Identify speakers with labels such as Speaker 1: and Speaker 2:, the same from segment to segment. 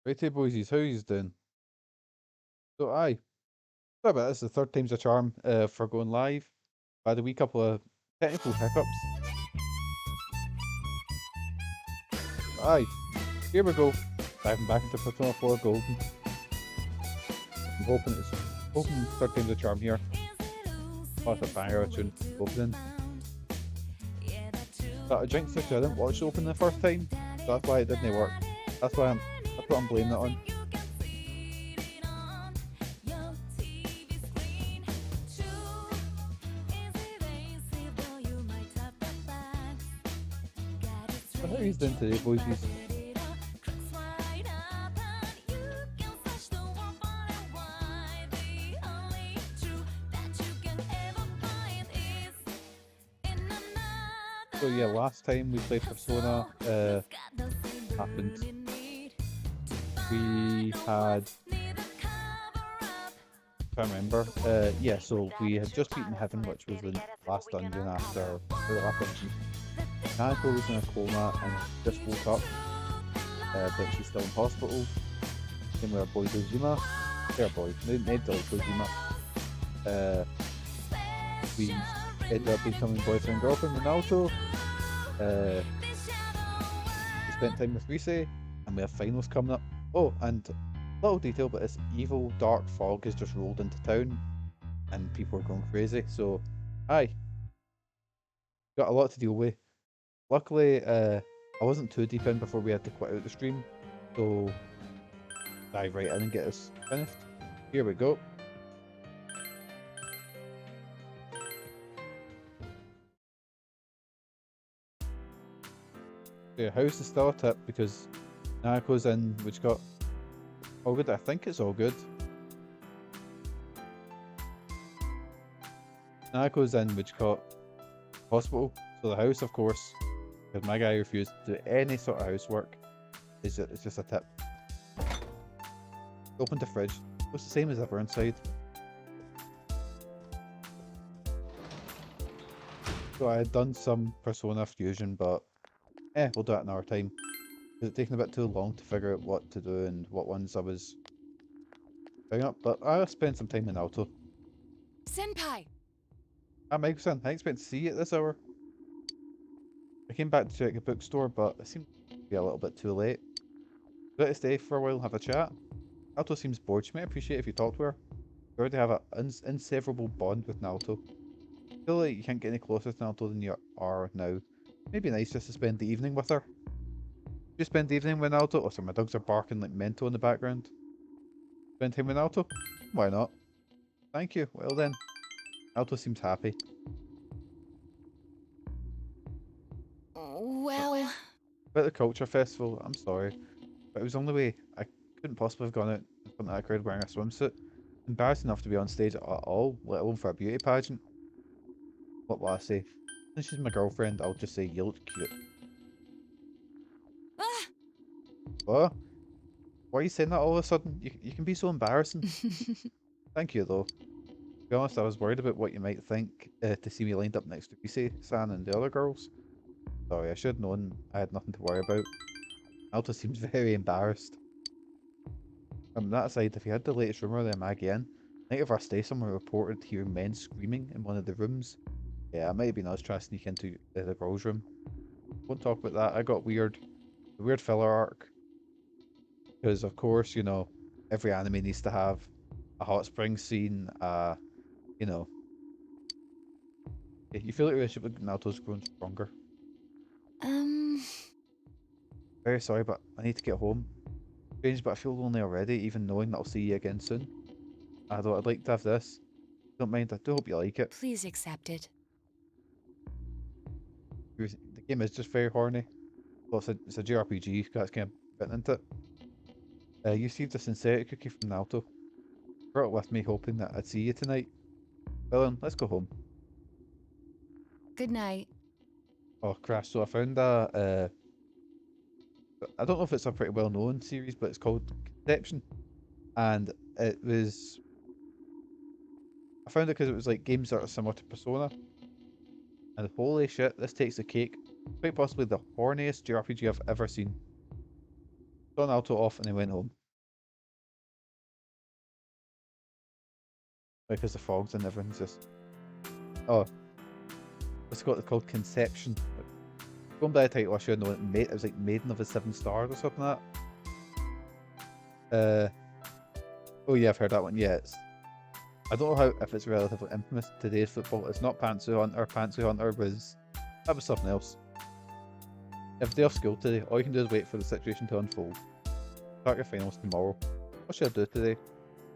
Speaker 1: Right, hey boysies, how yous doing? So aye, sorry about this. The third time's a charm for going live. I had a wee couple of technical hiccups. Aye, here we go. Diving back into Persona 4 Golden. I'm hoping third time's a charm here. Oh, it's a banger of a tune opening. But I jinxed it 'cause I didn't watch the opening the first time, so that's why it didn't work. That's what I'm blaming it on. So how are you doing today, boysies? So yeah, last time we played Persona, happened. We had, I can't remember. Yeah, so we had just beaten Heaven, which was the last dungeon after the last dungeon. Nanako was in a coma and just woke up, but she's still in hospital. Same with our boy Dojima. Their boy, Ned Dojima. We ended up becoming boyfriend and girlfriend with Naoto. We spent time with Rise, and we have finals coming up. Oh, and little detail, but this evil dark fog has just rolled into town, and people are going crazy. So, aye, got a lot to deal with. Luckily, I wasn't too deep in before we had to quit out the stream, so dive right in and get us finished. Here we go. The house is still a tip because Nanako's in, which got all good. I think it's all good. Nanako's in, which got hospital. So the house, of course, because my guy refused to do any sort of housework. It's just a tip. Opened the fridge. It's the same as ever inside. So I had done some Persona Fusion, but we'll do it another time. It's taking a bit too long to figure out what to do and what ones I was picking up, but I'll spend some time in Alto.
Speaker 2: Senpai!
Speaker 1: Ah, Mike-san, I expect to see you at this hour. I came back to check the bookstore, but it seemed to be a little bit too late. Would you like to stay for a while and have a chat? Alto seems bored. She might appreciate if you talk to her. You already have an inseparable bond with Naoto. I feel like you can't get any closer to Naoto than you are now. Maybe nice just to spend the evening with her. You spend the evening with Naoto? Oh, sorry, my dogs are barking like mental in the background. Spend time with Naoto? Why not? Thank you. Well then. Naoto seems happy.
Speaker 2: Well...
Speaker 1: About the culture festival, I'm sorry, but it was the only way. I couldn't possibly have gone out in front of that crowd wearing a swimsuit. Embarrassed enough to be on stage at all, let alone for a beauty pageant. What will I say? Since she's my girlfriend, I'll just say you look cute.
Speaker 2: Ah!
Speaker 1: What? Why are you saying that all of a sudden? You can be so embarrassing. Thank you, though. To be honest, I was worried about what you might think to see me lined up next to Rise, San, and the other girls. Sorry, I should have known I had nothing to worry about. Alta seems very embarrassed. That aside, if you had the latest rumour of the Maggie in, night of our stay, someone reported hearing men screaming in one of the rooms. Yeah, it might have been us trying to sneak into the girls' room. Won't talk about that. I got the weird filler arc. Because, of course, you know, every anime needs to have a hot spring scene, you know. You feel like your relationship with Naoto's grown stronger.
Speaker 2: Um...
Speaker 1: Very sorry, but I need to get home. Strange, but I feel lonely already, even knowing that I'll see you again soon. Although I'd like to have this. Don't mind, I do hope you like it.
Speaker 2: Please accept it.
Speaker 1: The game is just very horny. Well, it's a JRPG, that's kind of written into it. You received a sincerity cookie from Naoto. Brought it with me, hoping that I'd see you tonight. Well then, let's go home.
Speaker 2: Good night.
Speaker 1: Oh, crash. So I found a, I don't know if it's a pretty well-known series, but it's called Conception. And it was, I found it because it was like games that are similar to Persona. And holy shit, this takes the cake. Quite possibly the horniest JRPG I've ever seen. Saw Naoto off and then went home. because the fog's and everything's just. Oh, it's called Conception. Going by the title, I should know it. It was like Maiden of the Seven Stars or something like that. Oh yeah, I've heard that one. Yeah, I don't know how if it's relatively infamous today's football. It's not Pantsu Hunter. Pantsu Hunter that was something else. If they're off school today, all you can do is wait for the situation to unfold. Start your finals tomorrow. What should I do today?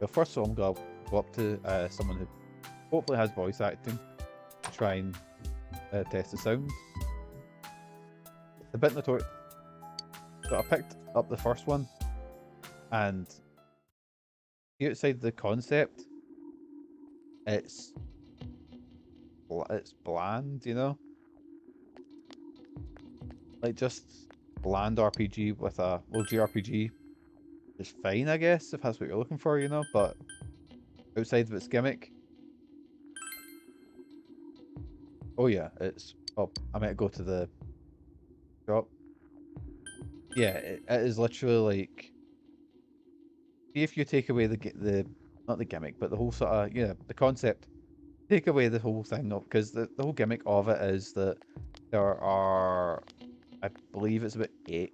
Speaker 1: Well, first of all, I'm gonna go up to someone who hopefully has voice acting to try and test the sound. A bit notorious. So I picked up the first one, and outside the concept, it's bland, you know, like just bland RPG with a JRPG is fine, I guess, if that's what you're looking for, you know. But outside of its gimmick, oh yeah, it's. Oh, I might go to the shop. Yeah, it is literally like, see if you take away the not the gimmick, but the whole sort of the concept. Take away the whole thing of because the whole gimmick of it is that there are, I believe it's about 8.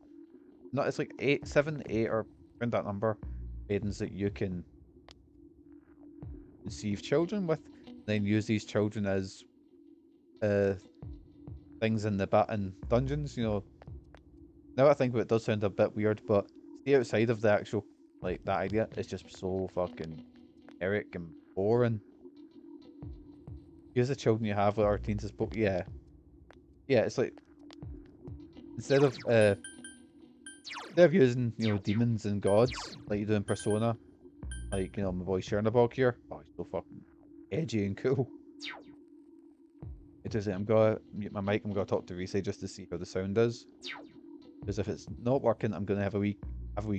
Speaker 1: No, it's like 8, 7, 8, or around that number, maidens that you can conceive children with, then use these children as uh things in in dungeons. You know, now I think of it, does sound a bit weird, but see outside of the actual like that idea, it's just so fucking generic and boring. Use the children you have with our teens as yeah, yeah. It's like instead of using demons and gods like you do in Persona, like my boy Chernabog here. Oh, he's so fucking edgy and cool. It is. I'm gonna mute my mic. I'm gonna talk to Reese just to see how the sound is. Because if it's not working, I'm gonna have a wee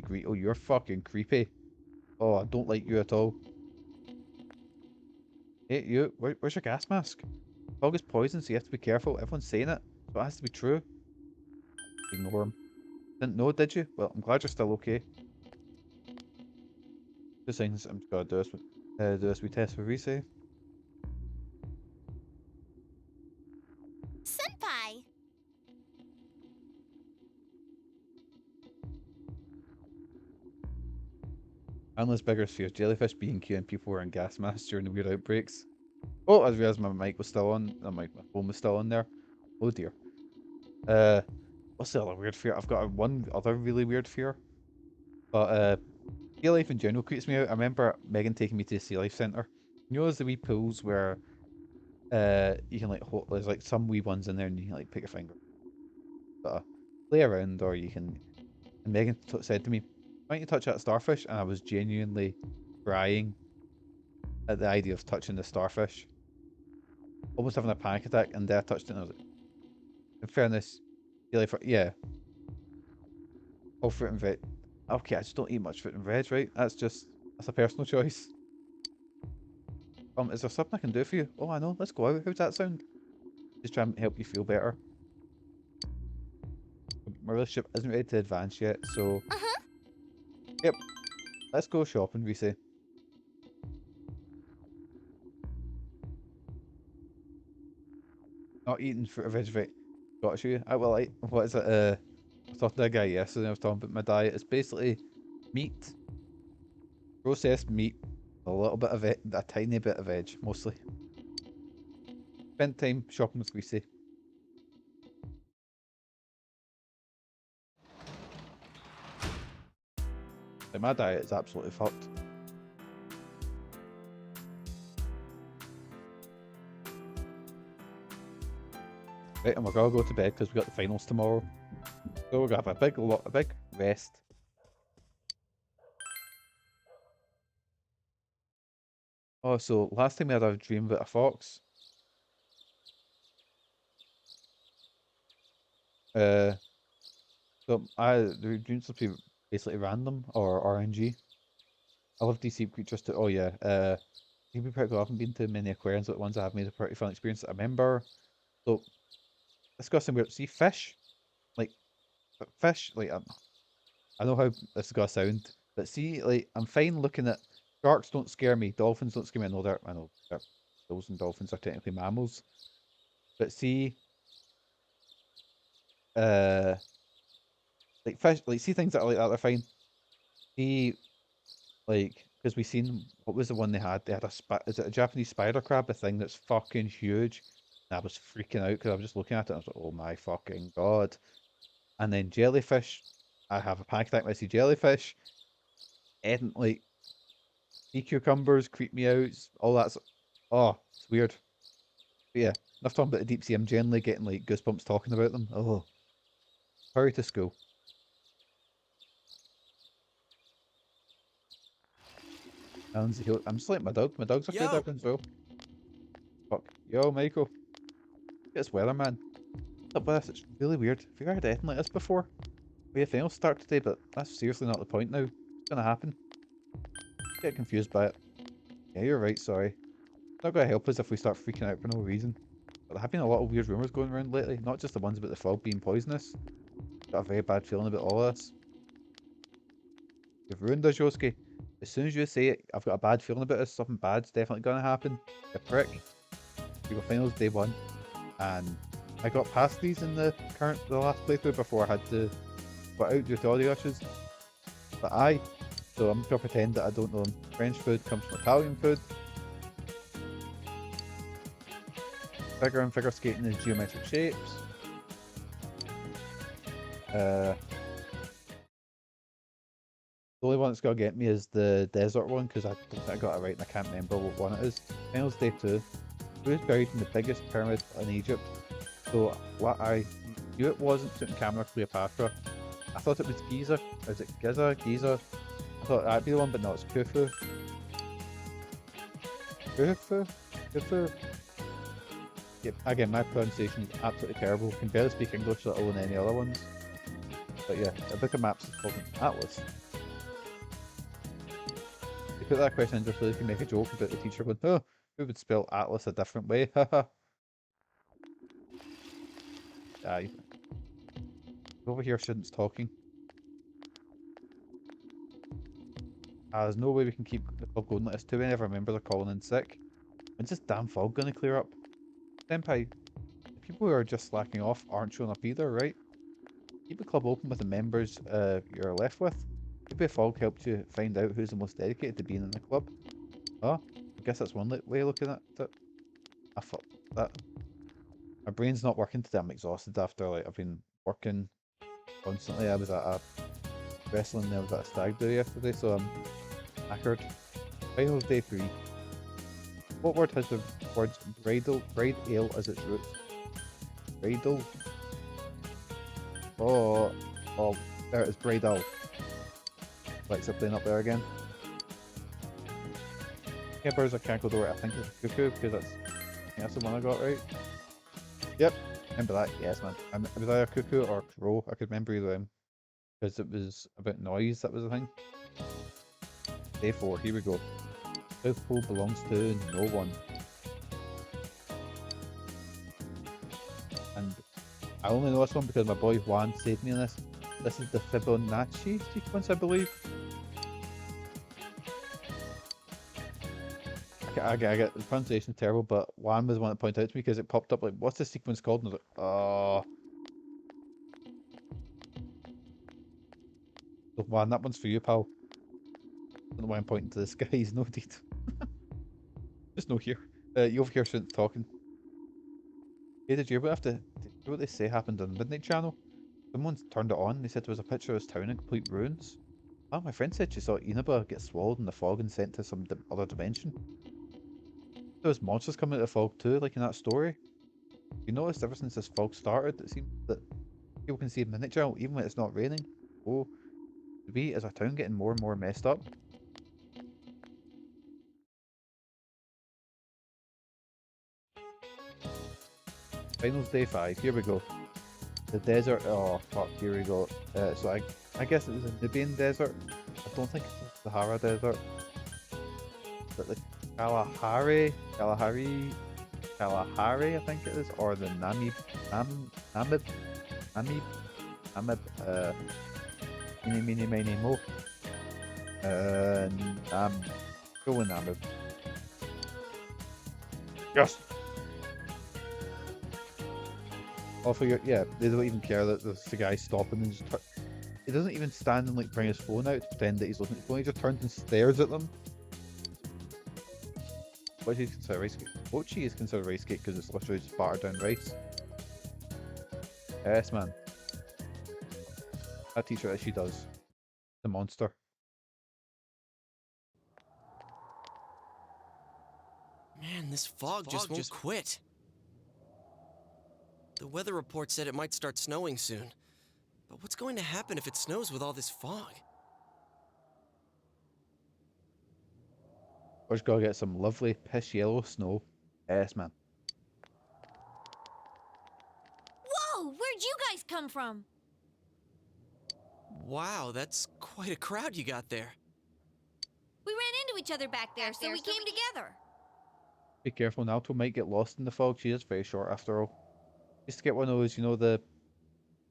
Speaker 1: greet. Oh, you're fucking creepy. Oh, I don't like you at all. Hey, you. Where's your gas mask? Fog is poison, so you have to be careful. Everyone's saying it, so it has to be true. Ignore him. Didn't know, did you? Well, I'm glad you're still okay. Two things I'm just gonna do this wee test for Reese.
Speaker 2: Senpai!
Speaker 1: Analyst biggest fears: jellyfish, B&Q, and people wearing gas masks during the weird outbreaks. Oh, I realised my mic was still on. My phone was still on there. Oh dear. Uh, what's the other weird fear? I've got one other really weird fear. But sea life in general creeps me out. I remember Megan taking me to the sea life centre. You know, there's the wee pools where you can like there's like some wee ones in there, and you can like put your finger, play around, or you can. And Megan said to me, "Why don't you touch that starfish?" And I was genuinely crying at the idea of touching the starfish, almost having a panic attack. And then I touched it, and I was like, in fairness, sea life, yeah, all fruit and veg. Okay, I just don't eat much fruit and veg, right? That's a personal choice. Is there something I can do for you? Oh, I know. Let's go out. How's that sound? Just try and help you feel better. My relationship isn't ready to advance yet, so
Speaker 2: Uh-huh.
Speaker 1: yep. Let's go shopping, we say. Not eating fruit or veg, right? Got you. What is it? I was talking to a guy yesterday. I was talking about my diet. It's basically meat, processed meat, a little bit of it, a tiny bit of veg, mostly. Spend time shopping with Greasy. Like, my diet is absolutely fucked. Right, and we're gonna go to bed because we got the finals tomorrow. So we're gonna have a big rest. Oh, so last time we had a dream about a fox. Uh, so the dreams will be basically random or RNG. I love these sea creatures too. Oh yeah. You'd be pretty cool. I haven't been to many aquariums, but ones I have made a pretty fun experience. I remember. So let's go somewhere. See fish, like fish. Like I know how this is gonna sound, but see, like I'm fine looking at Sharks don't scare me. Dolphins don't scare me. I know that those and dolphins are technically mammals. But see, uh, like fish, like see things that are like that, they're fine. See, like, because we seen, what was the one they had? They had is it a Japanese spider crab? A thing that's fucking huge. And I was freaking out because I was just looking at it and I was like, oh my fucking god. And then jellyfish. I have a panic attack when I see jellyfish. And like, sea cucumbers creep me out. All that's, oh, it's weird. But yeah, enough talking about the deep sea. I'm generally getting like goosebumps talking about them. Oh, hurry to school. I'm just like my dog. My dog's afraid of
Speaker 3: Yo,
Speaker 1: everything as well. Fuck. Yo, Michael. It's weather, man. What's up with this? It's really weird. Have you ever had anything like this before? We have finals start today, but that's seriously not the point now. It's gonna happen. Get confused by it. Yeah, you're right, sorry. It's not gonna help us if we start freaking out for no reason. But there have been a lot of weird rumours going around lately, not just the ones about the fog being poisonous. Got a very bad feeling about all of this. You've ruined us, Yosuke. As soon as you say it, I've got a bad feeling about this. Something bad's definitely gonna happen. You prick. We got finals day one, and I got past these in the last playthrough before I had to put out due to audio issues. But so I'm gonna pretend that I don't know them. French food comes from Italian food. Figure and figure skating is geometric shapes. The only one that's gonna get me is the desert one because I don't think I got it right and I can't remember what one it is. Finals day 2. Who is buried in the biggest pyramid in Egypt? So what I knew it wasn't Tutankhamun or Cleopatra. I thought it was Giza. Is it Giza? Giza? I thought that'd be the one, but no, it's Khufu. Khufu? Khufu? Yep, again, my pronunciation is absolutely terrible. Can barely speak English, let alone any other ones. But yeah, a book of maps is called an atlas. They put that question in just so they can make a joke about the teacher going, oh, who would spell atlas a different way? Haha. Aye. Over here, students talking. There's no way we can keep the fog going like this. Too many of our members are calling in sick. When's this damn fog gonna clear up? Senpai, the people who are just slacking off aren't showing up either, right? Keep the club open with the members you're left with. Maybe a fog helped you find out who's the most dedicated to being in the club. Oh, I guess that's one way of looking at it. I thought that my brain's not working today. I'm exhausted after like I've been working constantly. I was at a wrestling and I was at a stag do yesterday, so I'm knackered. Finals day 3. What word has the words bride ale as its roots? Bridal? Oh, there it is, bridal. Lights are playing up there again. Yeah, birds are can't go door. I think it's cuckoo because that's the one I got right. Yep, remember that? Yes, man. It was either cuckoo or crow. I could remember either of them because it was about noise. That was the thing. Day 4. Here we go. South Pole belongs to no one. And I only know this one because my boy Juan saved me on this. This is the Fibonacci sequence, I believe. I get the pronunciation terrible, but Juan was the one that pointed out to me because it popped up like, what's this sequence called? And I was like, oh. So Juan, that one's for you, pal. I don't know why I'm pointing to the sky, he's no deed. Just no here. You over here shouldn't talking. Hey, did you ever have to, did you know what they say happened on the Midnight Channel? Someone turned it on, they said there was a picture of his town in complete ruins. Oh, my friend said she saw Inaba get swallowed in the fog and sent to some other dimension. There was monsters coming out of the fog too, like in that story. You noticed ever since this fog started, it seems that people can see Midnight Channel even when it's not raining. Oh, is our town getting more and more messed up? Finals day 5, here we go. The desert, oh fuck, here we go. So I guess it was a Nubian desert. I don't think it's the Sahara Desert. But the Kalahari, I think it is, or the Namib, Mini Mini Mini Mo. Nam, Go enamored. Yes! Also, yeah, they don't even care that there's the guy stopping and just he doesn't even stand and like bring his phone out to pretend that he's looking at his phone. He just turns and stares at them. What is considered rice cake? Mochi is considered rice cake because it's literally just battered down rice. Yes, man. That teacher that she does. The monster.
Speaker 3: Man, this fog just won't quit. The weather report said it might start snowing soon. But what's going to happen if it snows with all this fog?
Speaker 1: We're just gotta get some lovely piss yellow snow. Yes, man.
Speaker 4: Whoa! Where'd you guys come from?
Speaker 3: Wow, that's quite a crowd you got there.
Speaker 4: We ran into each other back there, so we came together.
Speaker 1: Be careful, Naoto might get lost in the fog. She is very short after all. Just to get one of those, you know, the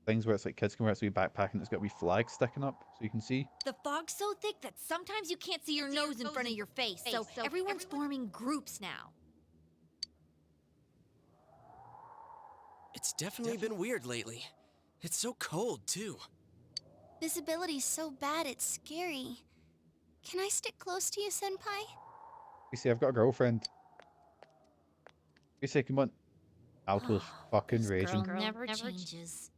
Speaker 1: things where it's like kids can wear its wee backpack and it's got a wee flag sticking up so you can see.
Speaker 4: The fog's so thick that sometimes you can't see your nose in front of your face, so everyone's forming groups now.
Speaker 3: It's definitely been weird lately. It's so cold, too.
Speaker 5: Visibility's so bad it's scary. Can I stick close to you, Senpai?
Speaker 1: You see, I've got a girlfriend. You say, come on. Naoto's fucking
Speaker 4: This
Speaker 1: raging.
Speaker 4: girl never changes.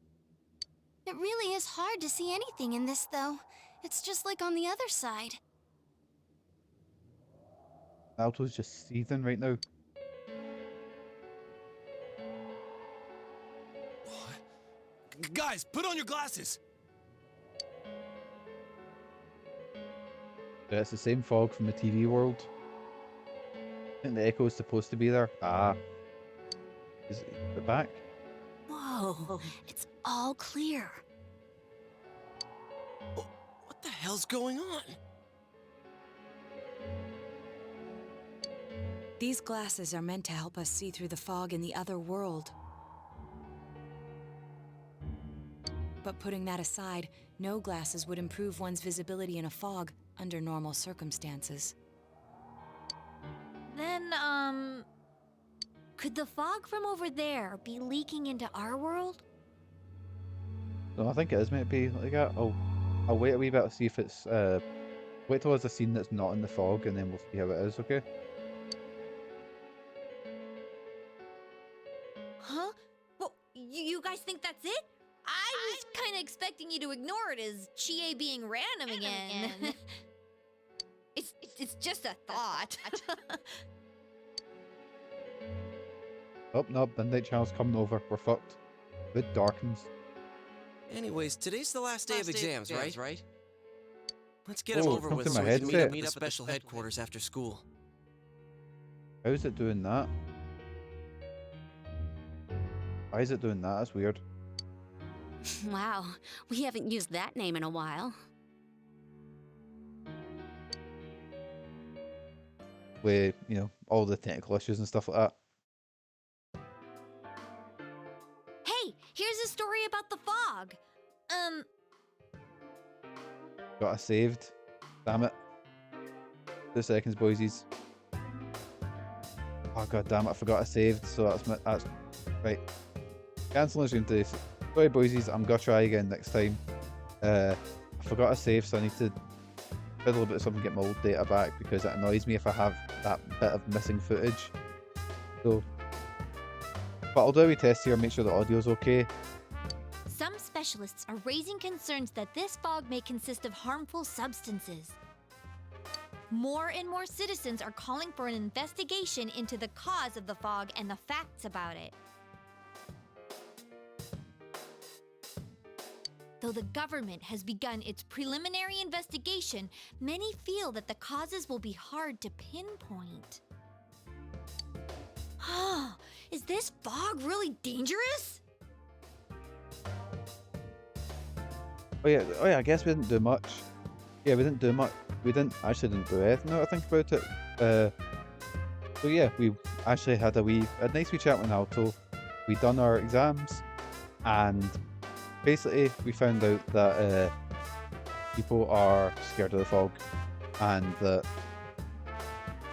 Speaker 5: It really is hard to see anything in this, though. It's just like on the other side.
Speaker 1: Naoto's just seething right now.
Speaker 3: Guys, put on your glasses!
Speaker 1: Yeah, it's the same fog from the TV world. I think the echo is supposed to be there. Ah. Is it the back?
Speaker 5: Whoa, it's all clear.
Speaker 3: What the hell's going on?
Speaker 2: These glasses are meant to help us see through the fog in the other world. But putting that aside, no glasses would improve one's visibility in a fog under normal circumstances.
Speaker 4: Then, could the fog from over there be leaking into our world?
Speaker 1: No, I think it is meant to be like that. I'll wait a wee bit to see if it's wait till there's a scene that's not in the fog and then we'll see how it is, okay?
Speaker 4: Huh? Well, you guys think that's it? I was kind of expecting you to ignore it as Chie being random again. It's just a thought.
Speaker 1: Oh, no, Midnight Channel's coming over. We're fucked. It darkens.
Speaker 3: Anyways, today's the last day of exams, right? Let's get them
Speaker 1: Oh,
Speaker 3: over
Speaker 1: come
Speaker 3: with
Speaker 1: to
Speaker 3: so
Speaker 1: my
Speaker 3: we can
Speaker 1: headset.
Speaker 3: meet up at special headquarters after school.
Speaker 1: How's it doing that? Why is it doing that? That's weird.
Speaker 5: Wow, we haven't used that name in a while.
Speaker 1: With, you know, all the technical issues and stuff like that.
Speaker 4: Hey, here's a story about the fog.
Speaker 1: Got it saved. Damn it. 2 seconds, boysies. Oh god damn it, I forgot I saved, so that's right. Cancelling stream today. Sorry boysies, I'm gonna try again next time. I forgot I saved, so I need to fiddle a bit of something to get my old data back because it annoys me if I have that bit of missing footage. So but I'll do a wee test here and make sure the audio's okay.
Speaker 4: Some specialists are raising concerns that this fog may consist of harmful substances. More and more citizens are calling for an investigation into the cause of the fog and the facts about it. Though the government has begun its preliminary investigation, many feel that the causes will be hard to pinpoint. Is this fog really dangerous?
Speaker 1: Oh yeah, I guess we didn't do much. Yeah, we didn't do much. We actually didn't do anything now I think about it. So yeah, we actually had a nice wee chat with Naoto. We done our exams and basically we found out that people are scared of the fog and that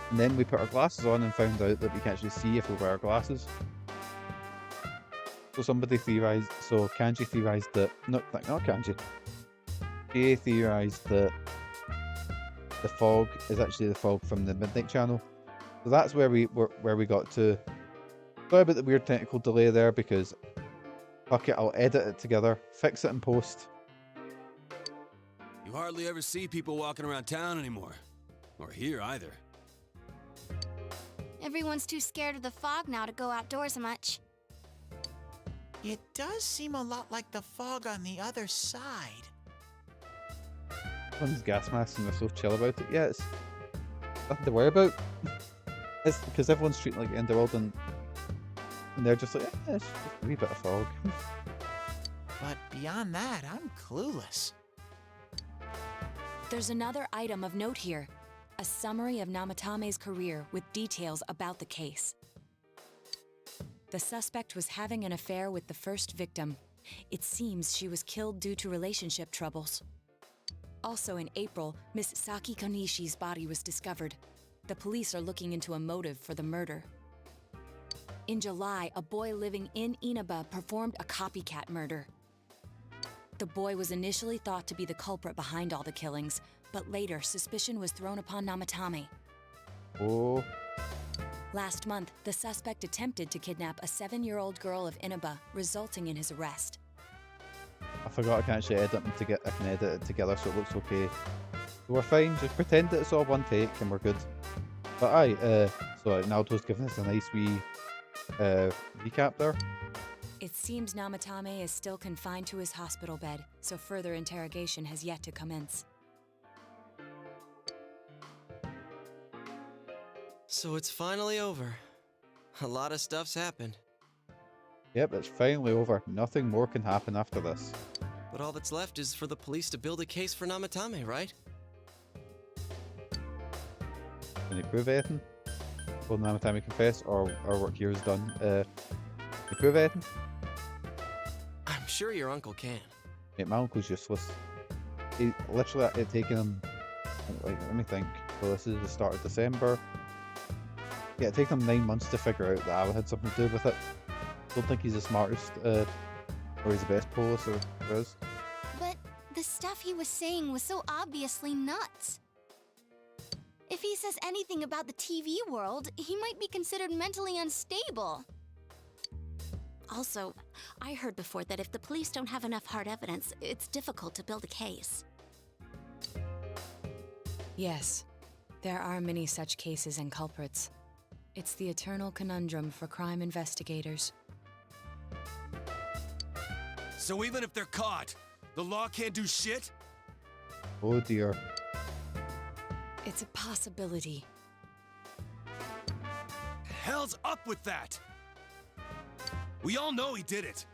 Speaker 1: And then we put our glasses on and found out that we can actually see if we wear our glasses. So somebody theorized, so Kanji theorized that, not Kanji, Jay theorized that the fog is actually the fog from the Midnight Channel. So that's where we got to. Sorry about the weird technical delay there, because fuck it, I'll edit it together, fix it in post.
Speaker 6: You hardly ever see people walking around town anymore. Or here either.
Speaker 5: Everyone's too scared of the fog now to go outdoors much.
Speaker 7: It does seem a lot like the fog on the other side.
Speaker 1: Everyone's gas masks and they're so chill about it. Yeah, it's nothing to worry about. It's because everyone's treating it like the end of the world, and they're just like, yeah, it's just a wee bit of fog.
Speaker 7: But beyond that, I'm clueless.
Speaker 2: There's another item of note here. A summary of Namatame's career with details about the case. The suspect was having an affair with the first victim. It seems she was killed due to relationship troubles. Also in April, Miss Saki Konishi's body was discovered. The police are looking into a motive for the murder. In July, a boy living in Inaba performed a copycat murder. The boy was initially thought to be the culprit behind all the killings, but later suspicion was thrown upon Namatame.
Speaker 1: Oh.
Speaker 2: Last month, the suspect attempted to kidnap a 7-year-old girl of Inaba, resulting in his arrest.
Speaker 1: I forgot I can actually edit them I can edit it together so it looks okay. So we're fine, just pretend that it's all one take and we're good. But aye, so Naldo's giving us a nice wee recap there.
Speaker 2: It seems Namatame is still confined to his hospital bed, so further interrogation has yet to commence.
Speaker 3: So it's finally over. A lot of stuff's happened.
Speaker 1: Yep, it's finally over. Nothing more can happen after this.
Speaker 3: But all that's left is for the police to build a case for Namatame, right?
Speaker 1: Can they prove anything? Will Namatame confess, or our work here is done? Can they prove anything?
Speaker 3: I'm sure your uncle can.
Speaker 1: Mate, my uncle's useless. He literally, it taken him, like, let me think. So this is the start of December. Yeah, it taken him 9 months to figure out that I had something to do with it. Don't think he's the smartest, or he's the best police, or is.
Speaker 5: But the stuff he was saying was so obviously nuts. If he says anything about the TV world, he might be considered mentally unstable.
Speaker 8: Also, I heard before that if the police don't have enough hard evidence, it's difficult to build a case.
Speaker 2: Yes, there are many such cases and culprits. It's the eternal conundrum for crime investigators.
Speaker 6: So even if they're caught, the law can't do shit?
Speaker 1: Oh dear.
Speaker 2: It's a possibility.
Speaker 6: Hell's up with that? We all know he did it.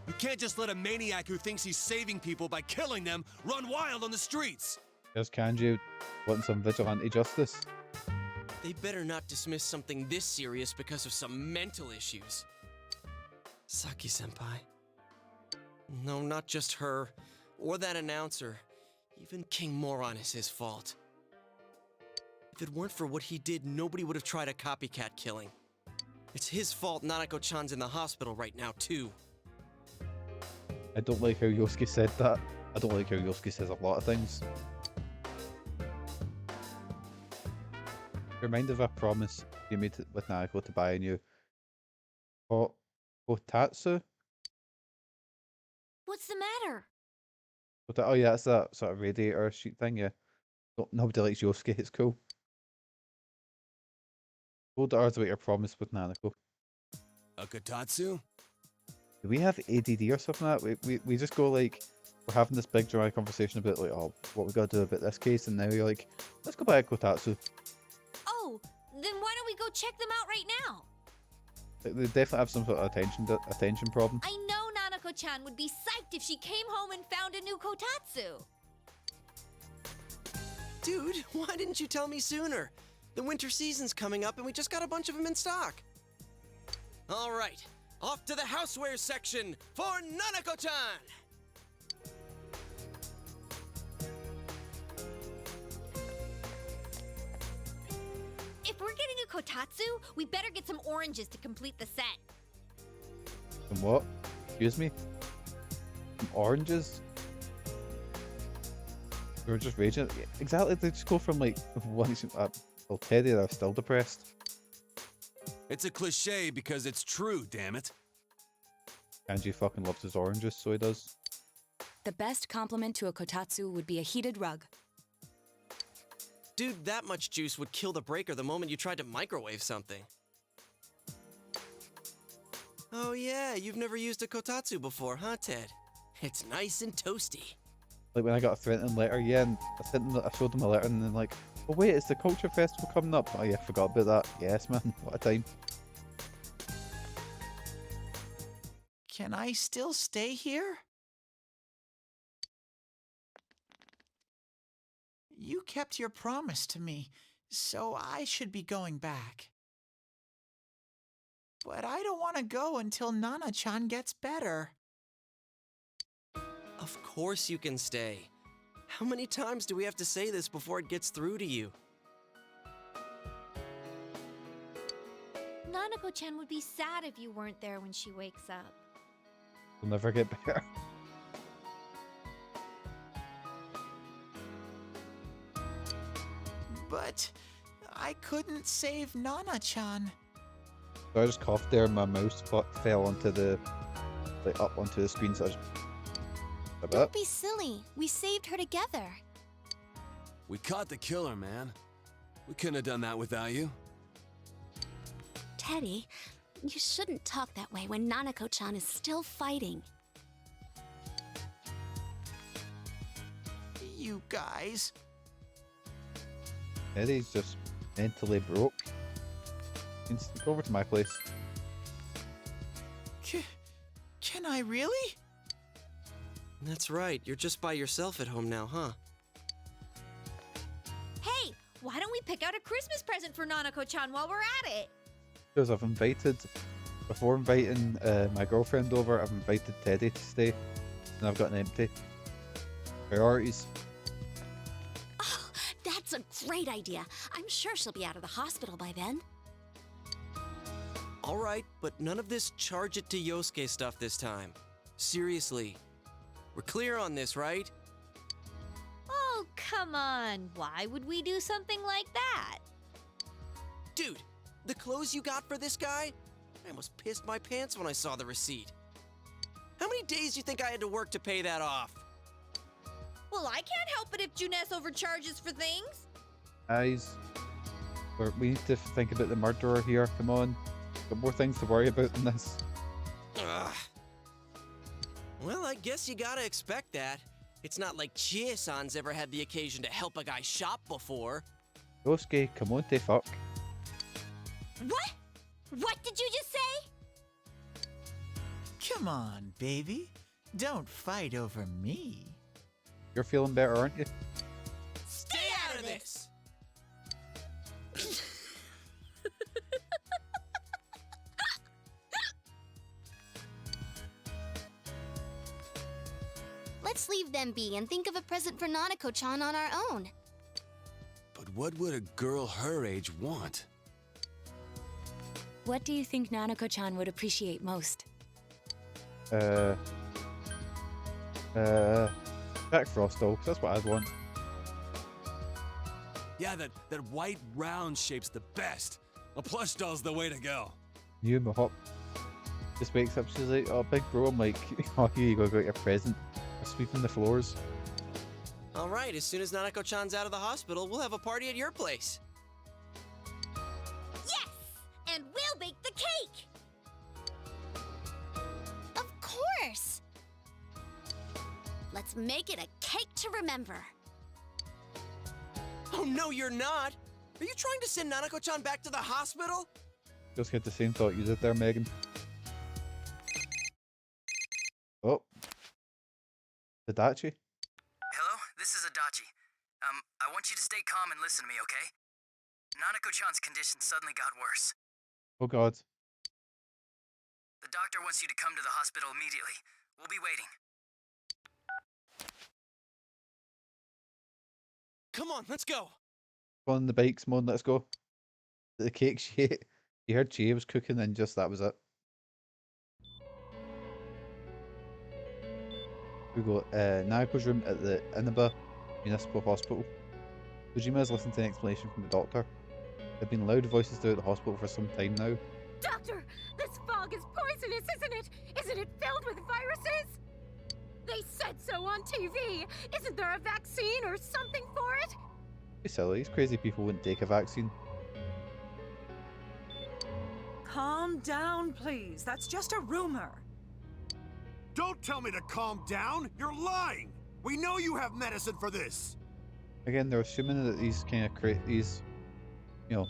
Speaker 6: You can't just let a maniac who thinks he's saving people by killing them run wild on the streets.
Speaker 1: There's Kanji wanting some vigilante justice.
Speaker 3: They better not dismiss something this serious because of some mental issues. Saki-senpai. No, not just her, or that announcer. Even King Moron is his fault. If it weren't for what he did, nobody would have tried a copycat killing. It's his fault Nanako-chan's in the hospital right now, too.
Speaker 1: I don't like how Yosuke said that. I don't like how Yosuke says a lot of things. Remind of a promise you made with Nanako to buy a new Kotatsu?
Speaker 4: What's the matter?
Speaker 1: Oh yeah, that's that sort of radiator sheet thing, yeah. Nobody likes Yosuke, it's cool. Hold the earth about your promise with Nanako.
Speaker 6: A Kotatsu?
Speaker 1: Do we have ADD or something like that? We just go like, we're having this big dramatic conversation about like, oh, what we gotta do about this case, and now you're like, let's go buy a Kotatsu.
Speaker 4: Oh, then why don't we go check them out right now?
Speaker 1: Like, they definitely have some sort of attention problem.
Speaker 4: I know Nanako-chan would be psyched if she came home and found a new kotatsu.
Speaker 3: Dude, why didn't you tell me sooner? The winter season's coming up and we just got a bunch of them in stock. All right, off to the houseware section for Nanako-chan!
Speaker 4: If we're getting a kotatsu, we better get some oranges to complete the set.
Speaker 1: Some what? Excuse me? Some oranges? We were just raging. Yeah, exactly, they just go from like one well, Teddy, I'm still depressed.
Speaker 6: It's a cliche because it's true, damn it.
Speaker 1: Kanji fucking loves his oranges, so he does.
Speaker 2: The best compliment to a kotatsu would be a heated rug.
Speaker 3: Dude, that much juice would kill the breaker the moment you tried to microwave something. Oh yeah, you've never used a kotatsu before, huh, Ted? It's nice and toasty.
Speaker 1: Like when I got a threatening letter, yeah, and I showed them a letter, and then like, oh wait, it's the culture festival coming up. Oh yeah, forgot about that. Yes, man, what a time.
Speaker 7: Can I still stay here? You kept your promise to me, so I should be going back. But I don't want to go until Nana-chan gets better.
Speaker 3: Of course you can stay. How many times do we have to say this before it gets through to you?
Speaker 4: Nanako-chan would be sad if you weren't there when she wakes up.
Speaker 1: We'll never get better.
Speaker 7: But I couldn't save Nana-chan.
Speaker 1: So I just coughed there, and my mouse fell onto the, like, up onto the screen, so I just...
Speaker 5: Don't be silly. We saved her together.
Speaker 6: We caught the killer, man. We couldn't have done that without you.
Speaker 8: Teddy, you shouldn't talk that way when Nanako-chan is still fighting.
Speaker 7: You guys.
Speaker 1: Eddie's just mentally broke. Go over to my place.
Speaker 7: Can I really?
Speaker 3: That's right, you're just by yourself at home now, huh?
Speaker 4: Hey, why don't we pick out a Christmas present for Nanako-chan while we're at it?
Speaker 1: Because I've invited, before inviting my girlfriend over, I've invited Teddy to stay, and I've got an empty. Priorities.
Speaker 8: Oh, that's a great idea. I'm sure she'll be out of the hospital by then.
Speaker 3: All right, but none of this charge it to Yosuke stuff this time. Seriously. We're clear on this, right?
Speaker 4: Oh, come on. Why would we do something like that?
Speaker 3: Dude, the clothes you got for this guy? I almost pissed my pants when I saw the receipt. How many days do you think I had to work to pay that off?
Speaker 4: Well, I can't help it if Juness overcharges for things.
Speaker 1: Guys, we need to think about the murderer here. Come on. Got more things to worry about than this.
Speaker 3: Ugh. Well, I guess you gotta expect that. It's not like Chie-san's ever had the occasion to help a guy shop before.
Speaker 1: Yosuke, come on, te fuck.
Speaker 4: What? What did you just say?
Speaker 7: Come on, baby. Don't fight over me.
Speaker 1: You're feeling better, aren't you?
Speaker 3: Stay out of this!
Speaker 5: Let's leave them be and think of a present for Nanako-chan on our own.
Speaker 6: But what would a girl her age want?
Speaker 2: What do you think Nanako-chan would appreciate most?
Speaker 1: Jack Frost doll, 'cause that's what I'd want.
Speaker 6: Yeah, that white round shape's the best. A plush doll's the way to go.
Speaker 1: You and Mahop just wakes up, she's like, oh, big bro, I'm like, oh, here you go, got your present. We're sweeping the floors.
Speaker 3: All right, as soon as Nanako-chan's out of the hospital, we'll have a party at your place.
Speaker 4: Yes! And we'll bake the cake!
Speaker 5: Of course!
Speaker 8: Let's make it a cake to remember.
Speaker 3: Oh, no, you're not! Are you trying to send Nanako-chan back to the hospital?
Speaker 1: Just get the same thought you did there, Megan. Oh. Tadachi?
Speaker 9: Hello, this is Adachi. I want you to stay calm and listen to me, okay? Nanako-chan's condition suddenly got worse.
Speaker 1: Oh god.
Speaker 9: The doctor wants you to come to the hospital immediately. We'll be waiting.
Speaker 3: Come on, let's go!
Speaker 1: On the bikes, come on, let's go. The cake she ate. She heard Chie was cooking, and just that was it. We got Naoko's room at the Inaba Municipal Hospital. Kojima is listening to an explanation from the doctor. There have been loud voices throughout the hospital for some time now.
Speaker 10: Doctor, this fog is poisonous, isn't it? Isn't it filled with viruses? They said so on TV. Isn't there a vaccine or something for it?
Speaker 1: Be silly, these crazy people wouldn't take a vaccine.
Speaker 11: Calm down, please. That's just a rumor.
Speaker 6: Don't tell me to calm down! You're lying! We know you have medicine for this!
Speaker 1: Again, they're assuming that these kind of these, you know,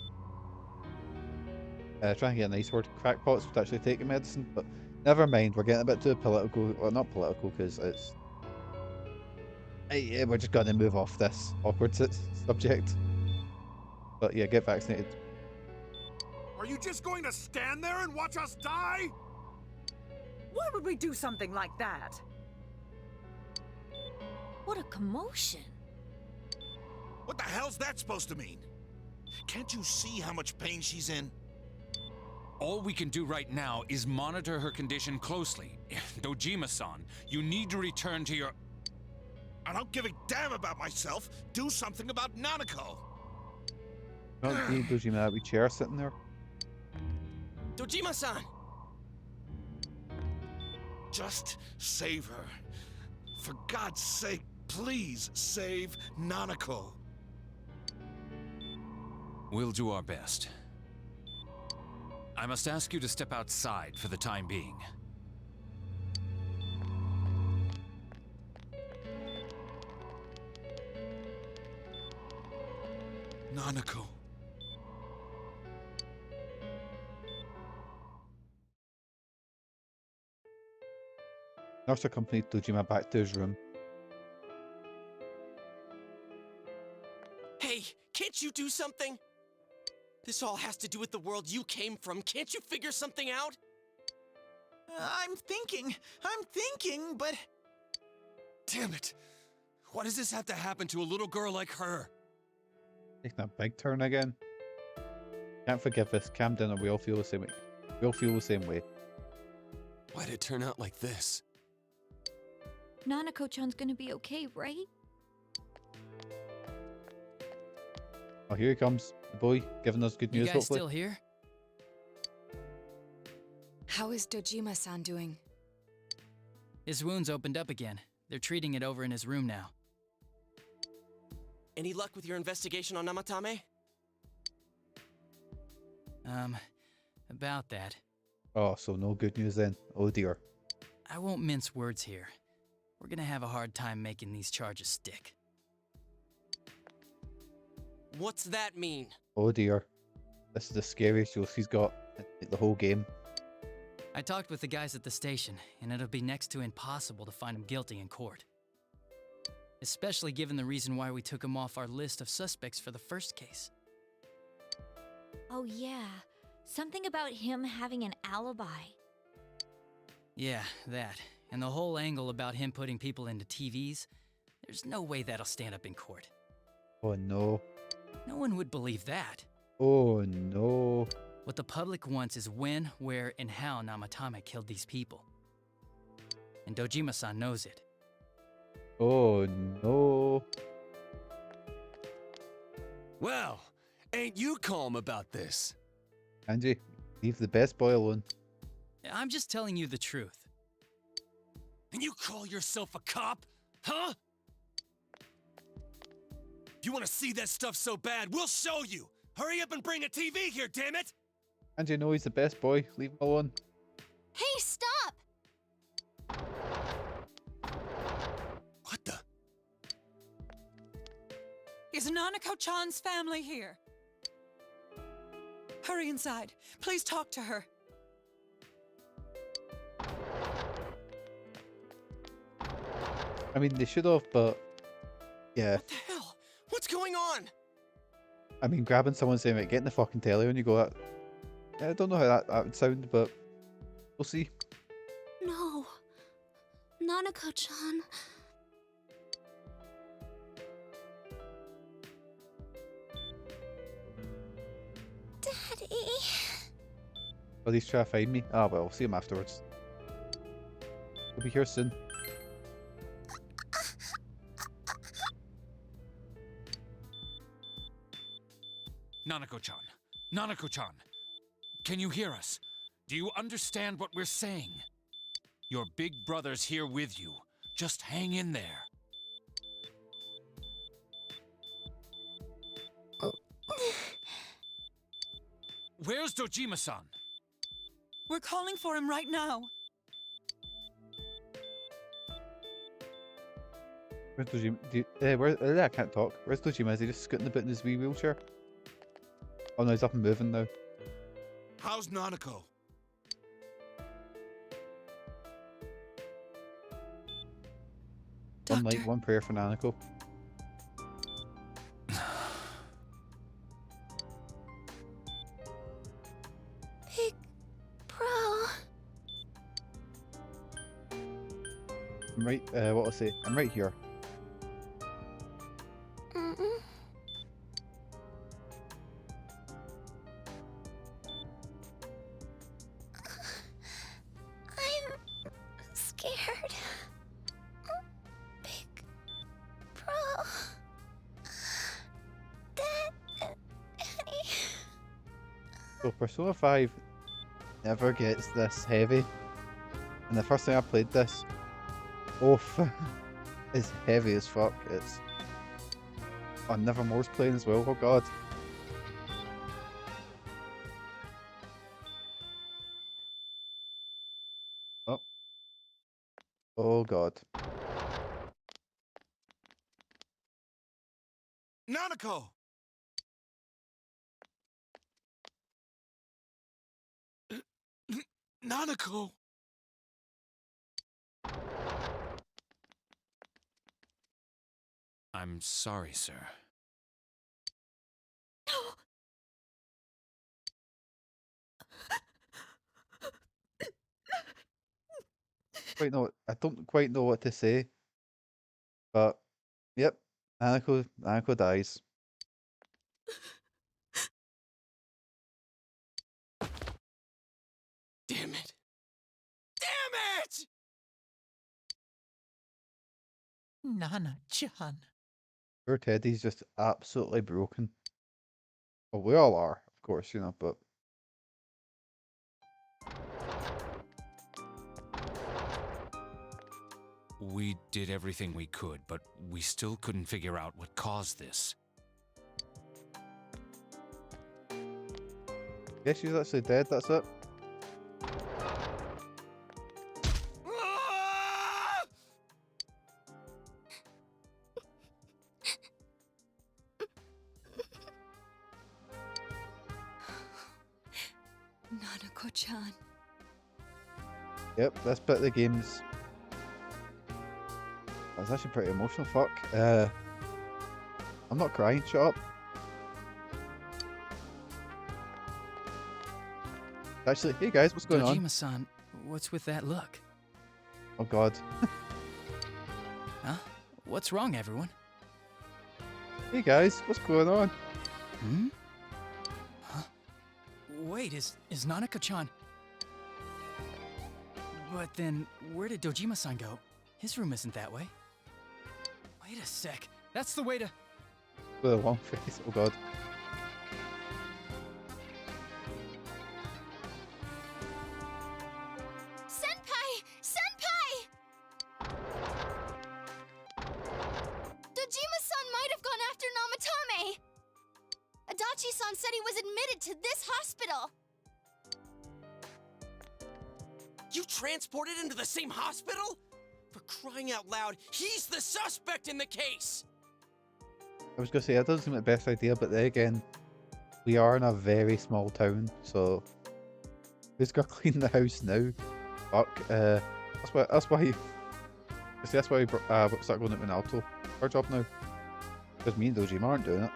Speaker 1: trying to get a nice word, crackpots would actually take the medicine, but never mind, we're getting a bit too political, well not political, because it's, yeah, we're just going to move off this awkward subject. But yeah, get vaccinated.
Speaker 6: Are you just going to stand there and watch us die?
Speaker 11: Why would we do something like that?
Speaker 4: What a commotion.
Speaker 12: What the hell's that supposed to mean? Can't you see how much pain she's in?
Speaker 13: All we can do right now is monitor her condition closely. Dojima-san, you need to return to your...
Speaker 12: I don't give a damn about myself. Do something about Nanako.
Speaker 1: Not need Dojima that wee chair sitting there.
Speaker 3: Dojima-san!
Speaker 12: Just save her. For God's sake, please save Nanako.
Speaker 13: We'll do our best. I must ask you to step outside for the time being.
Speaker 12: Nanako.
Speaker 1: Nurse accompanied Dojima back to his room.
Speaker 3: Hey, can't you do something? This all has to do with the world you came from. Can't you figure something out?
Speaker 7: I'm thinking, but...
Speaker 6: Damn it! Why does this have to happen to a little girl like her?
Speaker 1: Taking a big turn again. Can't forgive this. Calm down, and we all feel the same way. We all feel the same way.
Speaker 6: Why'd it turn out like this?
Speaker 4: Nanako-chan's gonna be okay, right?
Speaker 1: Oh, here he comes, the boy, giving us good news.
Speaker 14: You guys
Speaker 1: hopefully.
Speaker 14: still here?
Speaker 2: How is Dojima-san doing?
Speaker 14: His wound's opened up again. They're treating it over in his room now.
Speaker 3: Any luck with your investigation on Namatame?
Speaker 14: About that.
Speaker 1: Oh, so no good news then. Oh dear.
Speaker 14: I won't mince words here. We're gonna have a hard time making these charges stick.
Speaker 3: What's that mean?
Speaker 1: Oh dear. This is the scariest joke he's got in the whole game.
Speaker 14: I talked with the guys at the station, and it'll be next to impossible to find him guilty in court. Especially given the reason why we took him off our list of suspects for the first case.
Speaker 4: Oh yeah, something about him having an alibi.
Speaker 14: Yeah, that. And the whole angle about him putting people into TVs, there's no way that'll stand up in court.
Speaker 1: Oh no.
Speaker 14: No one would believe that.
Speaker 1: Oh no.
Speaker 14: What the public wants is when, where, and how Namatame killed these people. And Dojima-san knows it.
Speaker 1: Oh no.
Speaker 6: Well, ain't you calm about this?
Speaker 1: Angie, leave the best boy alone.
Speaker 14: I'm just telling you the truth.
Speaker 6: And you call yourself a cop? Huh? You want to see that stuff so bad, we'll show you! Hurry up and bring a TV here, damn it!
Speaker 1: Angie, no, he's the best boy. Leave him alone.
Speaker 5: Hey, stop!
Speaker 6: What the?
Speaker 11: Is Nanako-chan's family here? Hurry inside. Please talk to her.
Speaker 1: I mean, they should have, but yeah.
Speaker 3: What the hell? What's going on?
Speaker 1: I mean, grabbing someone saying, "Right, get in the fucking telly," when you go, I don't know how that would sound, but we'll see.
Speaker 5: No. Nanako-chan. Dad!
Speaker 1: Oh, he's trying to find me. Ah, well, see him afterwards. He'll be here soon.
Speaker 13: Nanako-chan! Nanako-chan! Can you hear us? Do you understand what we're saying? Your big brother's here with you. Just hang in there. Where's Dojima-san?
Speaker 11: We're calling for him right now.
Speaker 1: Where's Dojima? I can't talk. Where's Dojima? Is he just scooting a bit in his wee wheelchair? Oh no, he's up and moving now.
Speaker 12: How's Nanako?
Speaker 1: One light, one prayer for Nanako.
Speaker 5: Big bro.
Speaker 1: I'm right, what I'll say? I'm right here.
Speaker 5: I'm scared. Big bro. Daddy.
Speaker 1: So Persona 5 never gets this heavy. And the first time I played this, it's heavy as fuck. It's on Nevermore's playing as well, oh god. Oh. Oh god.
Speaker 12: Nanako! Nanako!
Speaker 13: I'm sorry, sir.
Speaker 1: I don't quite know what to say. But yep, Nanako dies.
Speaker 3: Damn it! Damn it!
Speaker 7: Nana-chan.
Speaker 1: Poor Teddy's just absolutely broken. Well, we all are, of course, you know, but
Speaker 13: We did everything we could, but we still couldn't figure out what caused this.
Speaker 1: guess she's actually dead, that's it.
Speaker 2: Nanako-chan.
Speaker 1: Yep, this bit of the game's... That's actually pretty emotional, fuck. I'm not crying, shut up. Actually, hey guys, what's going on?
Speaker 14: Dojima-san, what's with that look?
Speaker 1: Oh god.
Speaker 14: Huh? What's wrong, everyone?
Speaker 1: Hey guys, what's going on?
Speaker 14: Hmm? Huh? Wait, is Nanako-chan... But then, where did Dojima-san go? His room isn't that way. Wait a sec. That's the way to...
Speaker 1: With a long face, oh god.
Speaker 5: Senpai! Senpai! Dojima-san might have gone after Namatame! Adachi-san said he was admitted to this hospital!
Speaker 3: You transported him to the same hospital? For crying out loud, he's the suspect in the case!
Speaker 1: I was gonna say, that doesn't seem like the best idea, but then again, we are in a very small town, so... Who's gonna clean the house now? Fuck, that's why we started going at Minato. Our job now. Because me and Dojima aren't doing it.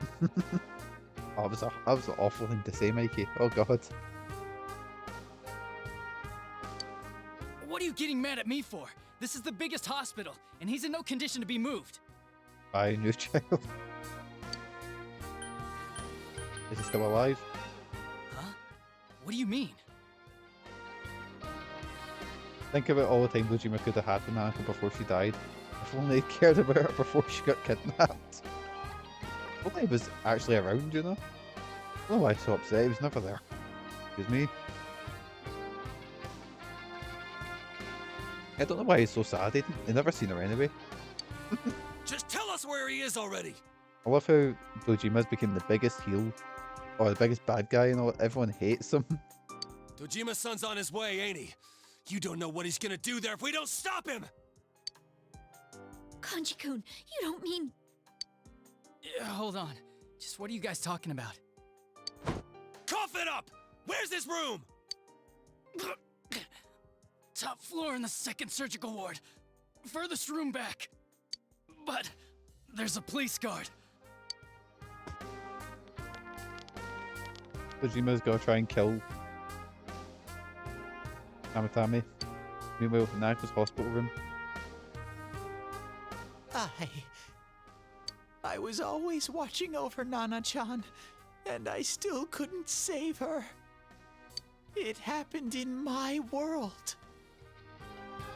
Speaker 1: Oh, that was an awful thing to say, Mikey. Oh god.
Speaker 14: What are you getting mad at me for? This is the biggest hospital, and he's in no condition to be moved.
Speaker 1: Bye, new child. Is he still alive?
Speaker 14: Huh? What do you mean?
Speaker 1: Think about all the time Dojima could have had with Nanako before she died. If only he cared about her before she got kidnapped. If only he was actually around, you know? I don't know why he's so upset, he was never there. Excuse me. I don't know why he's so sad, he never seen her anyway.
Speaker 6: Just tell us where he is already!
Speaker 1: I love how Dojima's became the biggest heel, or the biggest bad guy, you know, everyone hates him.
Speaker 6: Dojima-san's on his way, ain't he? You don't know what he's gonna do there if we don't stop him!
Speaker 4: Kanji-kun, you don't mean...
Speaker 14: Hold on. Just what are you guys talking about?
Speaker 6: Cough it up! Where's this room?
Speaker 14: Top floor in the second surgical ward. Furthest room back. But there's a police guard.
Speaker 1: Dojima's gotta try and kill Namatame. Meanwhile, Nako's hospital room.
Speaker 7: I was always watching over Nana-chan, and I still couldn't save her. It happened in my world.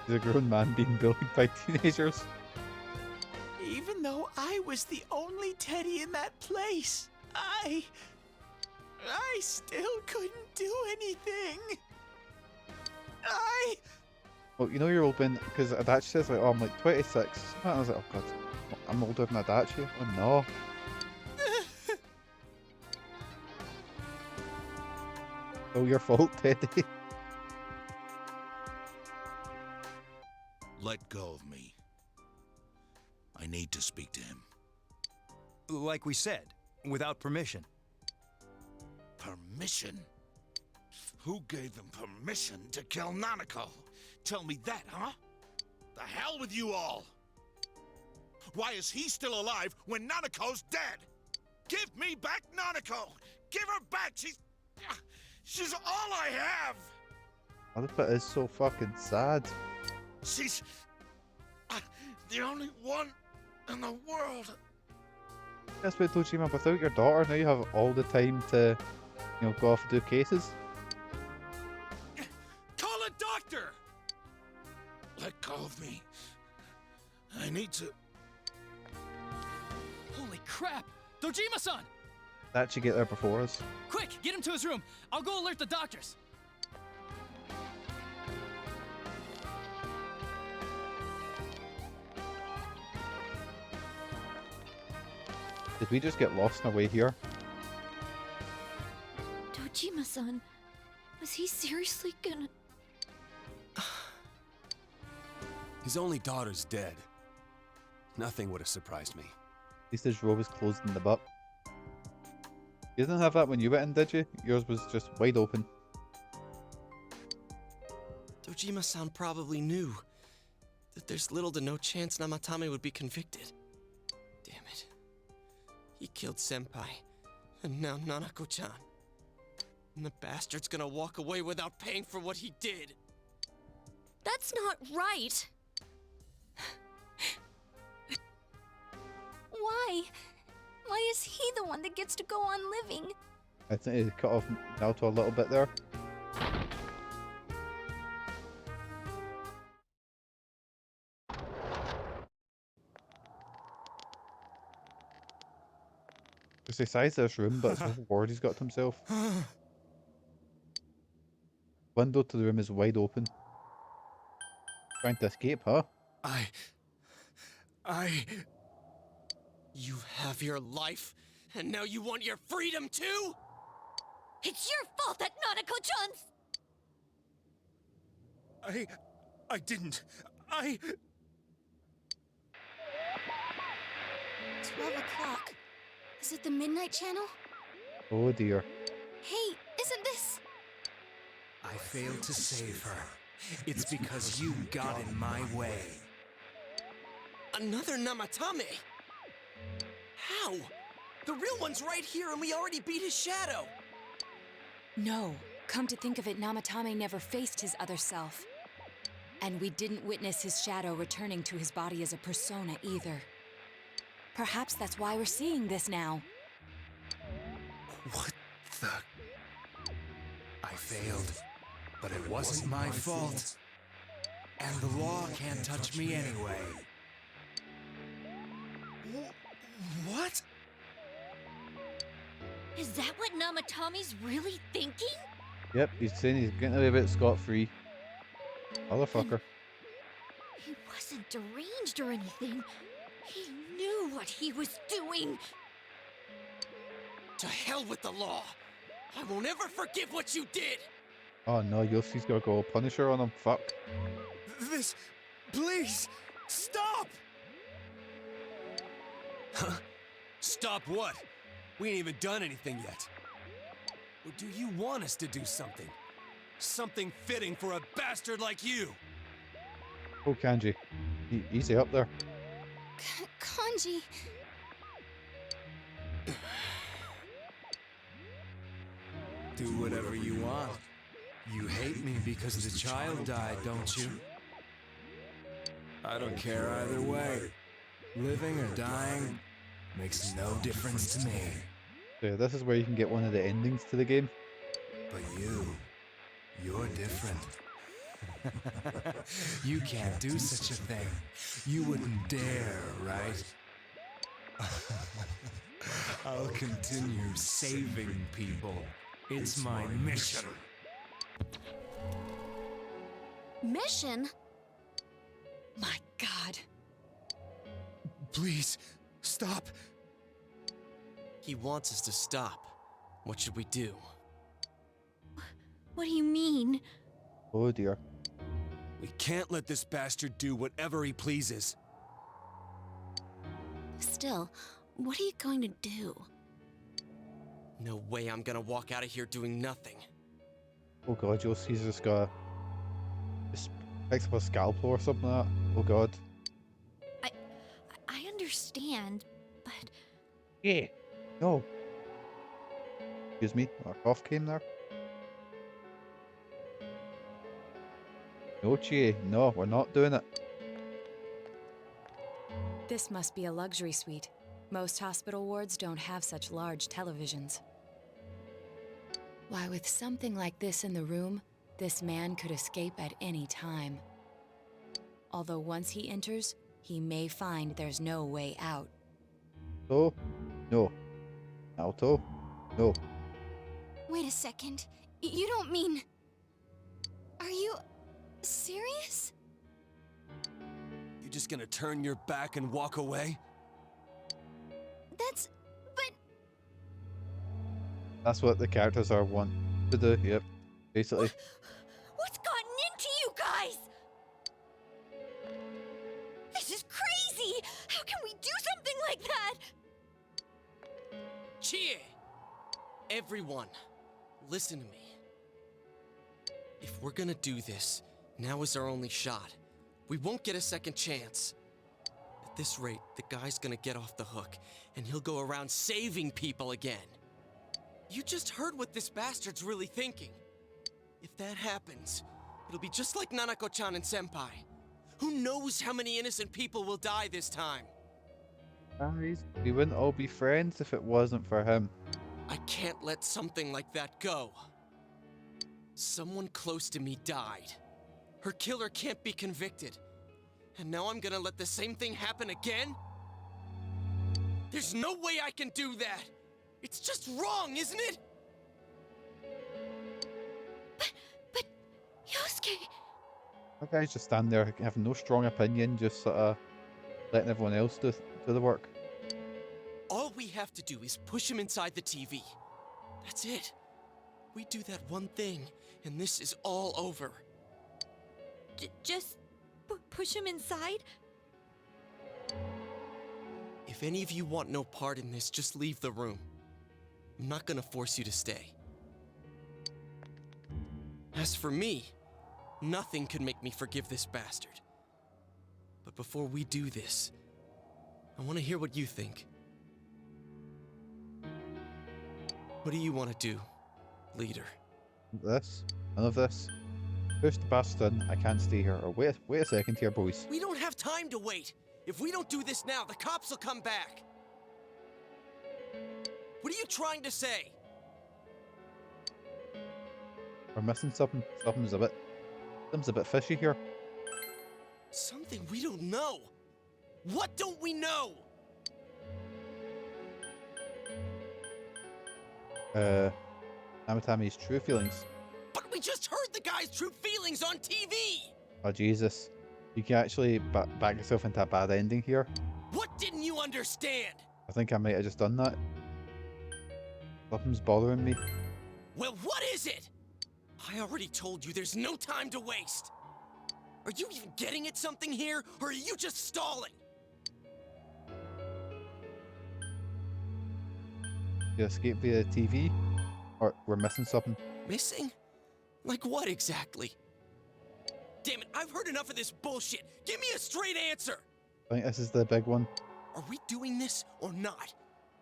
Speaker 1: He's a grown man being bullied by teenagers.
Speaker 7: Even though I was the only Teddy in that place, I still couldn't do anything.
Speaker 1: Well, you know you're open because Adachi says like, oh, I'm like 26. And I was like, oh god, I'm older than Adachi. Oh no. Oh, your fault, Teddy.
Speaker 12: Let go of me. I need to speak to him.
Speaker 15: Like we said, without permission.
Speaker 12: Permission? Who gave them permission to kill Nanako? Tell me that, huh? The hell with you all! Why is he still alive when Nanako's dead? Give me back Nanako! Give her back! She's all I have!
Speaker 1: This bit is so fucking sad.
Speaker 12: She's the only one in the world.
Speaker 1: That's what Dojima, without your daughter, now you have all the time to, you know, go off and do cases.
Speaker 6: Call a doctor!
Speaker 12: Let go of me. I need to...
Speaker 14: Holy crap! Dojima-san!
Speaker 1: That should get there before us.
Speaker 14: Quick, get him to his room. I'll go alert the doctors.
Speaker 1: Did we just get lost on our way here?
Speaker 4: Dojima-san, was he seriously gonna...
Speaker 6: His only daughter's dead. Nothing would have surprised me.
Speaker 1: At least his robe is closed in the butt. You didn't have that when you went in, did you? Yours was just wide open.
Speaker 3: Dojima-san probably knew that there's little to no chance Namatame would be convicted. Damn it. He killed Senpai, and now Nanako-chan. And the bastard's gonna walk away without paying for what he did.
Speaker 8: That's not right.
Speaker 5: Why? Why is he the one that gets to go on living?
Speaker 1: I think he cut off Naoto a little bit there. It's the size of this room, but it's a whole ward he's got to himself. Window to the room is wide open. Trying to escape, huh?
Speaker 3: You have your life, and now you want your freedom too?
Speaker 8: It's your fault that Nanako-chan's...
Speaker 6: I didn't.
Speaker 5: 12 o'clock. Is it the Midnight Channel?
Speaker 1: Oh dear.
Speaker 5: Hey, isn't this...
Speaker 15: I failed to save her. It's because you got in my way.
Speaker 3: Another Namatame? How? The real one's right here and we already beat his shadow.
Speaker 2: No, come to think of it, Namatame never faced his other self. And we didn't witness his shadow returning to his body as a persona either. Perhaps that's why we're seeing this now.
Speaker 15: What the... I failed, but it wasn't my fault. And the law can't touch me anyway.
Speaker 3: What?
Speaker 4: Is that what Namatomi's really thinking?
Speaker 1: Yep, he's saying he's getting away with it scot-free. Motherfucker.
Speaker 4: He wasn't deranged or anything. He knew what he was doing.
Speaker 3: To hell with the law. I won't ever forgive what you did.
Speaker 1: Oh no, Yossi's gonna go Punisher on him. Fuck.
Speaker 6: This... Please! Stop!
Speaker 3: Huh?
Speaker 6: Stop what? We ain't even done anything yet. Or do you want us to do something? Something fitting for a bastard like you?
Speaker 1: Oh, Kanji. Easy up there.
Speaker 5: Kanji.
Speaker 15: Do whatever you want. You hate me because the child died, don't you? I don't care either way. Living or dying makes no difference to me.
Speaker 1: So yeah, this is where you can get one of the endings to the game.
Speaker 15: But you're different. You can't do such a thing. You wouldn't dare, right? I'll continue saving people. It's my mission.
Speaker 8: Mission?
Speaker 2: My God.
Speaker 6: Please, stop.
Speaker 3: He wants us to stop. What should we do?
Speaker 4: What do you mean?
Speaker 1: Oh dear.
Speaker 6: We can't let this bastard do whatever he pleases.
Speaker 8: Still, what are you going to do?
Speaker 3: No way I'm gonna walk out of here doing nothing.
Speaker 1: Oh god, Yossi's just got... Just picks up a scalpel or something like that. Oh god.
Speaker 4: I understand, but...
Speaker 1: Yeah. No. Excuse me, our cough came there. No, Chie. No, we're not doing it.
Speaker 2: This must be a luxury suite. Most hospital wards don't have such large televisions. Why, with something like this in the room, this man could escape at any time. Although once he enters, he may find there's no way out.
Speaker 1: So? No. Naoto? No.
Speaker 5: Wait a second. You don't mean... Are you... serious?
Speaker 6: You just gonna turn your back and walk away?
Speaker 5: But...
Speaker 1: That's what the characters are want to do, yep. Basically.
Speaker 4: What's gotten into you guys? This is crazy! How can we do something like that?
Speaker 3: Chie! Everyone, listen to me. If we're gonna do this, now is our only shot. We won't get a second chance. At this rate, the guy's gonna get off the hook, and he'll go around saving people again. You just heard what this bastard's really thinking. If that happens, it'll be just like Nanako-chan and Senpai. Who knows how many innocent people will die this time?
Speaker 1: Guys, we wouldn't all be friends if it wasn't for him.
Speaker 3: I can't let something like that go. Someone close to me died. Her killer can't be convicted. And now I'm gonna let the same thing happen again? There's no way I can do that! It's just wrong, isn't it?
Speaker 4: But... Yosuke...
Speaker 1: That guy's just standing there having no strong opinion, just sort of letting everyone else do the work.
Speaker 3: All we have to do is push him inside the TV. That's it. We do that one thing, and this is all over.
Speaker 4: Just... push him inside?
Speaker 3: If any of you want no part in this, just leave the room. I'm not gonna force you to stay. As for me, nothing could make me forgive this bastard. But before we do this, I want to hear what you think. What do you want to do, leader?
Speaker 1: This? None of this? Push the bastard in, I can't stay here. Or wait a second here, boys.
Speaker 3: We don't have time to wait. If we don't do this now, the cops will come back. What are you trying to say?
Speaker 1: We're missing something. Something's a bit fishy here.
Speaker 3: Something we don't know. What don't we know?
Speaker 1: Namatami's true feelings.
Speaker 3: But we just heard the guy's true feelings on TV!
Speaker 1: Oh, Jesus. You can actually back yourself into a bad ending here.
Speaker 3: What didn't you understand?
Speaker 1: I think I might have just done that. Something's bothering me.
Speaker 3: Well, what is it? I already told you there's no time to waste. Are you even getting at something here, or are you just stalling?
Speaker 1: You escape via TV? Or we're missing something?
Speaker 3: Missing? Like what exactly? Damn it, I've heard enough of this bullshit. Give me a straight answer.
Speaker 1: I think this is the big one.
Speaker 3: Are we doing this or not?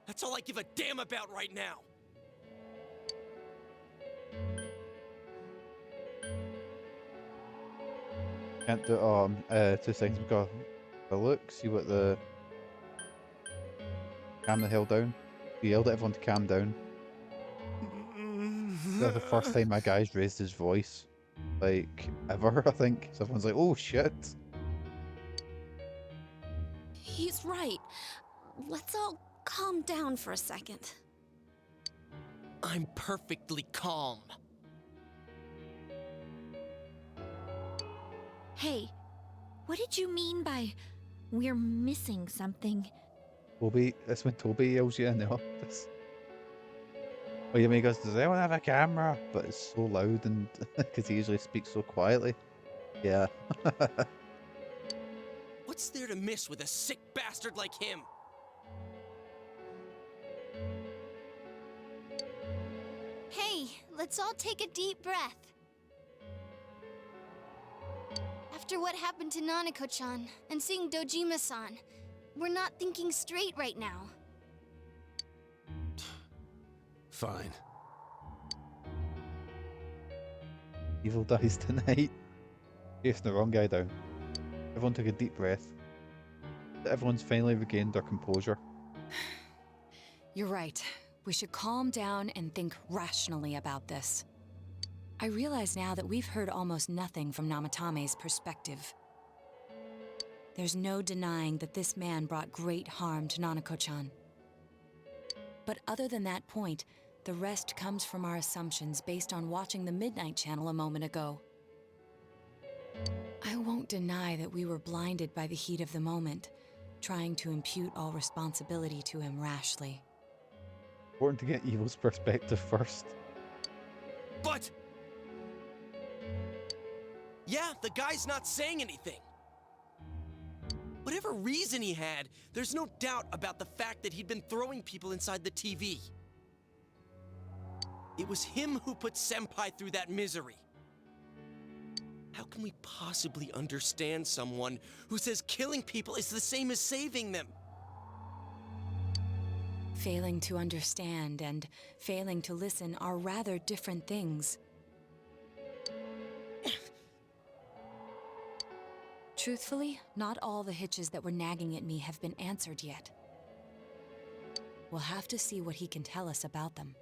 Speaker 3: That's all I give a damn about right now.
Speaker 1: Can't do it. 2 seconds. We've got a look, see what the. Calm the hell down. You yelled at everyone to calm down. That's the first time my guy's raised his voice, like, ever, I think. So everyone's like, oh shit.
Speaker 8: He's right. Let's all calm down for a second.
Speaker 3: I'm perfectly calm.
Speaker 4: Hey, what did you mean by we're missing something?
Speaker 1: Toby, that's when Toby yells you in the office. Oh, you mean he goes, does anyone have a camera? But it's so loud and because he usually speaks so quietly. Yeah.
Speaker 3: What's there to miss with a sick bastard like him?
Speaker 5: Hey, let's all take a deep breath. After what happened to Nanako-chan and seeing Dojima-san, we're not thinking straight right now.
Speaker 15: Fine.
Speaker 1: Evil dies tonight. Chasing the wrong guy down. Everyone took a deep breath. Everyone's finally regained their composure.
Speaker 2: You're right. We should calm down and think rationally about this. I realize now that we've heard almost nothing from Namatame's perspective. There's no denying that this man brought great harm to Nanako-chan. But other than that point, the rest comes from our assumptions based on watching the Midnight Channel a moment ago. I won't deny that we were blinded by the heat of the moment, trying to impute all responsibility to him rashly.
Speaker 1: Important to get Evil's perspective first.
Speaker 3: But... yeah, the guy's not saying anything. Whatever reason he had, there's no doubt about the fact that he'd been throwing people inside the TV. It was him who put Senpai through that misery. How can we possibly understand someone who says killing people is the same as saving them?
Speaker 2: Failing to understand and failing to listen are rather different things. Truthfully, not all the hitches that were nagging at me have been answered yet. We'll have to see what he can tell us about them.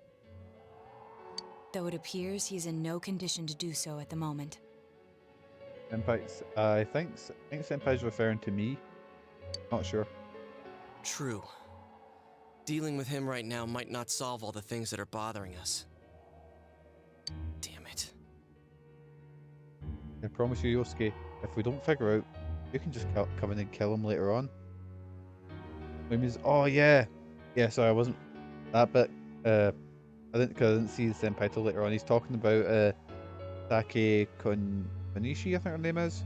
Speaker 2: Though it appears he's in no condition to do so at the moment.
Speaker 1: Senpai's, I think Senpai's referring to me. Not sure.
Speaker 3: True. Dealing with him right now might not solve all the things that are bothering us. Damn it.
Speaker 1: I promise you, Yosuke, if we don't figure out, you can just come in and kill him later on. Oh yeah, yeah. Sorry, I wasn't that bit. I didn't see the senpai till later on. He's talking about Take Konishi, I think her name is.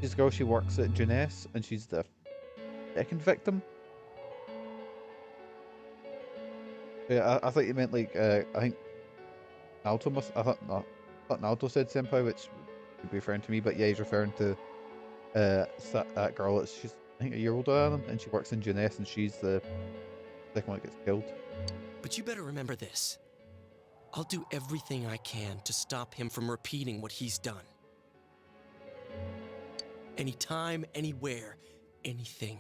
Speaker 1: She's a girl. She works at Jeunesse, and she's the second victim. Yeah, I thought you meant like I think Naoto must. I thought Naoto said senpai, which could be referring to me, but yeah, he's referring to that girl. She's I think a year older than him, and she works in Jeunesse, and she's the second one that gets killed.
Speaker 3: But you better remember this. I'll do everything I can to stop him from repeating what he's done. Anytime, anywhere, anything.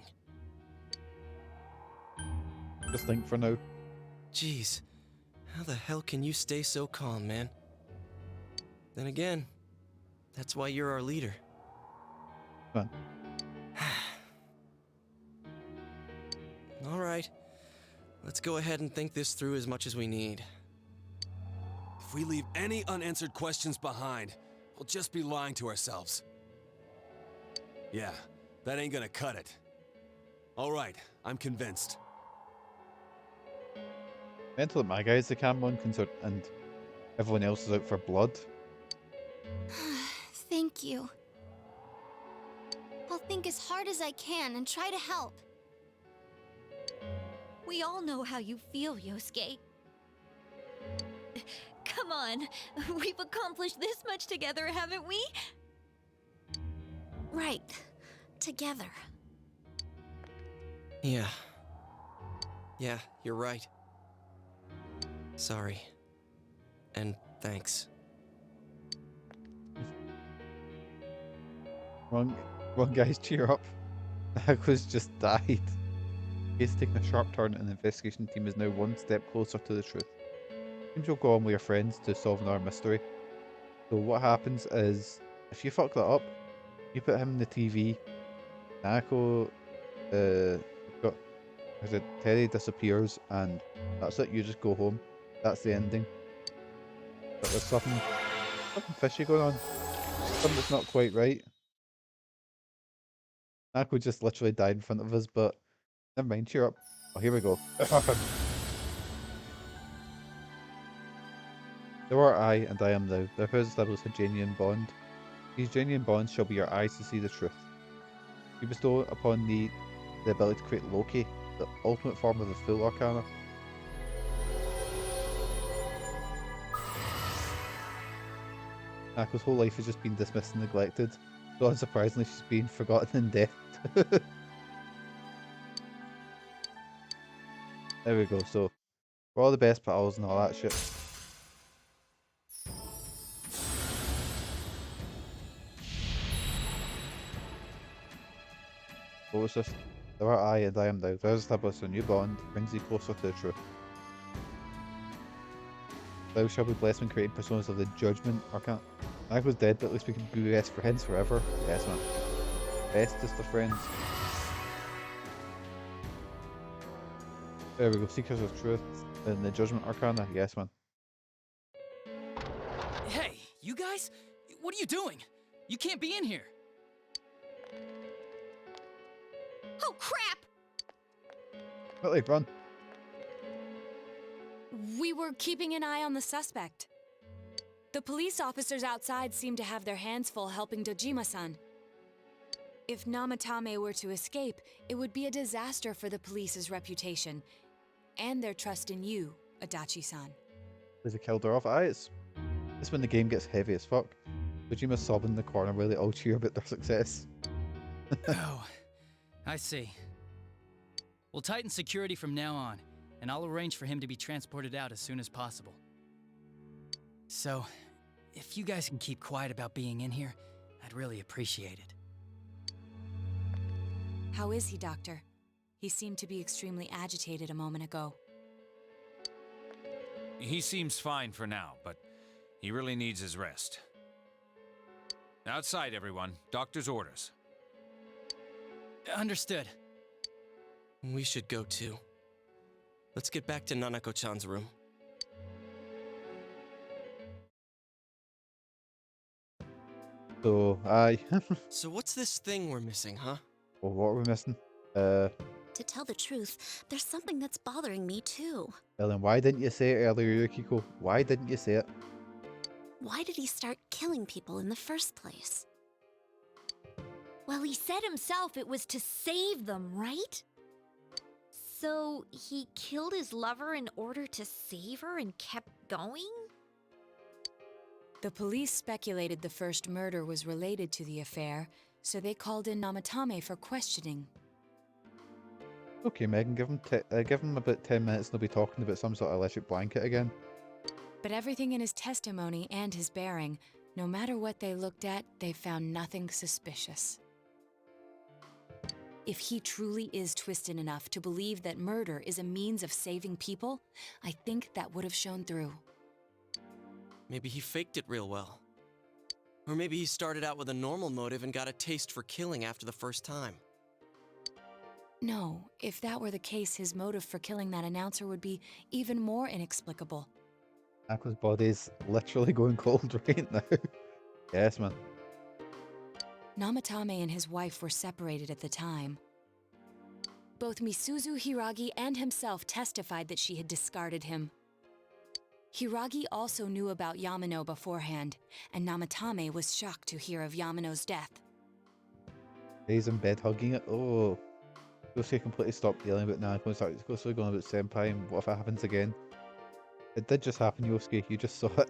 Speaker 1: Just think for now.
Speaker 3: Jeez, how the hell can you stay so calm, man? Then again, that's why you're our leader.
Speaker 1: Come on.
Speaker 3: All right. Let's go ahead and think this through as much as we need.
Speaker 6: If we leave any unanswered questions behind, we'll just be lying to ourselves. Yeah, that ain't gonna cut it. All right, I'm convinced.
Speaker 1: Mental that my guy's the Cameron concern and everyone else is out for blood.
Speaker 5: Thank you. I'll think as hard as I can and try to help.
Speaker 4: We all know how you feel, Yosuke. Come on, we've accomplished this much together, haven't we?
Speaker 8: Right. Together.
Speaker 3: Yeah. Yeah, you're right. Sorry. And thanks.
Speaker 1: Wrong guys, cheer up. Nako's just died. He's taken a sharp turn and the investigation team is now one step closer to the truth. Seems you'll go on with your friends to solving our mystery. So what happens is, if you fuck that up, you put him in the TV, Nako, Teddy disappears, and that's it, you just go home. That's the ending. But there's something fishy going on. Something that's not quite right. Nako just literally died in front of us, but never mind, cheer up. Oh, here we go. Thou art I, and I am thou. Thou hast established a genuine bond. These genuine bonds shall be your eyes to see the truth. We bestow upon thee the ability to create Loki, the ultimate form of the full arcana. Nako's whole life has just been dismissed and neglected, so unsurprisingly she's been forgotten in death. There we go, so we're all the best pals and all that shit. What was this? Thou art I and I am thou. Thou hast established a new bond, brings thee closer to the truth. Thou shalt be blessed when creating personas of the judgment arcana. Nako's dead, but at least we can be best friends forever. Yes, man. Bestest of friends. There we go, Seekers of Truth and the Judgment Arcana. Yes, man.
Speaker 14: Hey, you guys? What are you doing? You can't be in here.
Speaker 4: Oh, crap!
Speaker 1: Quickly, run.
Speaker 2: We were keeping an eye on the suspect. The police officers outside seem to have their hands full helping Dojima-san. If Namatame were to escape, it would be a disaster for the police's reputation and their trust in you, Adachi-san.
Speaker 1: There's a killed her off. Aye, it's when the game gets heavy as fuck. Dojima's sobbing in the corner while they all cheer about their success.
Speaker 14: Oh, I see. We'll tighten security from now on, and I'll arrange for him to be transported out as soon as possible. So, if you guys can keep quiet about being in here, I'd really appreciate it.
Speaker 2: How is he, Doctor? He seemed to be extremely agitated a moment ago.
Speaker 13: He seems fine for now, but he really needs his rest. Outside, everyone. Doctor's orders.
Speaker 14: Understood.
Speaker 3: We should go too. Let's get back to Nanako-chan's room.
Speaker 1: So, aye.
Speaker 3: So what's this thing we're missing, huh?
Speaker 1: Well, what are we missing?
Speaker 8: To tell the truth, there's something that's bothering me too.
Speaker 1: Well, then why didn't you say it earlier, Yukiko? Why didn't you say it?
Speaker 8: Why did he start killing people in the first place?
Speaker 4: Well, he said himself it was to save them, right? So he killed his lover in order to save her and kept going?
Speaker 2: The police speculated the first murder was related to the affair, so they called in Namatame for questioning.
Speaker 1: Okay, Megan, give him about 10 minutes and they'll be talking about some sort of electric blanket again.
Speaker 2: But everything in his testimony and his bearing, no matter what they looked at, they found nothing suspicious. If he truly is twisted enough to believe that murder is a means of saving people, I think that would have shown through.
Speaker 3: Maybe he faked it real well. Or maybe he started out with a normal motive and got a taste for killing after the first time.
Speaker 2: No, if that were the case, his motive for killing that announcer would be even more inexplicable.
Speaker 1: Nako's body's literally going cold right now. Yes, man.
Speaker 2: Namatame and his wife were separated at the time. Both Misuzu Hiragi and himself testified that she had discarded him. Hiragi also knew about Yamano beforehand, and Namatame was shocked to hear of Yamano's death.
Speaker 1: He's in bed hugging it. Oh. Yosuke completely stopped yelling about Nanako and started going about Senpai and what if it happens again? It did just happen, Yosuke. You just saw it.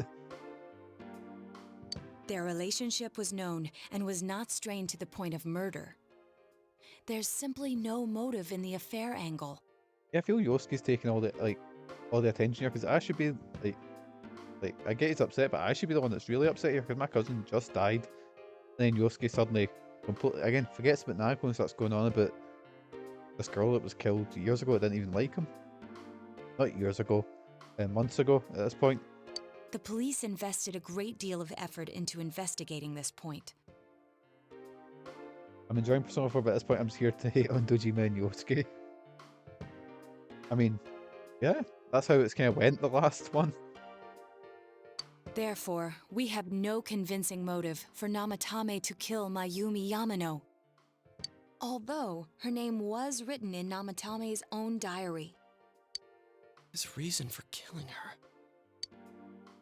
Speaker 2: Their relationship was known and was not strained to the point of murder. There's simply no motive in the affair angle.
Speaker 1: Yeah, I feel Yosuke's taking all the attention here because I should be like I get he's upset, but I should be the one that's really upset here because my cousin just died. And then Yosuke suddenly completely again forgets about Nanako and starts going on about this girl that was killed years ago that didn't even like him. Not years ago, months ago at this point.
Speaker 2: The police invested a great deal of effort into investigating this point.
Speaker 1: I'm enjoying Persona 4, but at this point I'm just here to hate on Dojima and Yosuke. I mean, yeah, that's how it's kind of went the last one.
Speaker 2: Therefore, we have no convincing motive for Namatame to kill Mayumi Yamano. Although, her name was written in Namatame's own diary.
Speaker 3: His reason for killing her.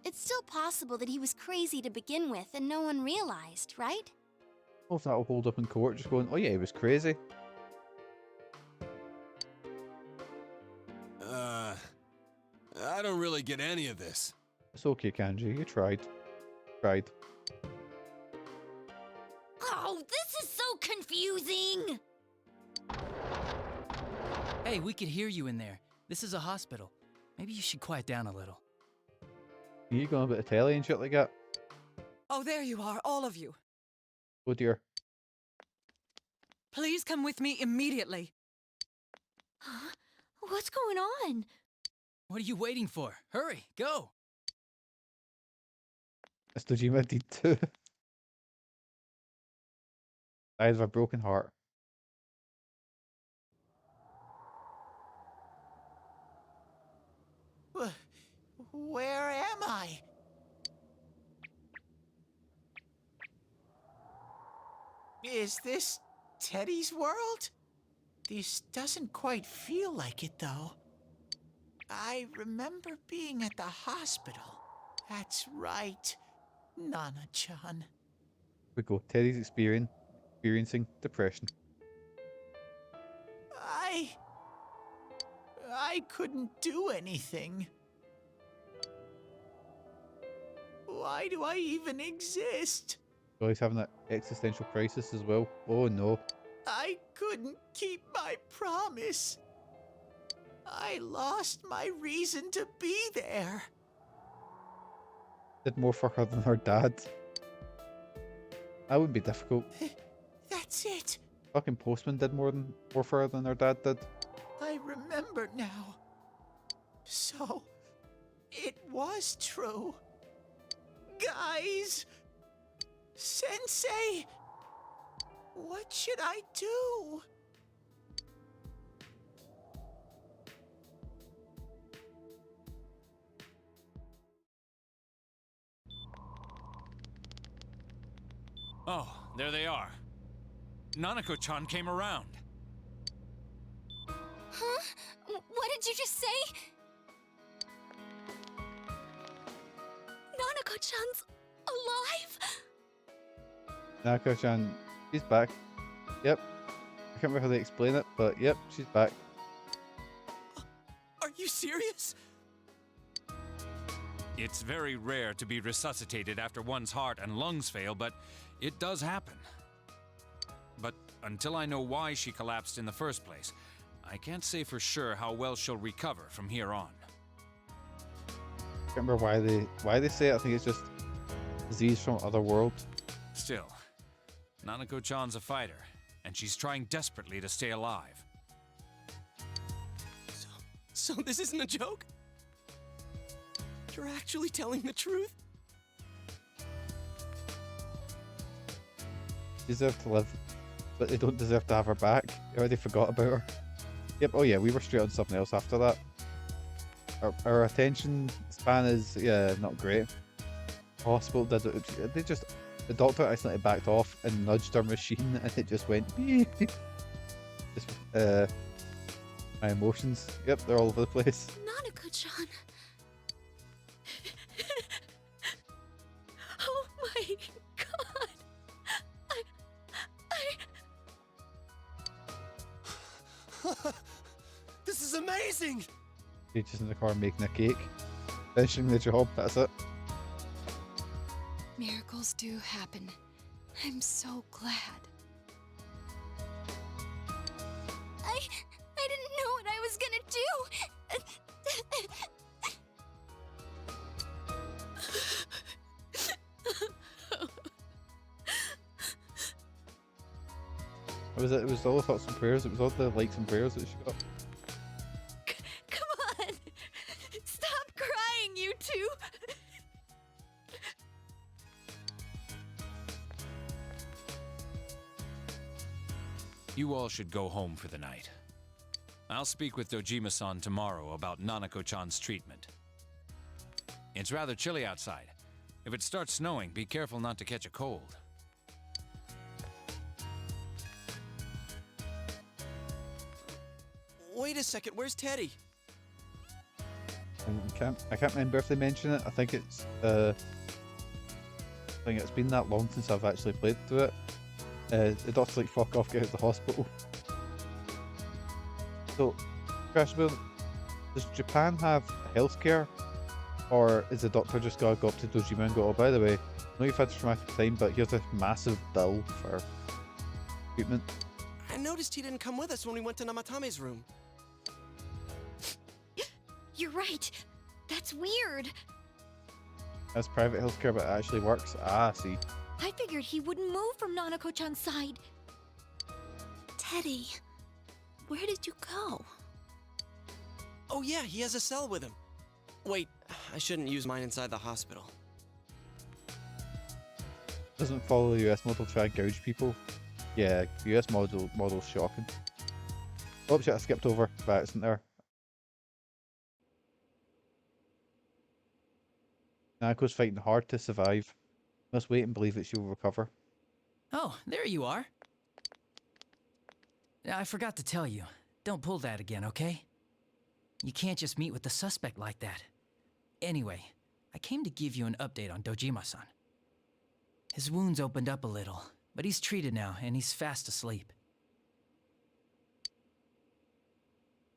Speaker 5: It's still possible that he was crazy to begin with and no one realized, right?
Speaker 1: Oh, if that'll hold up in court, just going, oh yeah, he was crazy.
Speaker 6: I don't really get any of this.
Speaker 1: It's okay, Kanji, you tried.
Speaker 4: Oh, this is so confusing!
Speaker 14: Hey, we could hear you in there. This is a hospital. Maybe you should quiet down a little.
Speaker 1: Are you going about the telly and shit like that?
Speaker 11: Oh, there you are, all of you.
Speaker 1: Oh dear.
Speaker 11: Please come with me immediately.
Speaker 4: Huh? What's going on?
Speaker 14: What are you waiting for? Hurry, go!
Speaker 1: As Dojima did too. I have a broken heart.
Speaker 7: Where am I? Is this Teddy's world? This doesn't quite feel like it, though. I remember being at the hospital. That's right, Nana-chan.
Speaker 1: We go. Teddy's experiencing depression.
Speaker 7: I couldn't do anything. Why do I even exist?
Speaker 1: So he's having that existential crisis as well. Oh no.
Speaker 7: I couldn't keep my promise. I lost my reason to be there.
Speaker 1: Did more for her than her dad. That wouldn't be difficult.
Speaker 7: That's it.
Speaker 1: Fucking Postman did more for her than her dad did.
Speaker 7: I remember now. So, it was true. Guys! Sensei! What should I do?
Speaker 13: Oh, there they are. Nanako-chan came around.
Speaker 5: Huh? What did you just say? Nanako-chan's alive?
Speaker 1: Nanako-chan, she's back. Yep. I can't remember how they explain it, but yep, she's back.
Speaker 3: Are you serious?
Speaker 13: It's very rare to be resuscitated after one's heart and lungs fail, but it does happen. But until I know why she collapsed in the first place, I can't say for sure how well she'll recover from here on.
Speaker 1: I can't remember why they say it. I think it's just disease from other world.
Speaker 13: Still, Nanako-chan's a fighter, and she's trying desperately to stay alive.
Speaker 3: So this isn't a joke? You're actually telling the truth?
Speaker 1: Deserve to live, but they don't deserve to have her back. I already forgot about her. Yep, oh yeah, we were straight on something else after that. Our attention span is, yeah, not great. The hospital did it. They just, the doctor accidentally backed off and nudged our machine and it just went beep. Just, my emotions, yep, they're all over the place.
Speaker 8: Nanako-chan. Oh my god.
Speaker 3: This is amazing!
Speaker 1: He's just in the car making a cake. Finishing the job, that's it.
Speaker 2: Miracles do happen. I'm so glad.
Speaker 5: I didn't know what I was gonna
Speaker 1: What was it? It was all the thoughts and prayers. It was all the likes and prayers that she got.
Speaker 4: Come on! Stop crying, you two!
Speaker 13: You all should go home for the night. I'll speak with Dojima-san tomorrow about Nanako-chan's treatment. It's rather chilly outside. If it starts snowing, be careful not to catch a cold.
Speaker 3: Wait a second, where's Teddy?
Speaker 1: I can't remember if they mention it. I think it's been that long since I've actually played through it. The doctor's like, fuck off, get out of the hospital. So, Crashbill, does Japan have healthcare? Or is the doctor just gotta go up to Dojima and go, oh, by the way, I know you've had a traumatic time, but here's a massive bill for treatment?
Speaker 3: I noticed he didn't come with us when we went to Namatame's room.
Speaker 4: You're right. That's weird.
Speaker 1: That's private healthcare, but it actually works. Ah, see.
Speaker 4: I figured he wouldn't move from Nanako-chan's side.
Speaker 8: Teddy, where did you go?
Speaker 3: Oh yeah, he has a cell with him. Wait, I shouldn't use mine inside the hospital.
Speaker 1: Doesn't follow the US model, try and gouge people. Yeah, the US model's shocking. Oh shit, I skipped over by accident there. Nako's fighting hard to survive. Must wait and believe that she will recover.
Speaker 14: Oh, there you are. I forgot to tell you. Don't pull that again, okay? You can't just meet with the suspect like that. Anyway, I came to give you an update on Dojima-san. His wounds opened up a little, but he's treated now and he's fast asleep.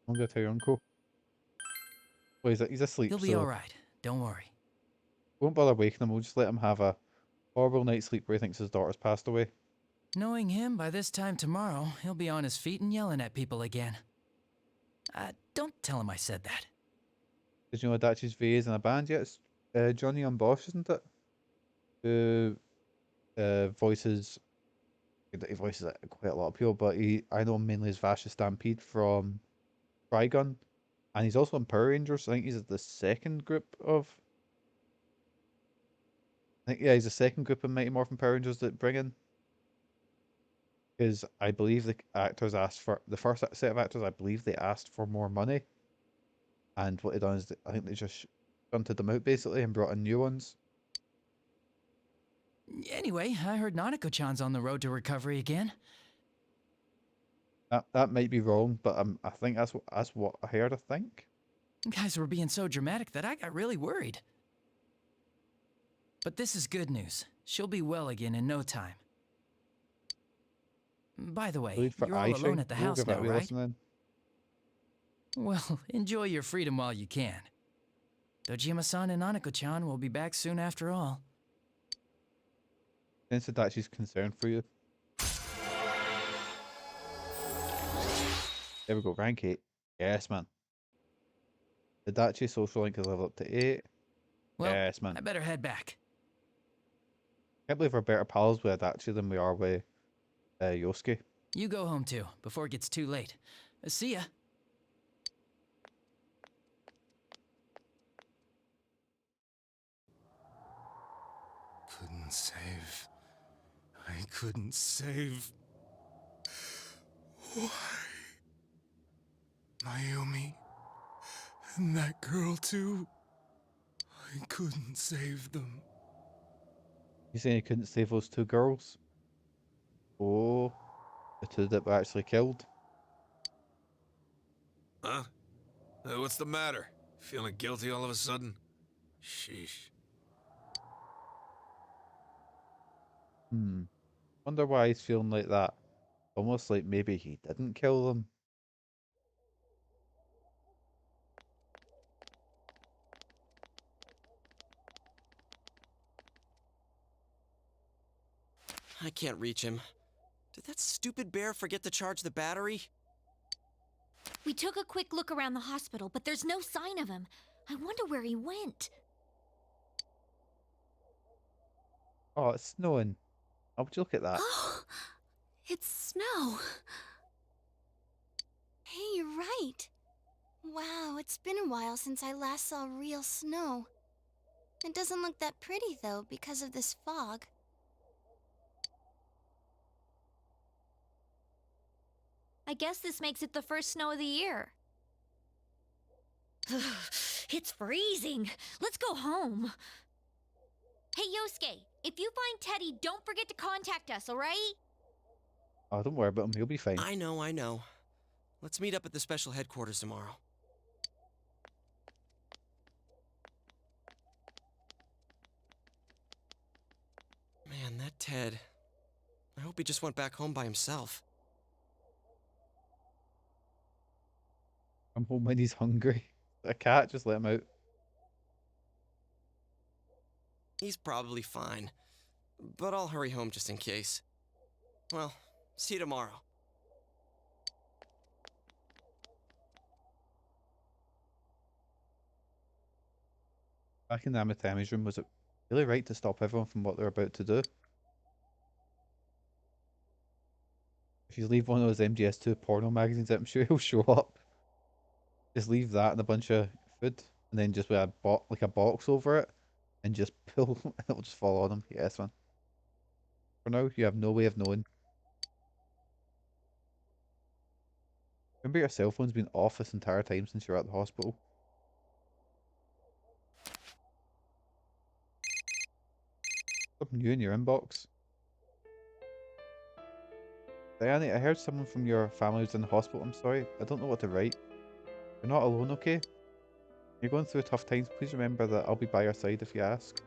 Speaker 1: I'm gonna tell your uncle. Well, he's asleep,
Speaker 14: He'll be
Speaker 1: so
Speaker 14: alright. Don't worry.
Speaker 1: won't bother waking him. We'll just let him have a horrible night's sleep where he thinks his daughter's passed away.
Speaker 14: Knowing him, by this time tomorrow, he'll be on his feet and yelling at people again. Don't tell him I said that.
Speaker 1: Did you know Adachi's VA is in a band yet? It's Johnny on Bosch, isn't it? Who voices... He voices quite a lot of people, but I know him mainly as Vasha Stampede from Trigun. And he's also in Power Rangers. I think he's the second group of... yeah, he's the second group of Mighty Morphin Power Rangers that bring in. Because I believe the actors asked for... The first set of actors, I believe they asked for more money. And what they done is, I think they just shunted them out, basically, and brought in new ones.
Speaker 14: Anyway, I heard Nanako-chan's on the road to recovery again.
Speaker 1: That might be wrong, but I think that's what I heard, I think.
Speaker 14: You guys were being so dramatic that I got really worried. But this is good news. She'll be well again in no time. By the way, you're all alone at the house now, right? Well, enjoy your freedom while you can. Dojima-san and Nanako-chan will be back soon after all.
Speaker 1: Sense that she's concerned for you. There we go, rank 8. Yes, man. The Dachi social link is level up to 8.
Speaker 14: Well,
Speaker 1: yes, man.
Speaker 14: I better head back.
Speaker 1: Can't believe we're better pals with Adachi than we are with Yosuke.
Speaker 14: You go home too, before it gets too late. See ya.
Speaker 15: Couldn't save. I couldn't save. Why? Mayumi. And that girl, too. I couldn't save them.
Speaker 1: You saying you couldn't save those two girls? Oh, the two that were actually killed.
Speaker 6: Huh? What's the matter? Feeling guilty all of a sudden? Sheesh.
Speaker 1: Wonder why he's feeling like that. Almost like maybe he didn't kill them.
Speaker 3: I can't reach him. Did that stupid bear forget to charge the battery?
Speaker 4: We took a quick look around the hospital, but there's no sign of him. I wonder where he went.
Speaker 1: Oh, it's snowing. Oh, would you look at that?
Speaker 8: Oh, it's snow.
Speaker 5: Hey, you're right. Wow, it's been a while since I last saw real snow. It doesn't look that pretty, though, because of this fog.
Speaker 4: I guess this makes it the first snow of the year. It's freezing. Let's go home. Hey, Yosuke, if you find Teddy, don't forget to contact us, alright?
Speaker 1: Oh, don't worry about him. He'll be fine.
Speaker 3: I know. Let's meet up at the special headquarters tomorrow. Man, that Ted. I hope he just went back home by himself.
Speaker 1: I'm home when he's hungry. A cat, just let him out.
Speaker 3: He's probably fine. But I'll hurry home just in case. Well, see you tomorrow.
Speaker 1: Back in Amatami's room, was it really right to stop everyone from what they're about to do? If you leave one of those MGS2 porno magazines, I'm sure he'll show up. Just leave that and a bunch of food, and then just with a box over it, and just pull, and it'll just fall on him. Yes, man. For now, you have no way of knowing. Remember, your cell phone's been off this entire time since you're at the hospital. Something new in your inbox. Diane, I heard someone from your family was in the hospital. I'm sorry, I don't know what to write. You're not alone, okay? You're going through tough times. Please remember that I'll be by your side if you ask.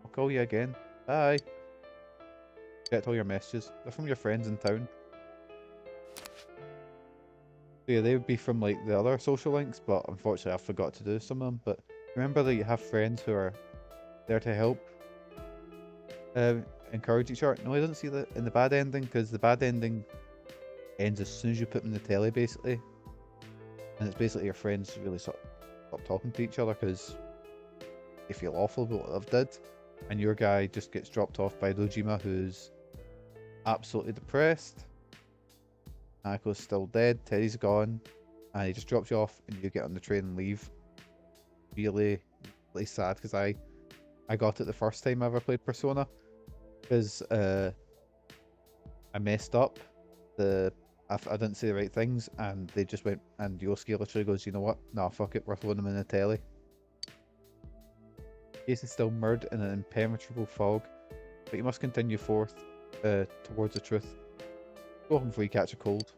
Speaker 1: I'll call you again. Bye. Get all your messages. They're from your friends in town. So yeah, they would be from like the other social links, but unfortunately I forgot to do some of them. But remember that you have friends who are there to help. Encourage each other. No, I didn't see that in the bad ending, because the bad ending ends as soon as you put them in the telly, basically. And it's basically your friends really stop talking to each other because they feel awful about what they've did. And your guy just gets dropped off by Dojima, who's absolutely depressed. Nako's still dead, Teddy's gone, and he just drops you off and you get on the train and leave. Really, really sad, because I got it the first time I ever played Persona, because I messed up. I didn't say the right things, and they just went, and Yosuke literally goes, you know what? Nah, fuck it, we're throwing them in the telly. Case is still mired in an impenetrable fog, but you must continue forth towards the truth. Go home before you catch a cold.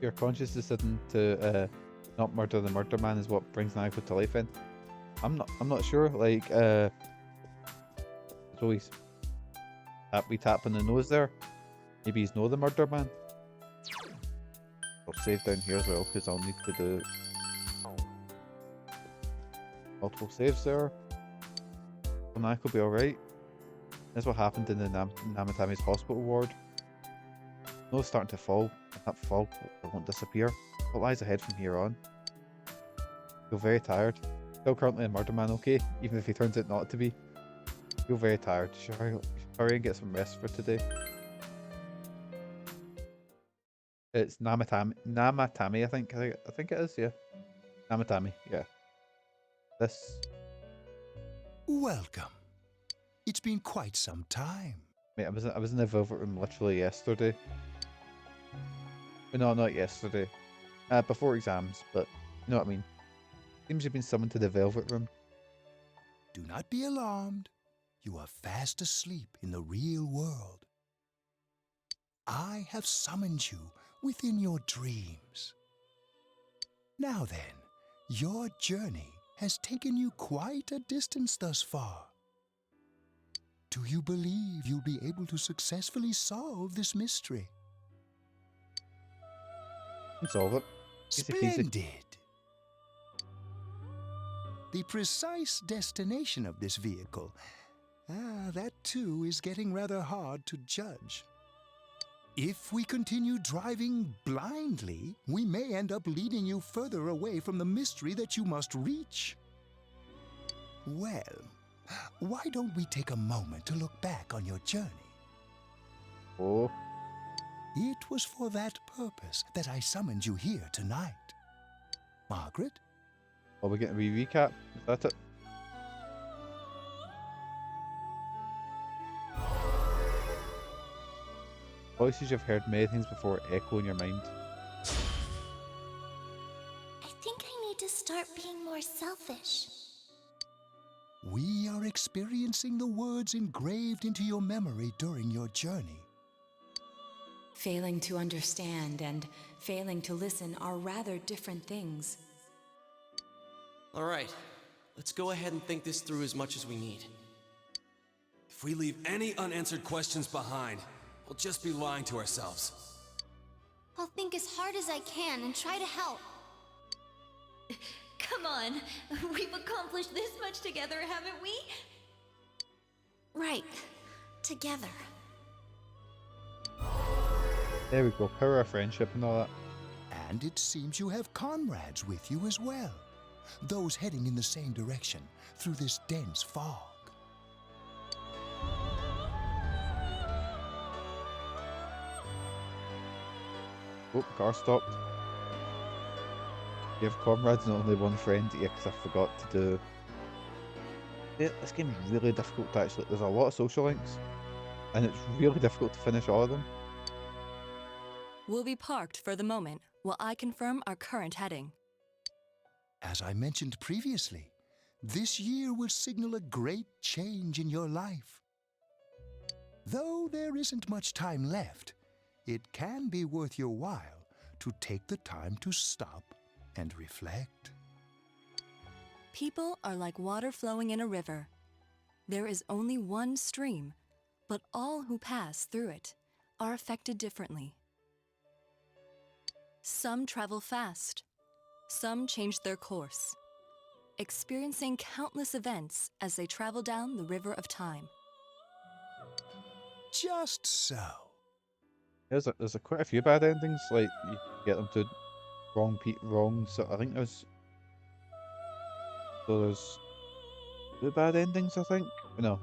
Speaker 1: Your conscious decision to not murder the murder man is what brings Nagako to life. In I'm not sure. Like it's always we tap on the nose there. Maybe he's no the murder man. I'll save down here as well because I'll need to do multiple saves there. Will Nagako will be alright. That's what happened in the Namatami's hospital ward. Snow's starting to fall, and that fog won't disappear. What lies ahead from here on? Feel very tired. Still currently a murder man, okay? Even if he turns out not to be. Feel very tired. Should hurry and get some rest for today. It's Namatami, I think it is, yeah. Namatami, yeah. This,
Speaker 16: Welcome. It's been quite some time.
Speaker 1: mate, I was in the Velvet Room literally yesterday. No, not yesterday. Before exams, but you know what I mean. Seems you've been summoned to the Velvet Room.
Speaker 16: Do not be alarmed. You are fast asleep in the real world. I have summoned you within your dreams. Now then, your journey has taken you quite a distance thus far. Do you believe you'll be able to successfully solve this mystery?
Speaker 1: Can solve it. Easy peasy.
Speaker 16: Splendid! The precise destination of this vehicle, that too is getting rather hard to judge. If we continue driving blindly, we may end up leading you further away from the mystery that you must reach. Well, why don't we take a moment to look back on your journey?
Speaker 1: Oh.
Speaker 16: It was for that purpose that I summoned you here tonight. Margaret?
Speaker 1: Are we getting a wee recap? Is that it? Voices you've heard many things before echo in your mind.
Speaker 5: I think I need to start being more selfish.
Speaker 16: We are experiencing the words engraved into your memory during your journey.
Speaker 2: Failing to understand and failing to listen are rather different things.
Speaker 3: All right, let's go ahead and think this through as much as we need.
Speaker 6: If we leave any unanswered questions behind, we'll just be lying to ourselves.
Speaker 5: I'll think as hard as I can and try to help.
Speaker 4: Come on, we've accomplished this much together, haven't we?
Speaker 8: Right. Together.
Speaker 1: There we go, power of friendship and all that.
Speaker 16: And it seems you have comrades with you as well. Those heading in the same direction through this dense fog.
Speaker 1: Oh, car stopped. You have comrades and only one friend. Yeah, because I forgot to do. Yeah, this game is really difficult to actually. There's a lot of social links, and it's really difficult to finish all of them.
Speaker 2: We'll be parked for the moment while I confirm our current heading.
Speaker 16: As I mentioned previously, this year will signal a great change in your life. Though there isn't much time left, it can be worth your while to take the time to stop and reflect.
Speaker 2: People are like water flowing in a river. There is only one stream, but all who pass through it are affected differently. Some travel fast. Some change their course, experiencing countless events as they travel down the river of time.
Speaker 16: Just so.
Speaker 1: There's quite a few bad endings. Like you get them to wrong. So I think there's 2 bad endings. I think no,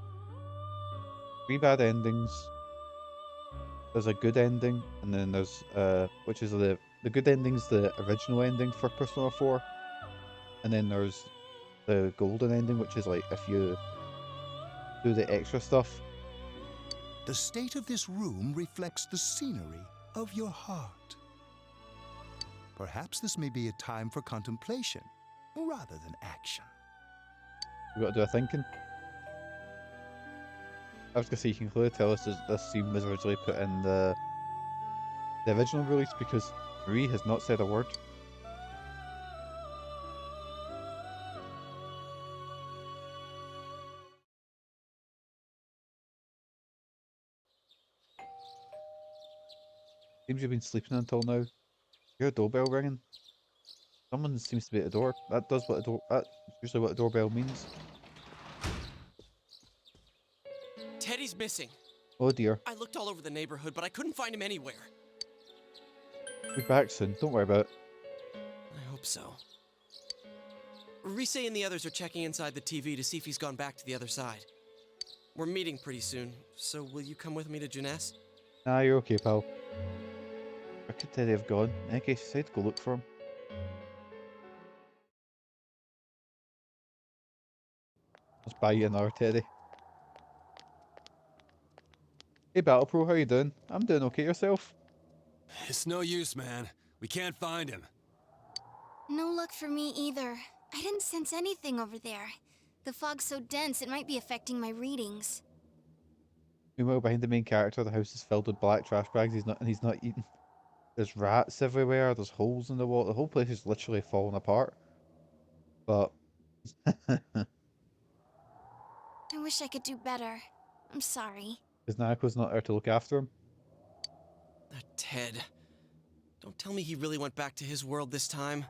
Speaker 1: 3 bad endings. There's a good ending, and then there's which is the good ending's the original ending for Persona 4, and then there's the golden ending, which is like if you do the extra stuff.
Speaker 16: The state of this room reflects the scenery of your heart. Perhaps this may be a time for contemplation rather than action.
Speaker 1: You got to do a thinking. I was gonna say you can clearly tell us this scene was originally put in the original release because Marie has not said a word. Seems you've been sleeping until now. Your doorbell ringing. Someone seems to be at the door. That's usually what a doorbell means.
Speaker 3: Teddy's missing.
Speaker 1: Oh dear.
Speaker 3: I looked all over the neighborhood, but I couldn't find him anywhere.
Speaker 1: Be back soon. Don't worry about it.
Speaker 3: I hope so. Rise and the others are checking inside the TV to see if he's gone back to the other side. We're meeting pretty soon, so will you come with me to Jeunesse?
Speaker 1: Nah, you're okay, pal. Where could Teddy have gone? In any case, I said go look for him. Let's buy you another teddy. Hey Battle Pro, how you doing? I'm doing okay, yourself?
Speaker 6: It's no use, man. We can't find him.
Speaker 5: No luck for me either. I didn't sense anything over there. The fog's so dense it might be affecting my readings.
Speaker 1: Meanwhile, behind the main character, the house is filled with black trash bags. He's not eating. There's rats everywhere. There's holes in the wall. The whole place is literally falling apart. But
Speaker 5: I wish I could do better. I'm sorry.
Speaker 1: his Nako's not there to look after him.
Speaker 3: That Ted. Don't tell me he really went back to his world this time.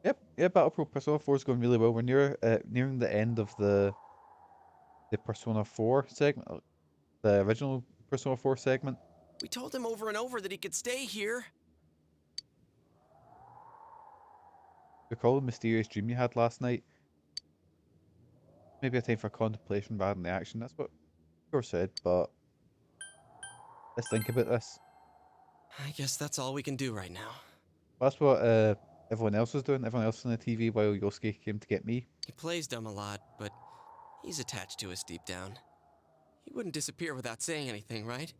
Speaker 1: Yep, Battle Pro Persona 4 is going really well. We're nearing the end of the Persona 4 segment, the original Persona 4 segment.
Speaker 3: We told him over and over that he could stay here.
Speaker 1: Recall the mysterious dream you had last night. Maybe a time for contemplation rather than the action. That's what Core said, but let's think about this.
Speaker 3: I guess that's all we can do right now.
Speaker 1: That's what everyone else was doing. Everyone else on the TV while Yosuke came to get me.
Speaker 3: He plays dumb a lot, but he's attached to us deep down. He wouldn't disappear without saying anything, right?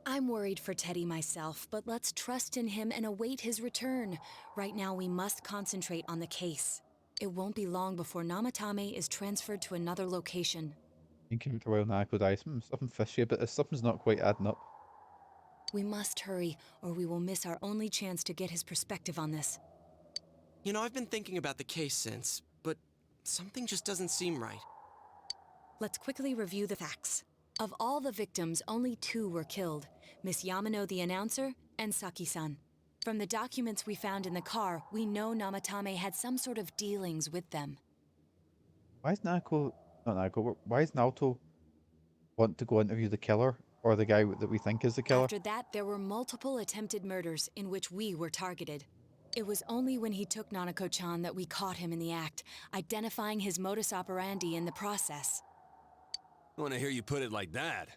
Speaker 2: I'm worried for Teddy myself, but let's trust in him and await his return. Right now, we must concentrate on the case. It won't be long before Namatame is transferred to another location.
Speaker 1: You came to while Nako dies. Something fishy about this. Something's not quite adding up.
Speaker 2: We must hurry, or we will miss our only chance to get his perspective on this.
Speaker 3: You know, I've been thinking about the case since, but something just doesn't seem right.
Speaker 2: Let's quickly review the facts. Of all the victims, only 2 were killed, Miss Yamano the announcer and Saki-san. From the documents we found in the car, we know Namatame had some sort of dealings with them.
Speaker 1: Why is why is Naoto want to go interview the killer, or the guy that we think is the killer?
Speaker 2: After that, there were multiple attempted murders in which we were targeted. It was only when he took Nanako-chan that we caught him in the act, identifying his modus operandi in the process.
Speaker 6: When I hear you put it like that,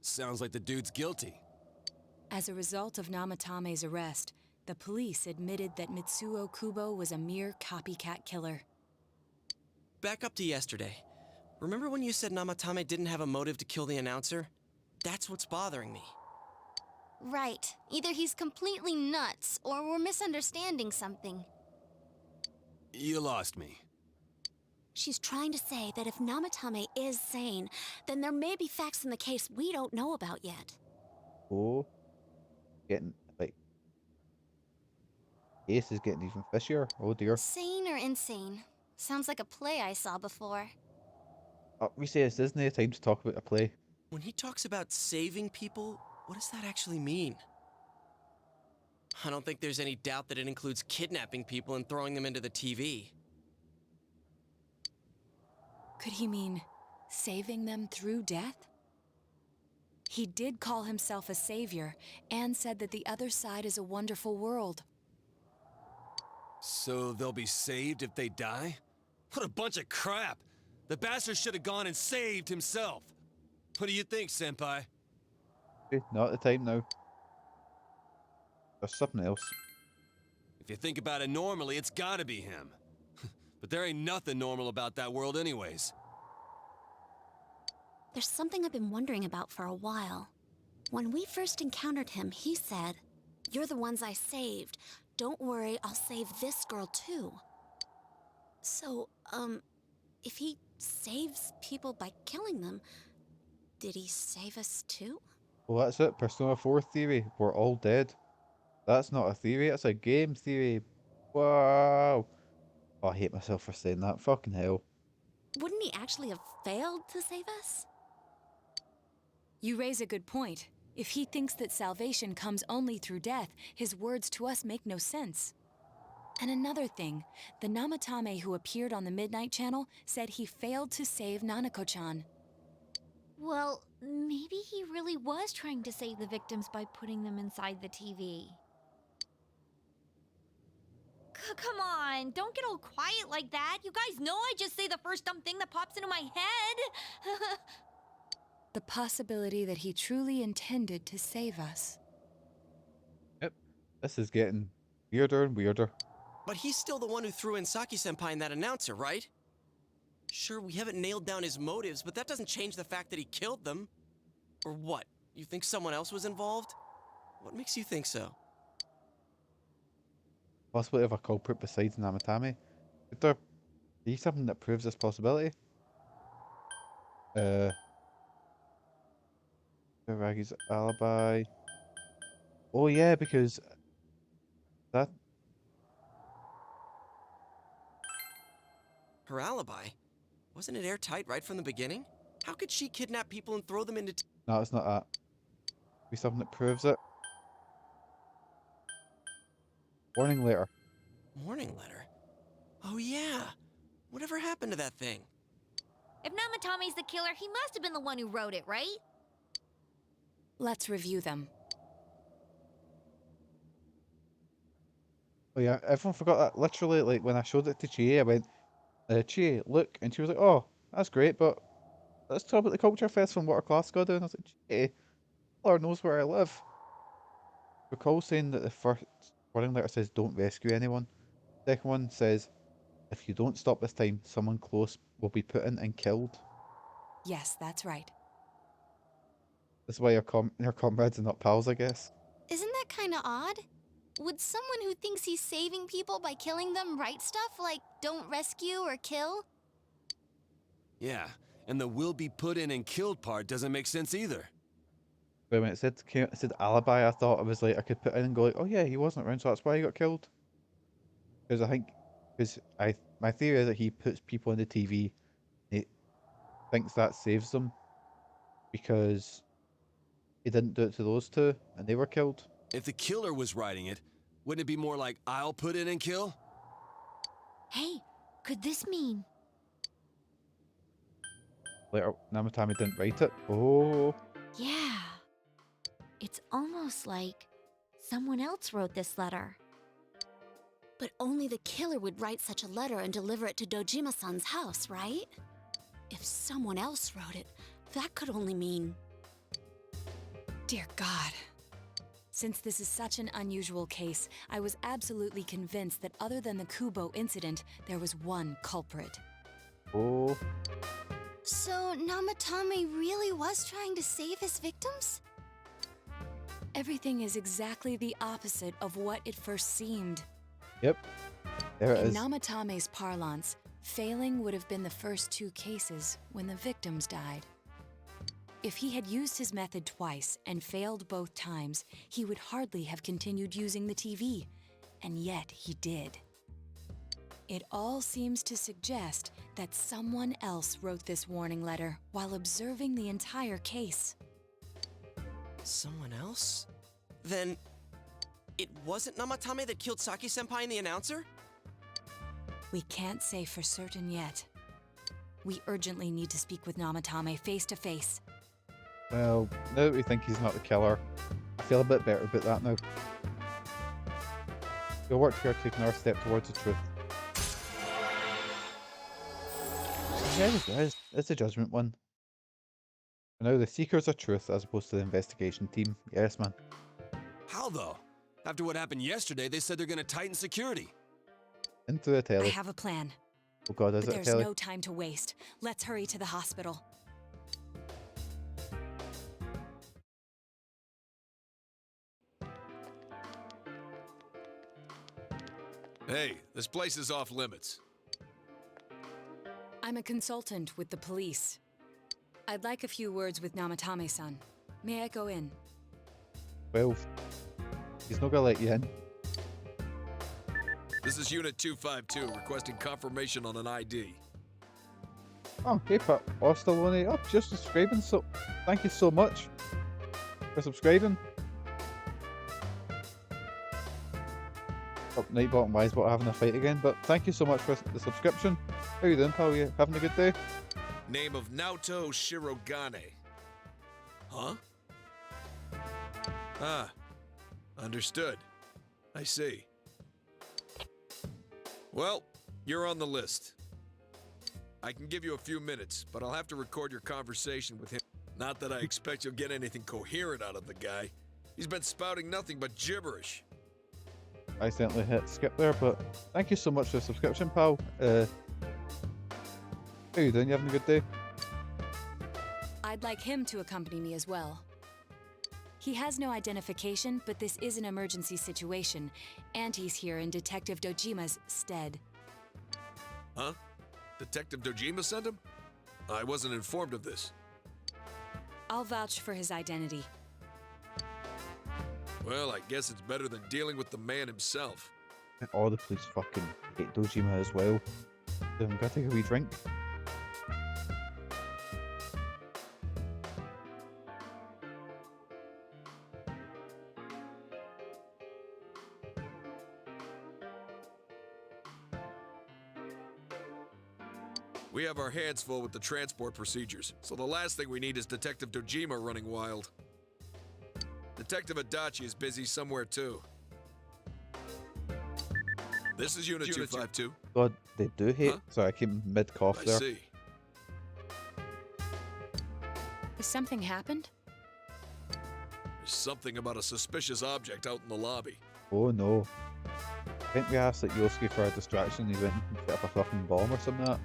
Speaker 6: sounds like the dude's guilty.
Speaker 2: As a result of Namatame's arrest, the police admitted that Mitsuo Kubo was a mere copycat killer.
Speaker 3: Back up to yesterday. Remember when you said Namatame didn't have a motive to kill the announcer? That's what's bothering me.
Speaker 5: Right. Either he's completely nuts, or we're misunderstanding something.
Speaker 6: You lost me.
Speaker 8: She's trying to say that if Namatame is sane, then there may be facts in the case we don't know about yet.
Speaker 1: Oh, getting Ace is getting even fishier. Oh dear.
Speaker 5: Sane or insane? Sounds like a play I saw before.
Speaker 1: We say this isn't the time to talk about a play.
Speaker 3: When he talks about saving people, what does that actually mean? I don't think there's any doubt that it includes kidnapping people and throwing them into the TV.
Speaker 2: Could he mean saving them through death? He did call himself a savior and said that the other side is a wonderful world.
Speaker 6: So they'll be saved if they die? What a bunch of crap! The bastard should have gone and saved himself. What do you think, Senpai?
Speaker 1: Not at the time now. There's something else.
Speaker 6: If you think about it normally, it's gotta be him. But there ain't nothing normal about that world anyways.
Speaker 8: There's something I've been wondering about for a while. When we first encountered him, he said, "You're the ones I saved. Don't worry, I'll save this girl too." So, if he saves people by killing them, did he save us too?
Speaker 1: Well, that's it. Persona 4 theory. We're all dead. That's not a theory. That's a game theory. Wow. Oh, I hate myself for saying that. Fucking hell.
Speaker 8: Wouldn't he actually have failed to save us?
Speaker 2: You raise a good point. If he thinks that salvation comes only through death, his words to us make no sense. And another thing, the Namatame who appeared on the Midnight Channel said he failed to save Nanako-chan.
Speaker 4: Well, maybe he really was trying to save the victims by putting them inside the TV. Come on, don't get all quiet like that. You guys know I just say the first dumb thing that pops into my head.
Speaker 2: The possibility that he truly intended to save us.
Speaker 1: Yep. This is getting Weirder and weirder.
Speaker 3: But he's still the one who threw in Saki-senpai and that announcer, right? Sure, we haven't nailed down his motives, but that doesn't change the fact that he killed them. Or what? You think someone else was involved? What makes you think so?
Speaker 1: Possibility of a culprit besides Namatame. Could there be something that proves this possibility? Ragi's alibi. Oh yeah, because that
Speaker 3: Her alibi? Wasn't it airtight right from the beginning? How could she kidnap people and throw them into...
Speaker 1: no, it's not that. Be something that proves it. Warning letter.
Speaker 3: Warning letter? Oh yeah! Whatever happened to that thing?
Speaker 4: If Namatame's the killer, he must have been the one who wrote it, right?
Speaker 2: Let's review them.
Speaker 1: Oh yeah, everyone forgot that. Literally, like when I showed it to Chie, I went, Chie, look, and she was like, oh, that's great, but let's talk about the culture fest from Water Class got doing. I was like, Chie, Lord knows where I live. Recall saying that the first warning letter says don't rescue anyone. Second one says, if you don't stop this time, someone close will be put in and killed.
Speaker 2: Yes, that's right.
Speaker 1: That's why your comrades are not pals, I guess.
Speaker 5: Isn't that kind of odd? Would someone who thinks he's saving people by killing them write stuff like don't rescue or kill?
Speaker 6: Yeah, and the will be put in and killed part doesn't make sense either.
Speaker 1: But when it said alibi, I thought it was like I could put in and go like, oh yeah, he wasn't around, so that's why he got killed. Because my theory is that he puts people on the TV, he thinks that saves them, because he didn't do it to those two, and they were killed.
Speaker 6: If the killer was writing it, wouldn't it be more like I'll put in and kill?
Speaker 4: Hey, could this mean...
Speaker 1: Later, Namatame didn't write it. Oh.
Speaker 4: Yeah. It's almost like someone else wrote this letter.
Speaker 8: But only the killer would write such a letter and deliver it to Dojima-san's house, right? If someone else wrote it, that could only mean...
Speaker 2: Dear God. Since this is such an unusual case, I was absolutely convinced that other than the Kubo incident, there was one culprit.
Speaker 1: Oh.
Speaker 5: So Namatame really was trying to save his victims?
Speaker 2: Everything is exactly the opposite of what it first seemed.
Speaker 1: Yep. There it
Speaker 2: In
Speaker 1: is.
Speaker 2: Namatame's parlance, failing would have been the first two cases when the victims died. If he had used his method twice and failed both times, he would hardly have continued using the TV, and yet he did. It all seems to suggest that someone else wrote this warning letter while observing the entire case.
Speaker 3: Someone else? Then... it wasn't Namatame that killed Saki-senpai and the announcer?
Speaker 2: We can't say for certain yet. We urgently need to speak with Namatame face to face.
Speaker 1: Well, now that we think he's not the killer, I feel a bit better about that now. We'll work together to take another step towards the truth. Yeah, it's a judgment one. For now, the seekers of truth as opposed to the investigation team. Yes, man.
Speaker 6: How though? After what happened yesterday, they said they're gonna tighten security.
Speaker 1: Into the telly.
Speaker 2: I have a plan.
Speaker 1: Oh god, is
Speaker 2: But
Speaker 1: it a
Speaker 2: there's
Speaker 1: telly?
Speaker 2: no time to waste. Let's hurry to the hospital.
Speaker 6: Hey, this place is off limits.
Speaker 2: I'm a consultant with the police. I'd like a few words with Namatame-san. May I go in?
Speaker 1: Well, he's not gonna let you in.
Speaker 6: This is Unit 252, requesting confirmation on an ID.
Speaker 1: Oh, paper. Ostalone. Oh, just subscribing. So, thank you so much for subscribing. Oh, Nightbot and Wisebot are having a fight again, but thank you so much for the subscription. How you doing, pal? You having a good day?
Speaker 6: Name of Naoto Shirogane. Huh? Ah, understood. I see. Well, you're on the list. I can give you a few minutes, but I'll have to record your conversation with him. Not that I expect you'll get anything coherent out of the guy. He's been spouting nothing but gibberish.
Speaker 1: accidentally hit skip there, but thank you so much for the subscription, pal. How you doing? You having a good day?
Speaker 2: I'd like him to accompany me as well. He has no identification, but this is an emergency situation, and he's here in Detective Dojima's stead.
Speaker 6: Huh? Detective Dojima sent him? I wasn't informed of this.
Speaker 2: I'll vouch for his identity.
Speaker 6: Well, I guess it's better than dealing with the man himself.
Speaker 1: And all the police fucking hate Dojima as well. So I'm gonna take a wee drink.
Speaker 6: We have our hands full with the transport procedures, so the last thing we need is Detective Dojima running wild. Detective Adachi is busy somewhere too. This is Unit 252.
Speaker 1: God, they do hate.
Speaker 6: Huh?
Speaker 1: Sorry, I came mid cough
Speaker 6: I
Speaker 1: there.
Speaker 6: see.
Speaker 2: Has something happened?
Speaker 6: There's something about a suspicious object out in the lobby.
Speaker 1: Oh no. I think we asked like Yosuke for a distraction and he went and set up a fucking bomb or something like that.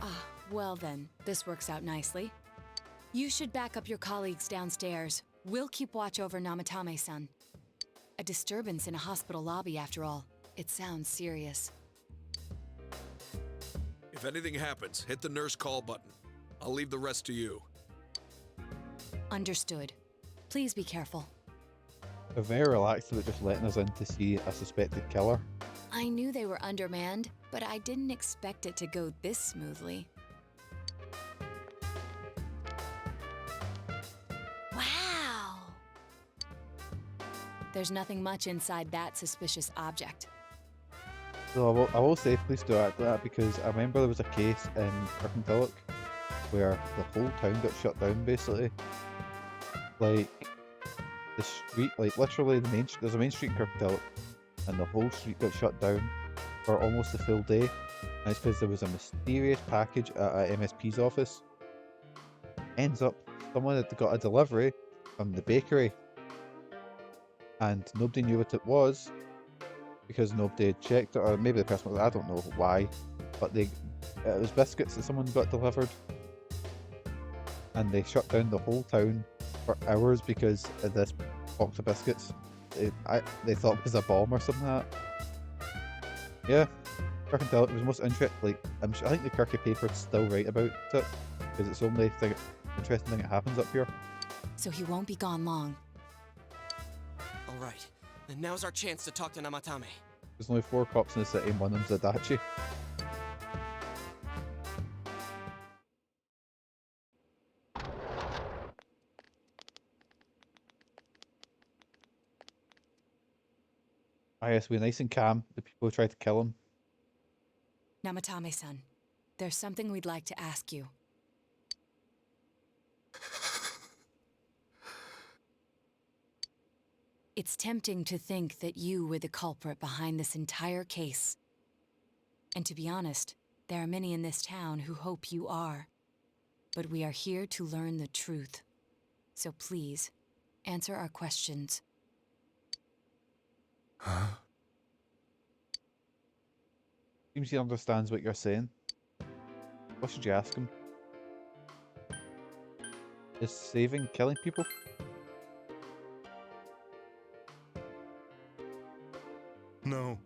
Speaker 2: Ah, well then, this works out nicely. You should back up your colleagues downstairs. We'll keep watch over Namatame-san. A disturbance in a hospital lobby, after all. It sounds serious.
Speaker 6: If anything happens, hit the nurse call button. I'll leave the rest to you.
Speaker 2: Understood. Please be careful.
Speaker 1: They're very relaxed about just letting us in to see a suspected killer.
Speaker 2: I knew they were undermanned, but I didn't expect it to go this smoothly.
Speaker 4: Wow!
Speaker 2: There's nothing much inside that suspicious object.
Speaker 1: So I will say please do act that because I remember there was a case in Kirkintilloch where the whole town got shut down basically. Like the street, like literally there's a main street in Kirkintilloch and the whole street got shut down for almost a full day. And it's because there was a mysterious package at a MSP's office. Ends up someone had got a delivery from the bakery and nobody knew what it was because nobody had checked it, or maybe the person, I don't know why, but it was biscuits that someone got delivered and they shut down the whole town for hours because of this box of biscuits. They thought it was a bomb or something like that. Yeah, Kirkintilloch was most interesting. Like, I think the Kirky paper's still right about it because it's the only interesting thing that happens up here.
Speaker 2: So he won't be gone long.
Speaker 3: All right, and now's our chance to talk to Namatame.
Speaker 1: There's only 4 cops in the city and one of them's Adachi. Ah yes, we're nice and calm. The people who tried to kill him.
Speaker 2: Namatame-san, there's something we'd like to ask you. It's tempting to think that you were the culprit behind this entire case. And to be honest, there are many in this town who hope you are. But we are here to learn the truth. So please, answer our questions.
Speaker 15: Huh?
Speaker 1: Seems he understands what you're saying. What should you ask him? Is saving killing people?
Speaker 15: No.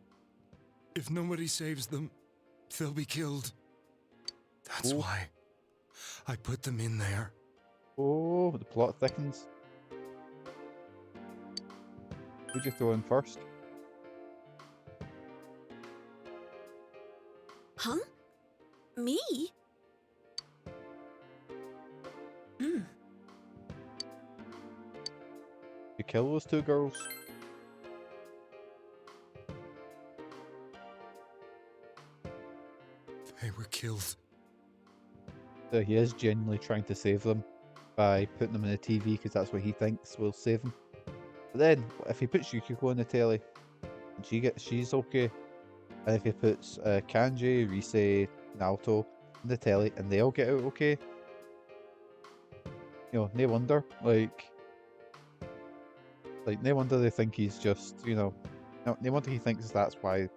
Speaker 15: If nobody saves them, they'll be killed. That's why I put them in there.
Speaker 1: Oh, the plot thickens. Who'd you throw in first?
Speaker 8: Huh? Me? Hmm.
Speaker 1: You kill those 2 girls?
Speaker 15: They were killed.
Speaker 1: So he is genuinely trying to save them by putting them in the TV because that's what he thinks will save them. But then, if he puts Yukiko on the telly, and she's okay. And if he puts Kanji, Rise, Naoto on the telly, and they all get out okay, you know, no wonder. Like no wonder they think he's just, you know, No wonder he thinks that's why, you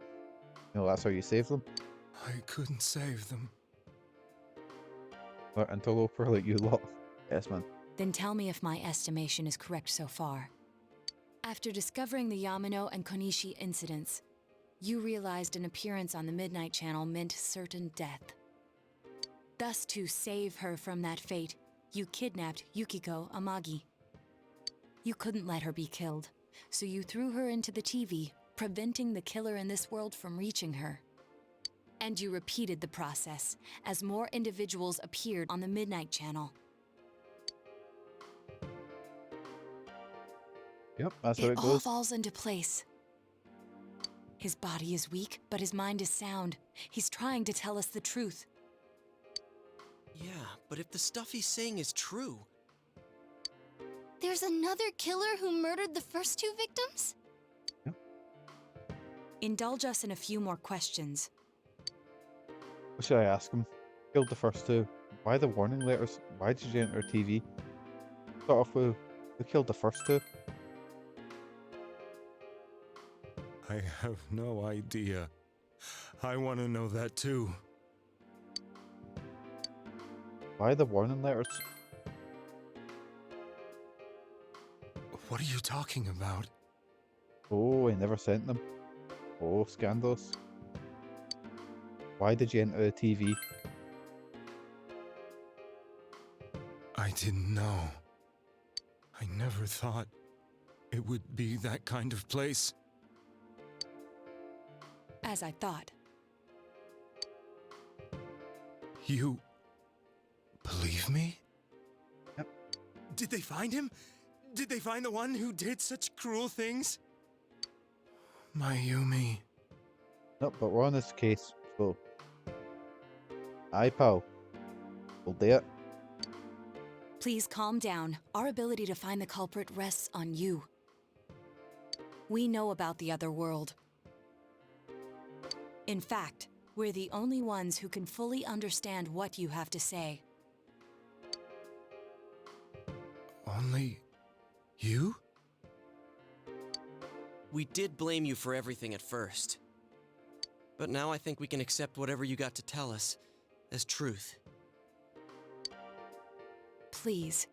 Speaker 1: know, that's how you save them.
Speaker 15: I couldn't save them.
Speaker 1: But interloper like you lot. Yes, man.
Speaker 2: Then tell me if my estimation is correct so far. After discovering the Yamano and Konishi incidents, you realized an appearance on the Midnight Channel meant certain death. Thus, to save her from that fate, you kidnapped Yukiko Amagi. You couldn't let her be killed, so you threw her into the TV, preventing the killer in this world from reaching her. And you repeated the process as more individuals appeared on the Midnight Channel.
Speaker 1: Yep, that's how it
Speaker 2: It all
Speaker 1: goes.
Speaker 2: falls into place. His body is weak, but his mind is sound. He's trying to tell us the truth.
Speaker 3: Yeah, but if the stuff he's saying is true...
Speaker 5: There's another killer who murdered the first two victims?
Speaker 2: Indulge us in a few more questions.
Speaker 1: What should I ask him? Killed the first two. Why the warning letters? Why did you enter TV? Start off with who killed the first two?
Speaker 15: I have no idea. I want to know that too.
Speaker 1: Why the warning letters?
Speaker 15: What are you talking about?
Speaker 1: Oh, he never sent them. Oh, scandalous. Why did you enter the TV?
Speaker 15: I didn't know. I never thought it would be that kind of place.
Speaker 2: As I thought.
Speaker 15: You believe me?
Speaker 1: Yep.
Speaker 15: Did they find him? Did they find the one who did such cruel things? Mayumi.
Speaker 1: Nope, but we're on this case, so... Aye, pal. We'll do it.
Speaker 2: Please calm down. Our ability to find the culprit rests on you. We know about the other world. In fact, we're the only ones who can fully understand what you have to say.
Speaker 15: Only you?
Speaker 3: We did blame you for everything at first. But now I think we can accept whatever you got to tell us as truth.
Speaker 2: Please.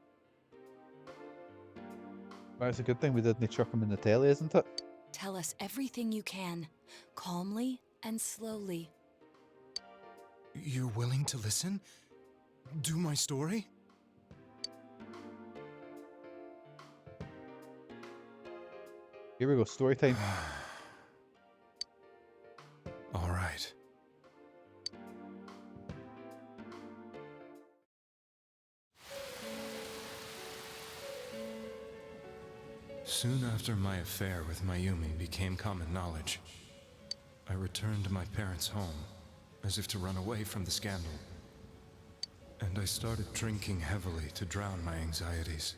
Speaker 1: Well, it's a good thing we didn't chuck him in the telly, isn't it?
Speaker 2: Tell us everything you can, calmly and slowly.
Speaker 15: You're willing to listen? Do my story?
Speaker 1: Here we go, story time.
Speaker 15: All right. Soon after my affair with Mayumi became common knowledge, I returned to my parents' home, as if to run away from the scandal. And I started drinking heavily to drown my anxieties.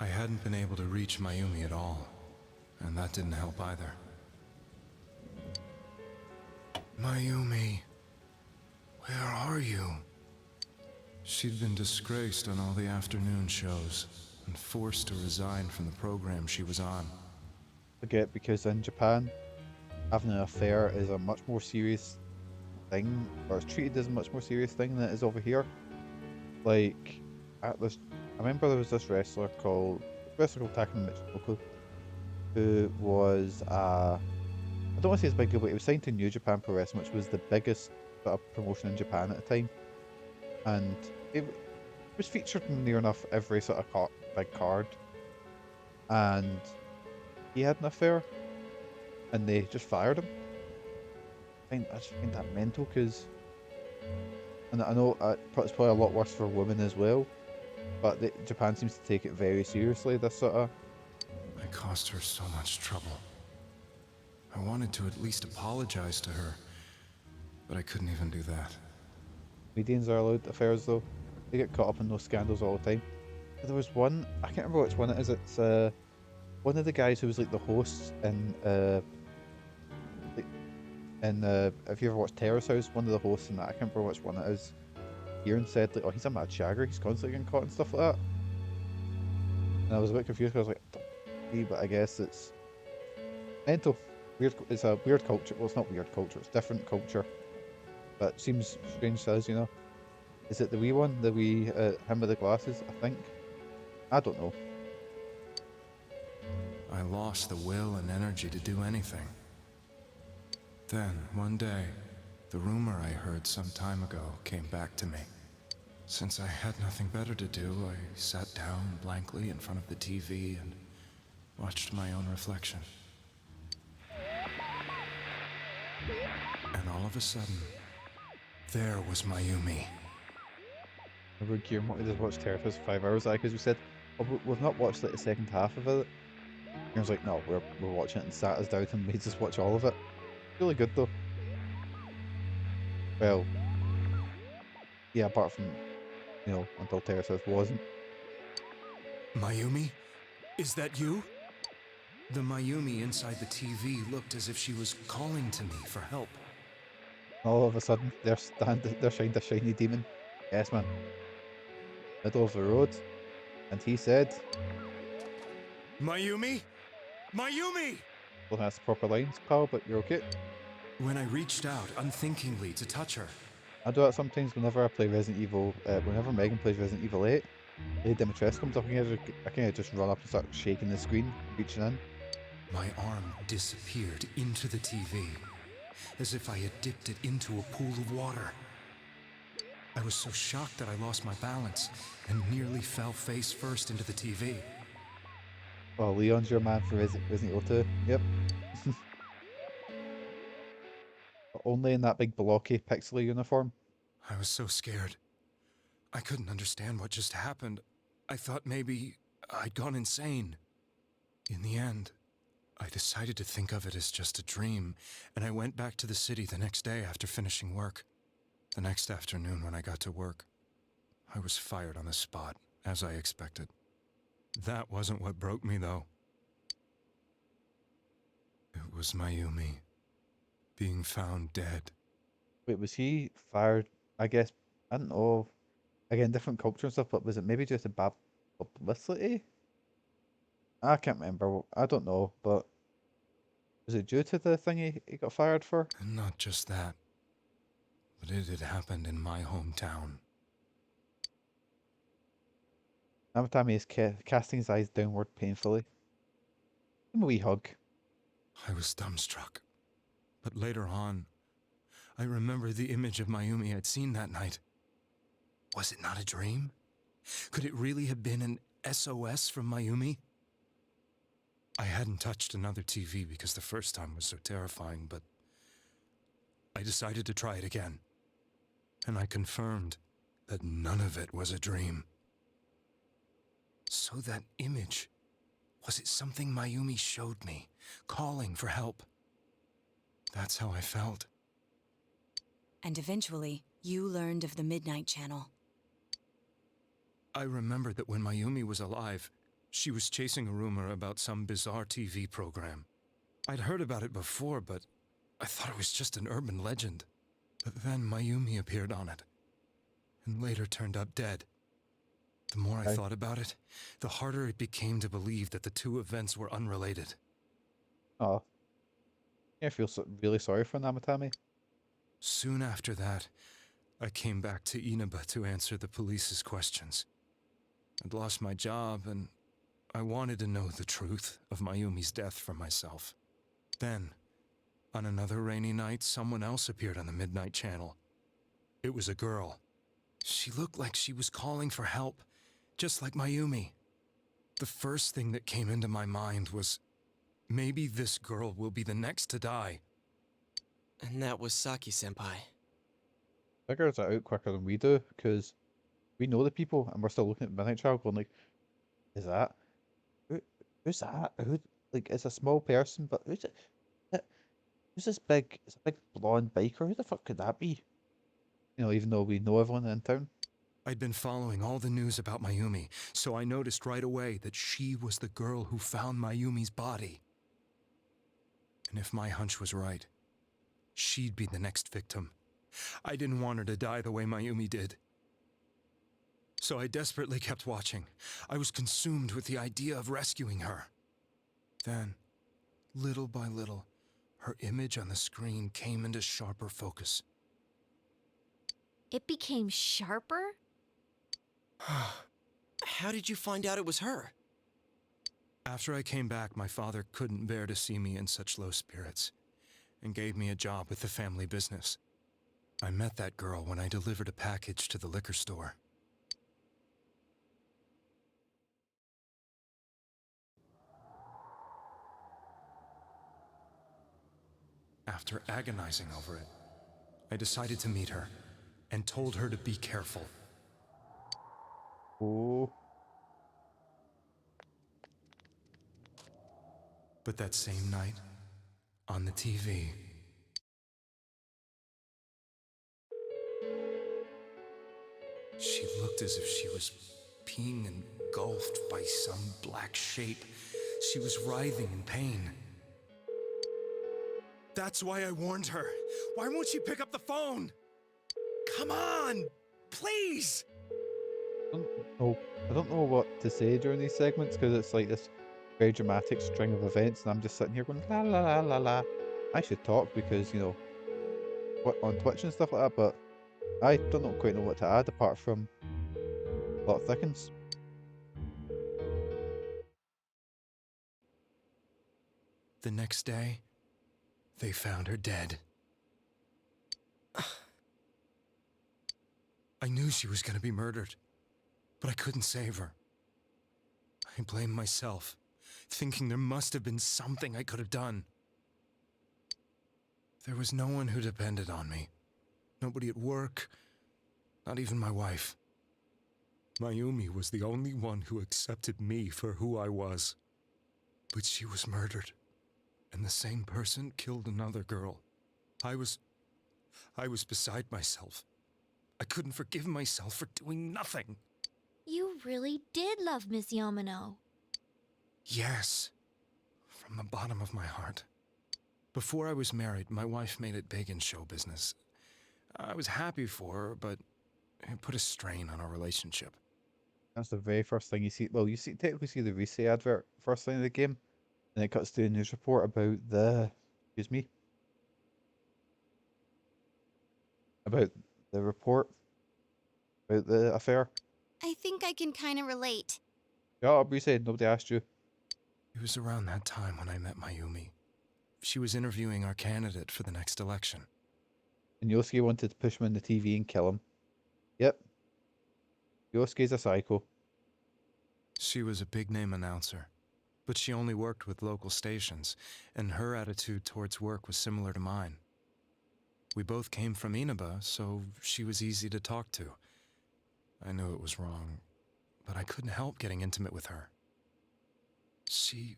Speaker 15: I hadn't been able to reach Mayumi at all, and that didn't help either. Mayumi, where are you? She'd been disgraced on all the afternoon shows and forced to resign from the program she was on.
Speaker 1: Forget, because in Japan, having an affair is a much more serious thing, or it's treated as a much more serious thing than it is over here. Like, I remember there was this wrestler called Taka Michinoku, who was I don't want to say it's big, but he was signed to New Japan Pro Wrestling, which was the biggest sort of promotion in Japan at the time, and it was featured in near enough every sort of big card, and he had an affair, and they just fired him. I just find that mental, because, and I know it's probably a lot worse for women as well, but Japan seems to take it very seriously, this sort of...
Speaker 15: I caused her so much trouble. I wanted to at least apologize to her, but I couldn't even do that.
Speaker 1: Comedians are allowed affairs though. They get caught up in those scandals all the time. There was one, I can't remember which one it is, it's one of the guys who was like the host in if you ever watched Terrace House, one of the hosts in that, I can't remember which one it is, Kieran said like, oh, he's a mad shagger, he's constantly getting caught and stuff like that. And I was a bit confused because I was like, but I guess it's Mental. Weird. It's a weird culture. Well, it's not weird culture. It's different culture. But seems strange to us, you know. Is it the wee one? The wee him with the glasses? I think. I don't know.
Speaker 15: I lost the will and energy to do anything. Then, one day, the rumor I heard some time ago came back to me. Since I had nothing better to do, I sat down blankly in front of the TV and watched my own reflection. And all of a sudden, there was Mayumi.
Speaker 1: Remember Guillermo wanted to watch Terror for 5 hours, because we said, oh, we've not watched like the second half of it. He was like, no, we're watching it, and sat us down and made us watch all of it. Really good though. Well, yeah, apart from, you know, until Terror wasn't.
Speaker 15: Mayumi? Is that you? The Mayumi inside the TV looked as if she was calling to me for help.
Speaker 1: All of a sudden, there shined a shiny demon. Yes, man. Middle of the road, and he said,
Speaker 15: Mayumi? Mayumi!
Speaker 1: well, that's the proper lines, pal, but you're okay.
Speaker 15: When I reached out unthinkingly to touch her.
Speaker 1: I do that sometimes whenever I play Resident Evil, whenever Megan plays Resident Evil 8, Lady Dimitrescu comes up, I can just run up and start shaking the screen, reaching in.
Speaker 15: My arm disappeared into the TV, as if I had dipped it into a pool of water. I was so shocked that I lost my balance and nearly fell face first into the TV.
Speaker 1: Oh, Leon's your man for Resident Evil 2. Yep. But only in that big blocky pixely uniform.
Speaker 15: I was so scared. I couldn't understand what just happened. I thought maybe I'd gone insane. In the end, I decided to think of it as just a dream, and I went back to the city the next day after finishing work. The next afternoon when I got to work, I was fired on the spot, as I expected. That wasn't what broke me, though. It was Mayumi being found dead.
Speaker 1: Wait, was he fired? I guess, I don't know. Again, different culture and stuff, but was it maybe just a bad publicity? I can't remember. I don't know, but was it due to the thing he got fired for?
Speaker 15: And not just that, but it had happened in my hometown.
Speaker 1: Namatame is casting his eyes downward painfully. Give him a wee hug.
Speaker 15: I was dumbstruck. But later on, I remembered the image of Mayumi I'd seen that night. Was it not a dream? Could it really have been an SOS from Mayumi? I hadn't touched another TV because the first time was so terrifying, but I decided to try it again. And I confirmed that none of it was a dream. So that image, was it something Mayumi showed me, calling for help? That's how I felt.
Speaker 2: And eventually, you learned of the Midnight Channel.
Speaker 15: I remember that when Mayumi was alive, she was chasing a rumor about some bizarre TV program. I'd heard about it before, but I thought it was just an urban legend. But then Mayumi appeared on it, and later turned up dead. The more I thought about it, the harder it became to believe that the two events were unrelated.
Speaker 1: Oh. I feel really sorry for Namatame.
Speaker 15: Soon after that, I came back to Inaba to answer the police's questions. I'd lost my job, and I wanted to know the truth of Mayumi's death for myself. Then, on another rainy night, someone else appeared on the Midnight Channel. It was a girl. She looked like she was calling for help, just like Mayumi. The first thing that came into my mind was, maybe this girl will be the next to die.
Speaker 3: And that was Saki-senpai.
Speaker 1: Figures it out quicker than we do, because we know the people, and we're still looking at Midnight Child going like, is that? Who's that? Who? Like, it's a small person, but who's it? Who's this big? It's a big blonde biker. Who the fuck could that be? You know, even though we know everyone in town.
Speaker 15: I'd been following all the news about Mayumi, so I noticed right away that she was the girl who found Mayumi's body. And if my hunch was right, she'd be the next victim. I didn't want her to die the way Mayumi did. So I desperately kept watching. I was consumed with the idea of rescuing her. Then, Little by little, her image on the screen came into sharper focus.
Speaker 4: It became sharper?
Speaker 3: How did you find out it was her?
Speaker 15: After I came back, my father couldn't bear to see me in such low spirits and gave me a job with the family business. I met that girl when I delivered a package to the liquor store. After agonizing over it, I decided to meet her and told her to be careful.
Speaker 1: Oh.
Speaker 15: But that same night, on the TV, she looked as if she was being engulfed by some black shape. She was writhing in pain. That's why I warned her. Why won't she pick up the phone? Come on, please!
Speaker 1: I don't know what to say during these segments because it's like this very dramatic string of events, and I'm just sitting here going la la la la la. I should talk because, you know, what on Twitch and stuff like that, but I don't quite know what to add apart from plot thickens.
Speaker 15: The next day, they found her dead. I knew she was going to be murdered, but I couldn't save her. I blamed myself, thinking there must have been something I could have done. There was no one who depended on me. Nobody at work, not even my wife. Mayumi was the only one who accepted me for who I was. But she was murdered, and the same person killed another girl. I was beside myself. I couldn't forgive myself for doing nothing.
Speaker 4: You really did love Miss Yamano.
Speaker 15: Yes, from the bottom of my heart. Before I was married, my wife made it big in show business. I was happy for her, but it put a strain on our relationship.
Speaker 1: That's the very first thing you see. Well, you technically see the Reese advert first thing in the game, and it cuts to a news report about about the report about the affair.
Speaker 5: I think I can kind of relate.
Speaker 1: Shut up, Reese. Nobody asked you.
Speaker 15: It was around that time when I met Mayumi. She was interviewing our candidate for the next election.
Speaker 1: And Yosuke wanted to push him on the TV and kill him. Yep. Yosuke's a psycho.
Speaker 15: She was a big-name announcer, but she only worked with local stations, and her attitude towards work was similar to mine. We both came from Inaba, so she was easy to talk to. I knew it was wrong, but I couldn't help getting intimate with her. She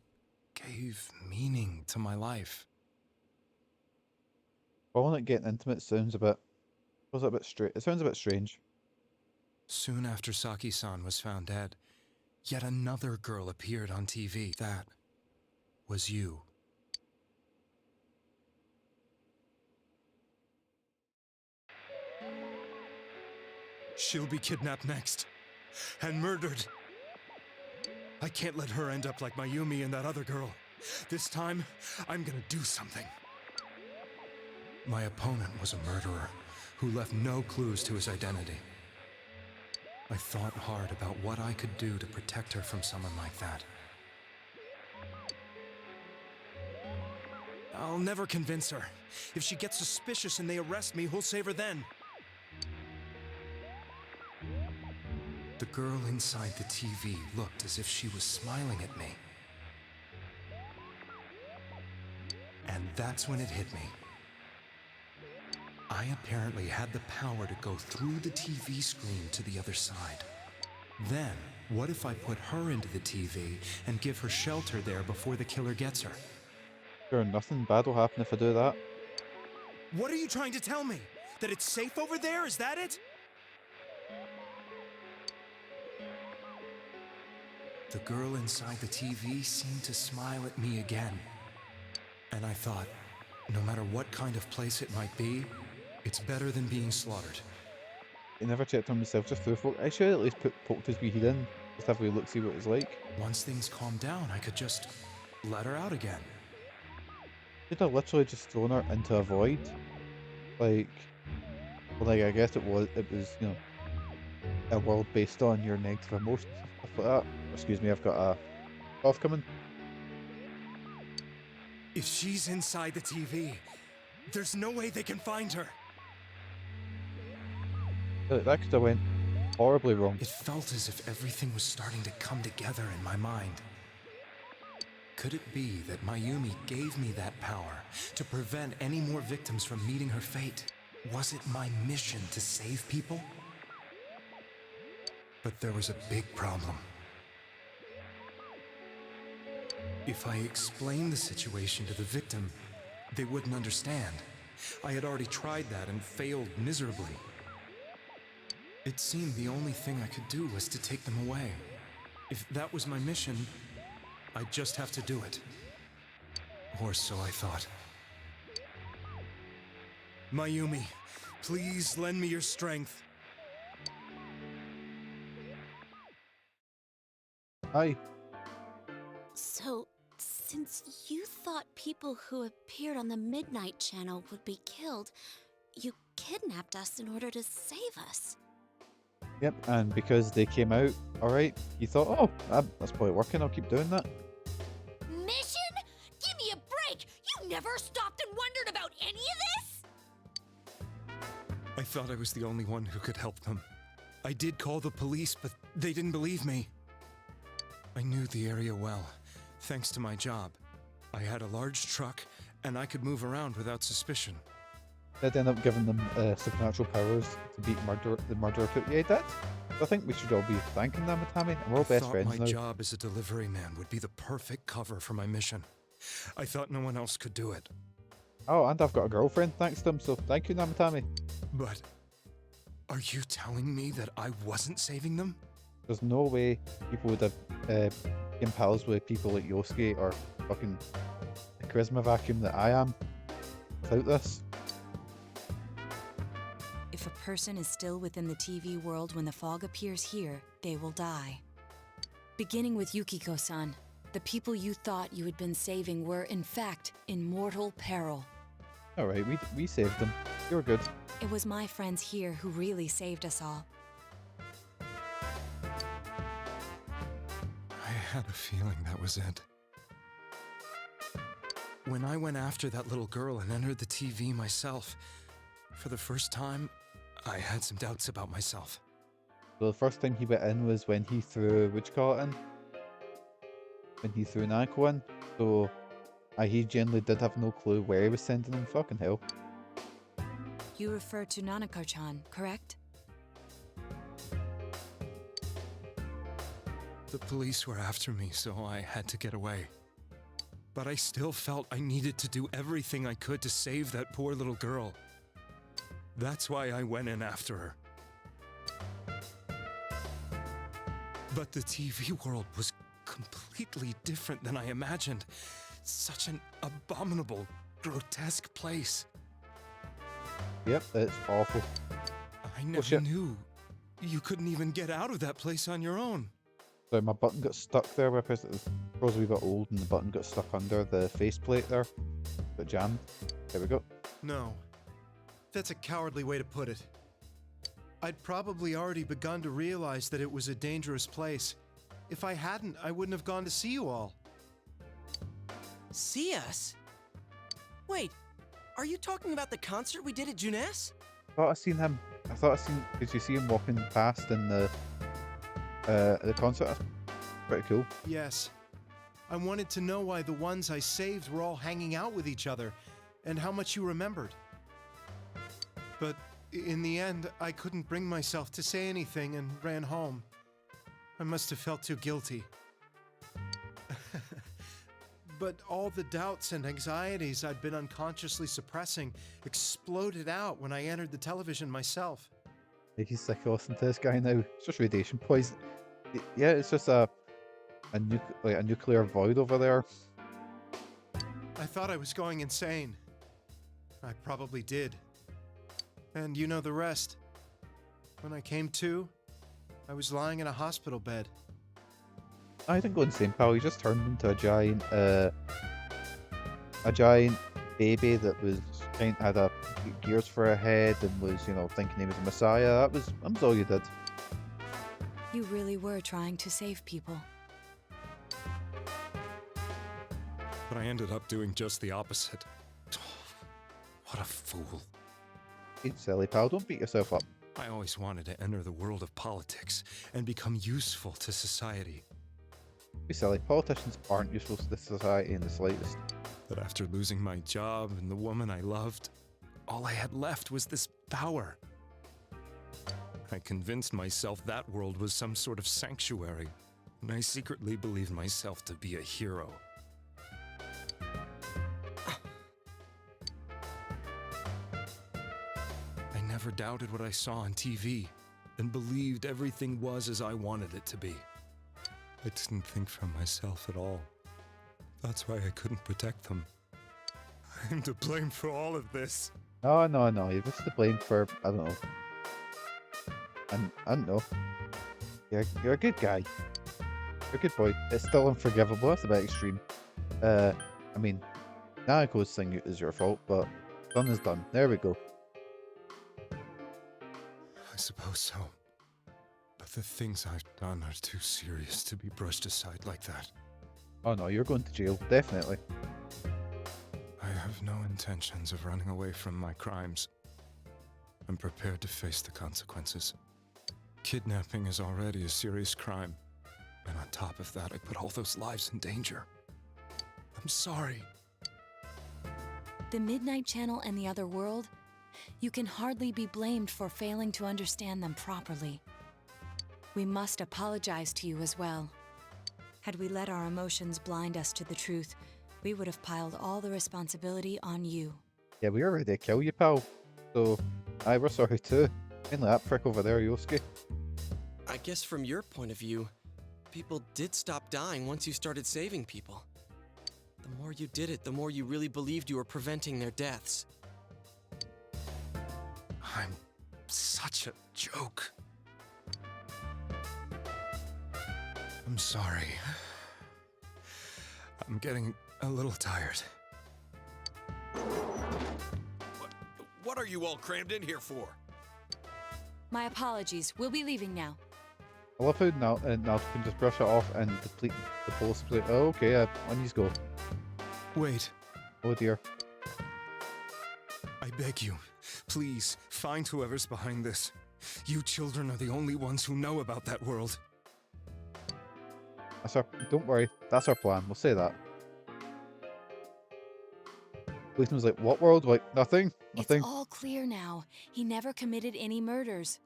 Speaker 15: gave meaning to my life.
Speaker 1: Calling it getting intimate sounds a bit straight. It sounds a bit strange.
Speaker 15: Soon after Saki-san was found dead, yet another girl appeared on TV. That was you. She'll be kidnapped next, and murdered. I can't let her end up like Mayumi and that other girl. This time, I'm gonna do something. My opponent was a murderer who left no clues to his identity. I thought hard about what I could do to protect her from someone like that. I'll never convince her. If she gets suspicious and they arrest me, who'll save her then? The girl inside the TV looked as if she was smiling at me. And that's when it hit me. I apparently had the power to go through the TV screen to the other side. Then, what if I put her into the TV and give her shelter there before the killer gets her?
Speaker 1: Sure, nothing bad will happen if I do that.
Speaker 15: What are you trying to tell me? That it's safe over there? Is that it? The girl inside the TV seemed to smile at me again. And I thought, no matter what kind of place it might be, it's better than being slaughtered.
Speaker 1: I never checked on myself, just through folk. I should at least poked his wee head in, just have a wee look, see what it's like.
Speaker 15: Once things calmed down, I could just let her out again.
Speaker 1: Could have literally just thrown her into a void. Like, well, like I guess it was, you know, a world based on your negative emotions and stuff like that. Excuse me, I've got a cough coming.
Speaker 15: If she's inside the TV, there's no way they can find her.
Speaker 1: That could have went horribly wrong.
Speaker 15: It felt as if everything was starting to come together in my mind. Could it be that Mayumi gave me that power to prevent any more victims from meeting her fate? Was it my mission to save people? But there was a big problem. If I explained the situation to the victim, they wouldn't understand. I had already tried that and failed miserably. It seemed the only thing I could do was to take them away. If that was my mission, I'd just have to do it. Or so I thought. Mayumi, please lend me your strength.
Speaker 1: Hi.
Speaker 8: So, since you thought people who appeared on the Midnight Channel would be killed, you kidnapped us in order to save us.
Speaker 1: Yep, and because they came out, alright, you thought, oh, that's probably working, I'll keep doing that.
Speaker 4: Mission? Give me a break! You never stopped and wondered about any of this?
Speaker 15: I thought I was the only one who could help them. I did call the police, but they didn't believe me. I knew the area well, thanks to my job. I had a large truck, and I could move around without suspicion.
Speaker 1: Did end up giving them supernatural powers to beat the murderer put you dead. I think we should all be thanking Namatame, and we're all best friends
Speaker 15: I thought
Speaker 1: now.
Speaker 15: my job as a delivery man would be the perfect cover for my mission. I thought no one else could do it.
Speaker 1: Oh, and I've got a girlfriend thanks to them, so thank you, Namatame.
Speaker 15: But are you telling me that I wasn't saving them?
Speaker 1: There's no way people would have been pals with people like Yosuke or fucking the charisma vacuum that I am without this.
Speaker 2: If a person is still within the TV world when the fog appears here, they will die. Beginning with Yukiko-san, the people you thought you had been saving were, in fact, in mortal peril.
Speaker 1: Alright, we saved them. You were good.
Speaker 2: It was my friends here who really saved us all.
Speaker 15: I had a feeling that was it. When I went after that little girl and entered the TV myself, for the first time, I had some doubts about myself.
Speaker 1: So the first time he went in was when he threw, what'd you call it in? When he threw Nanako in. So he generally did have no clue where he was sending him. Fucking hell.
Speaker 2: You refer to Nanako-chan, correct?
Speaker 15: The police were after me, so I had to get away. But I still felt I needed to do everything I could to save that poor little girl. That's why I went in after her. But the TV world was completely different than I imagined. Such an abominable, grotesque place.
Speaker 1: Yep, it's awful.
Speaker 15: I never knew you couldn't even get out of that place on your own.
Speaker 1: So my button got stuck there because it was probably a bit old and the button got stuck under the faceplate there. Got jammed. There we go.
Speaker 17: No. That's a cowardly way to put it. I'd probably already begun to realize that it was a dangerous place. If I hadn't, I wouldn't have gone to see you all.
Speaker 3: See us? Wait, are you talking about the concert we did at Juness?
Speaker 1: I thought I seen him. Did you see him walking past in the concert? That's pretty cool.
Speaker 17: Yes. I wanted to know why the ones I saved were all hanging out with each other, and how much you remembered. But in the end, I couldn't bring myself to say anything and ran home. I must have felt too guilty. But all the doubts and anxieties I'd been unconsciously suppressing exploded out when I entered the television myself.
Speaker 1: He's sick of listening to this guy now. It's just radiation poison. Yeah, it's just a nuclear void over there.
Speaker 17: I thought I was going insane. I probably did. And you know the rest. When I came to, I was lying in a hospital bed.
Speaker 1: I didn't go insane, pal. He just turned into a giant baby that was had a gears for a head and was, you know, thinking he was a messiah. That was all you did.
Speaker 2: You really were trying to save people.
Speaker 15: But I ended up doing just the opposite. What a fool.
Speaker 1: Ain't silly, pal. Don't beat yourself up.
Speaker 15: I always wanted to enter the world of politics and become useful to society.
Speaker 1: Be silly. Politicians aren't useful to the society in the slightest.
Speaker 15: But after losing my job and the woman I loved, all I had left was this power. I convinced myself that world was some sort of sanctuary, and I secretly believed myself to be a hero. I never doubted what I saw on TV, and believed everything was as I wanted it to be. I didn't think for myself at all. That's why I couldn't protect them. I'm to blame for all of this.
Speaker 1: No. You're just to blame for, I don't know. I don't know. You're a good guy. You're a good boy. It's still unforgivable. That's a bit extreme. I mean, Nanako's thing is your fault, but done is done. There we go.
Speaker 15: I suppose so. But the things I've done are too serious to be brushed aside like that.
Speaker 1: Oh no, you're going to jail. Definitely.
Speaker 15: I have no intentions of running away from my crimes. I'm prepared to face the consequences. Kidnapping is already a serious crime. And on top of that, I put all those lives in danger. I'm sorry.
Speaker 2: The Midnight Channel and the other world? You can hardly be blamed for failing to understand them properly. We must apologize to you as well. Had we let our emotions blind us to the truth, we would have piled all the responsibility on you.
Speaker 1: Yeah, we were ready to kill you, pal. So, we're sorry too. Mainly that prick over there, Yosuke.
Speaker 3: I guess from your point of view, people did stop dying once you started saving people. The more you did it, the more you really believed you were preventing their deaths.
Speaker 15: I'm such a joke. I'm sorry. I'm getting a little tired.
Speaker 6: What are you all crammed in here for?
Speaker 2: My apologies. We'll be leaving now.
Speaker 1: I love how now can just brush it off and deplete the possibility. Oh, okay, on you go.
Speaker 15: Wait.
Speaker 1: Oh dear.
Speaker 15: I beg you, please, find whoever's behind this. You children are the only ones who know about that world.
Speaker 1: Don't worry, that's our plan. We'll say that. Policeman's like, what world? Like, nothing?
Speaker 2: It's all clear now. He never committed any murders.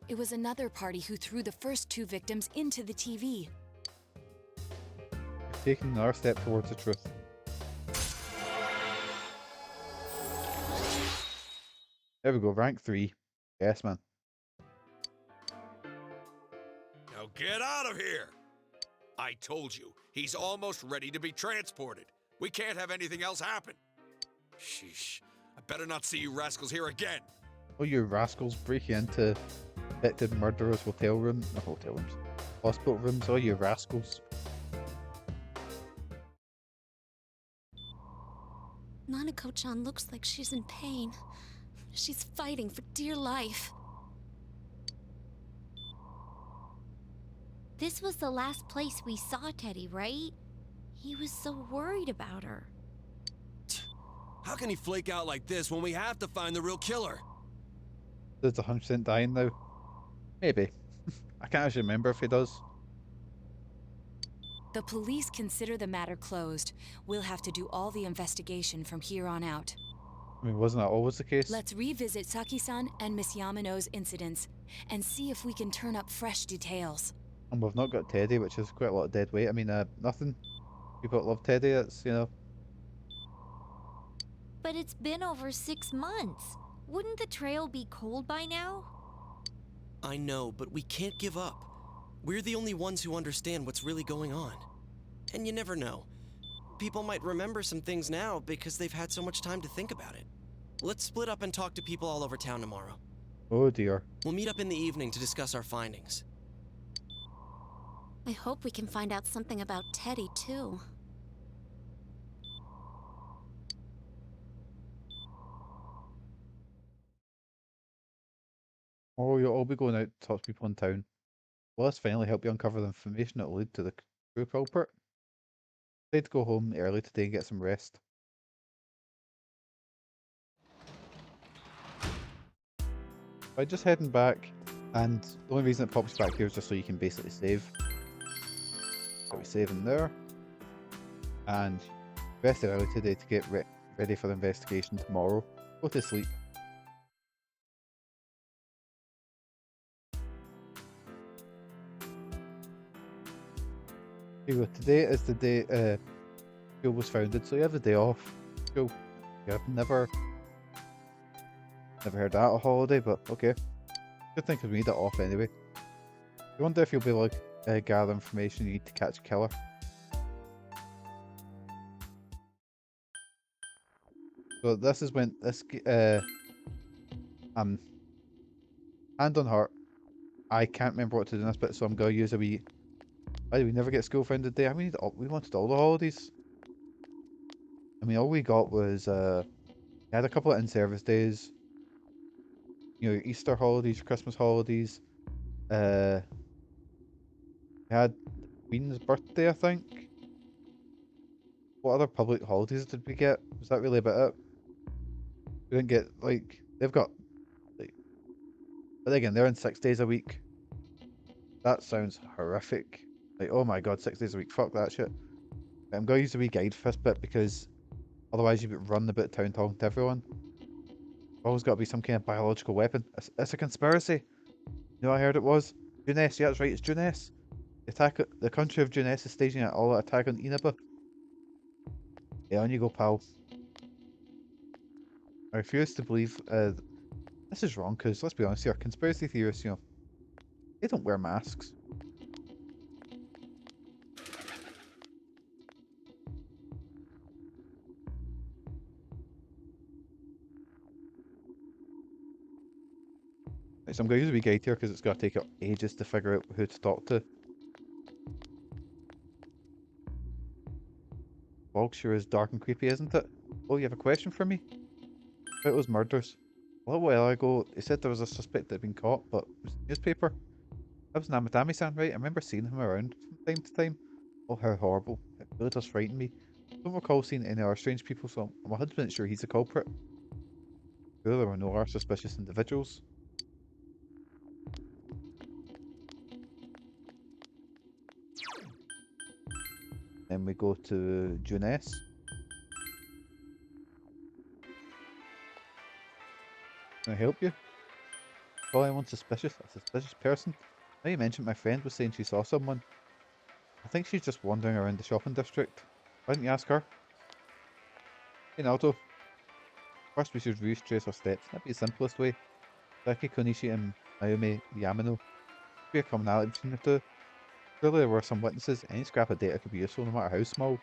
Speaker 2: It was another party who threw the first two victims into the TV.
Speaker 1: You're taking another step towards the truth. There we go, rank 3. Yes, man.
Speaker 6: Now get out of here! I told you, he's almost ready to be transported. We can't have anything else happen. Sheesh. I better not see you rascals here again.
Speaker 1: Oh, you rascals breaking into convicted murderers' hotel rooms. Not hotel rooms. Hospital rooms. Oh, you rascals.
Speaker 8: Nanako-chan looks like she's in pain. She's fighting for dear life.
Speaker 4: This was the last place we saw Teddy, right? He was so worried about her.
Speaker 6: How can he flake out like this when we have to find the real killer?
Speaker 1: It's 100% dying now. Maybe. I can't actually remember if he does.
Speaker 2: The police consider the matter closed. We'll have to do all the investigation from here on out.
Speaker 1: I mean, wasn't that always the case?
Speaker 2: Let's revisit Saki-san and Miss Yamano's incidents and see if we can turn up fresh details.
Speaker 1: And we've not got Teddy, which is quite a lot of dead weight. I mean, nothing. People that love Teddy, it's, you know.
Speaker 4: But it's been over 6 months. Wouldn't the trail be cold by now?
Speaker 3: I know, but we can't give up. We're the only ones who understand what's really going on. And you never know. People might remember some things now because they've had so much time to think about it. Let's split up and talk to people all over town tomorrow.
Speaker 1: Oh dear.
Speaker 3: We'll meet up in the evening to discuss our findings.
Speaker 8: I hope we can find out something about Teddy, too.
Speaker 1: Or you'll all be going out to talk to people in town. Will this finally help you uncover the information that will lead to the true culprit? Decide to go home early today and get some rest. By just heading back, and the only reason it pops you back here is just so you can basically save. So we save in there. And rested early today to get ready for the investigation tomorrow. Go to sleep. Here we go. Today is the day school was founded, so you have the day off. School. Yeah, I've never heard that a holiday, but okay. Good thing because we need it off anyway. I wonder if you'll be able to gather information you need to catch a killer. So this is when this hand on heart, I can't remember what to do in this bit, so I'm gonna use a wee. Why did we never get school founded day? I mean, we wanted all the holidays. I mean, all we got was we had a couple of in-service days. You know, your Easter holidays, your Christmas holidays. We had Queen's birthday, I think. What other public holidays did we get? Was that really about it? We didn't get like they've got like, but again, they're in 6 days a week. That sounds horrific. Like, oh my god, 6 days a week. Fuck that shit. I'm gonna use the wee guide for this bit because otherwise you'd be running about town talking to everyone. Always got to be some kind of biological weapon. It's a conspiracy. You know, I heard it was Juness. Yeah, that's right. It's Juness. The country of Juness is staging an all-out attack on Inaba. Yeah, on you go, pal. I refuse to believe this is wrong because let's be honest here, conspiracy theorists, you know, they don't wear masks. Right, so I'm going to use a wee guide here because it's going to take ages to figure out who to talk to. Fog sure is dark and creepy, isn't it? Oh, you have a question for me? About those murders. A little while ago, they said there was a suspect that had been caught, but it was in the newspaper. That was Namatami-san, right? I remember seeing him around from time to time. Oh, how horrible. It really does frighten me. I don't recall seeing any other strange people, so I'm 100% sure he's the culprit. Sure, there were no other suspicious individuals. Then we go to Juness. Can I help you? Call anyone suspicious? A suspicious person? Now you mentioned my friend was saying she saw someone. I think she's just wandering around the shopping district. Why didn't you ask her? Hey Naruto. First we should retrace her steps. That'd be the simplest way. Saki Konishi and Mayumi Yamano. Could be a commonality between the two. Surely there were some witnesses. Any scrap of data could be useful no matter how small.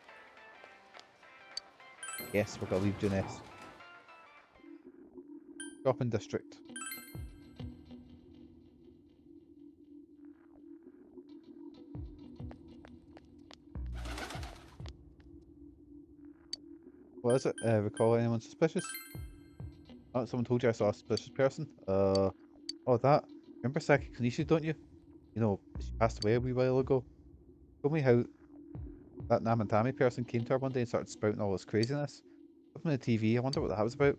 Speaker 1: Yes, we're gonna leave Juness. Shopping district. What is it? Recall anyone suspicious? Oh, someone told you I saw a suspicious person? Oh, that. Remember Saki Konishi, don't you? You know, she passed away a wee while ago. Told me how that Namatami person came to her one day and started spouting all this craziness. Up on the TV, I wonder what that was about.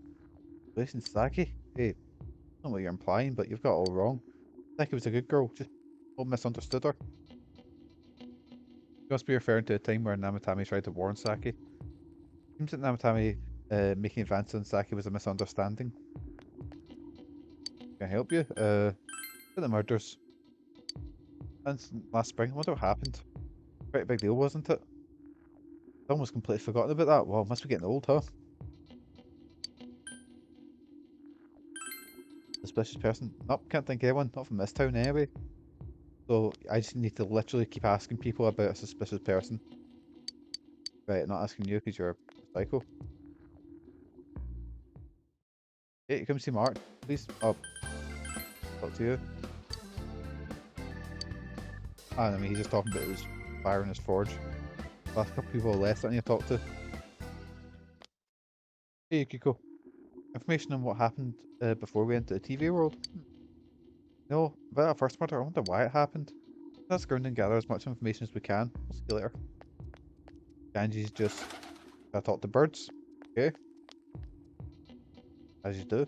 Speaker 1: Relation to Saki? Hey, I don't know what you're implying, but you've got it all wrong. Saki was a good girl, just all misunderstood her. You must be referring to a time where Namatami tried to warn Saki. Seems that Namatami making advances on Saki was a misunderstanding. Can I help you? About the murders. Since last spring, I wonder what happened. Quite a big deal, wasn't it? I almost completely forgotten about that. Well, must be getting old, huh? Suspicious person? Nope, can't think of anyone. Not from this town anyway. So I just need to literally keep asking people about a suspicious person. Right, not asking you because you're a psycho. Hey, you come see Mark, please. Oh, talk to you. I mean, he's just talking about his fire in his forge. Last couple people left that I need to talk to. Hey, Kiko. Information on what happened before we entered the TV world. No, about that first murder, I wonder why it happened. Let's ground and gather as much information as we can. We'll see you later. Ganji's just gotta talk to birds. Okay. As you do.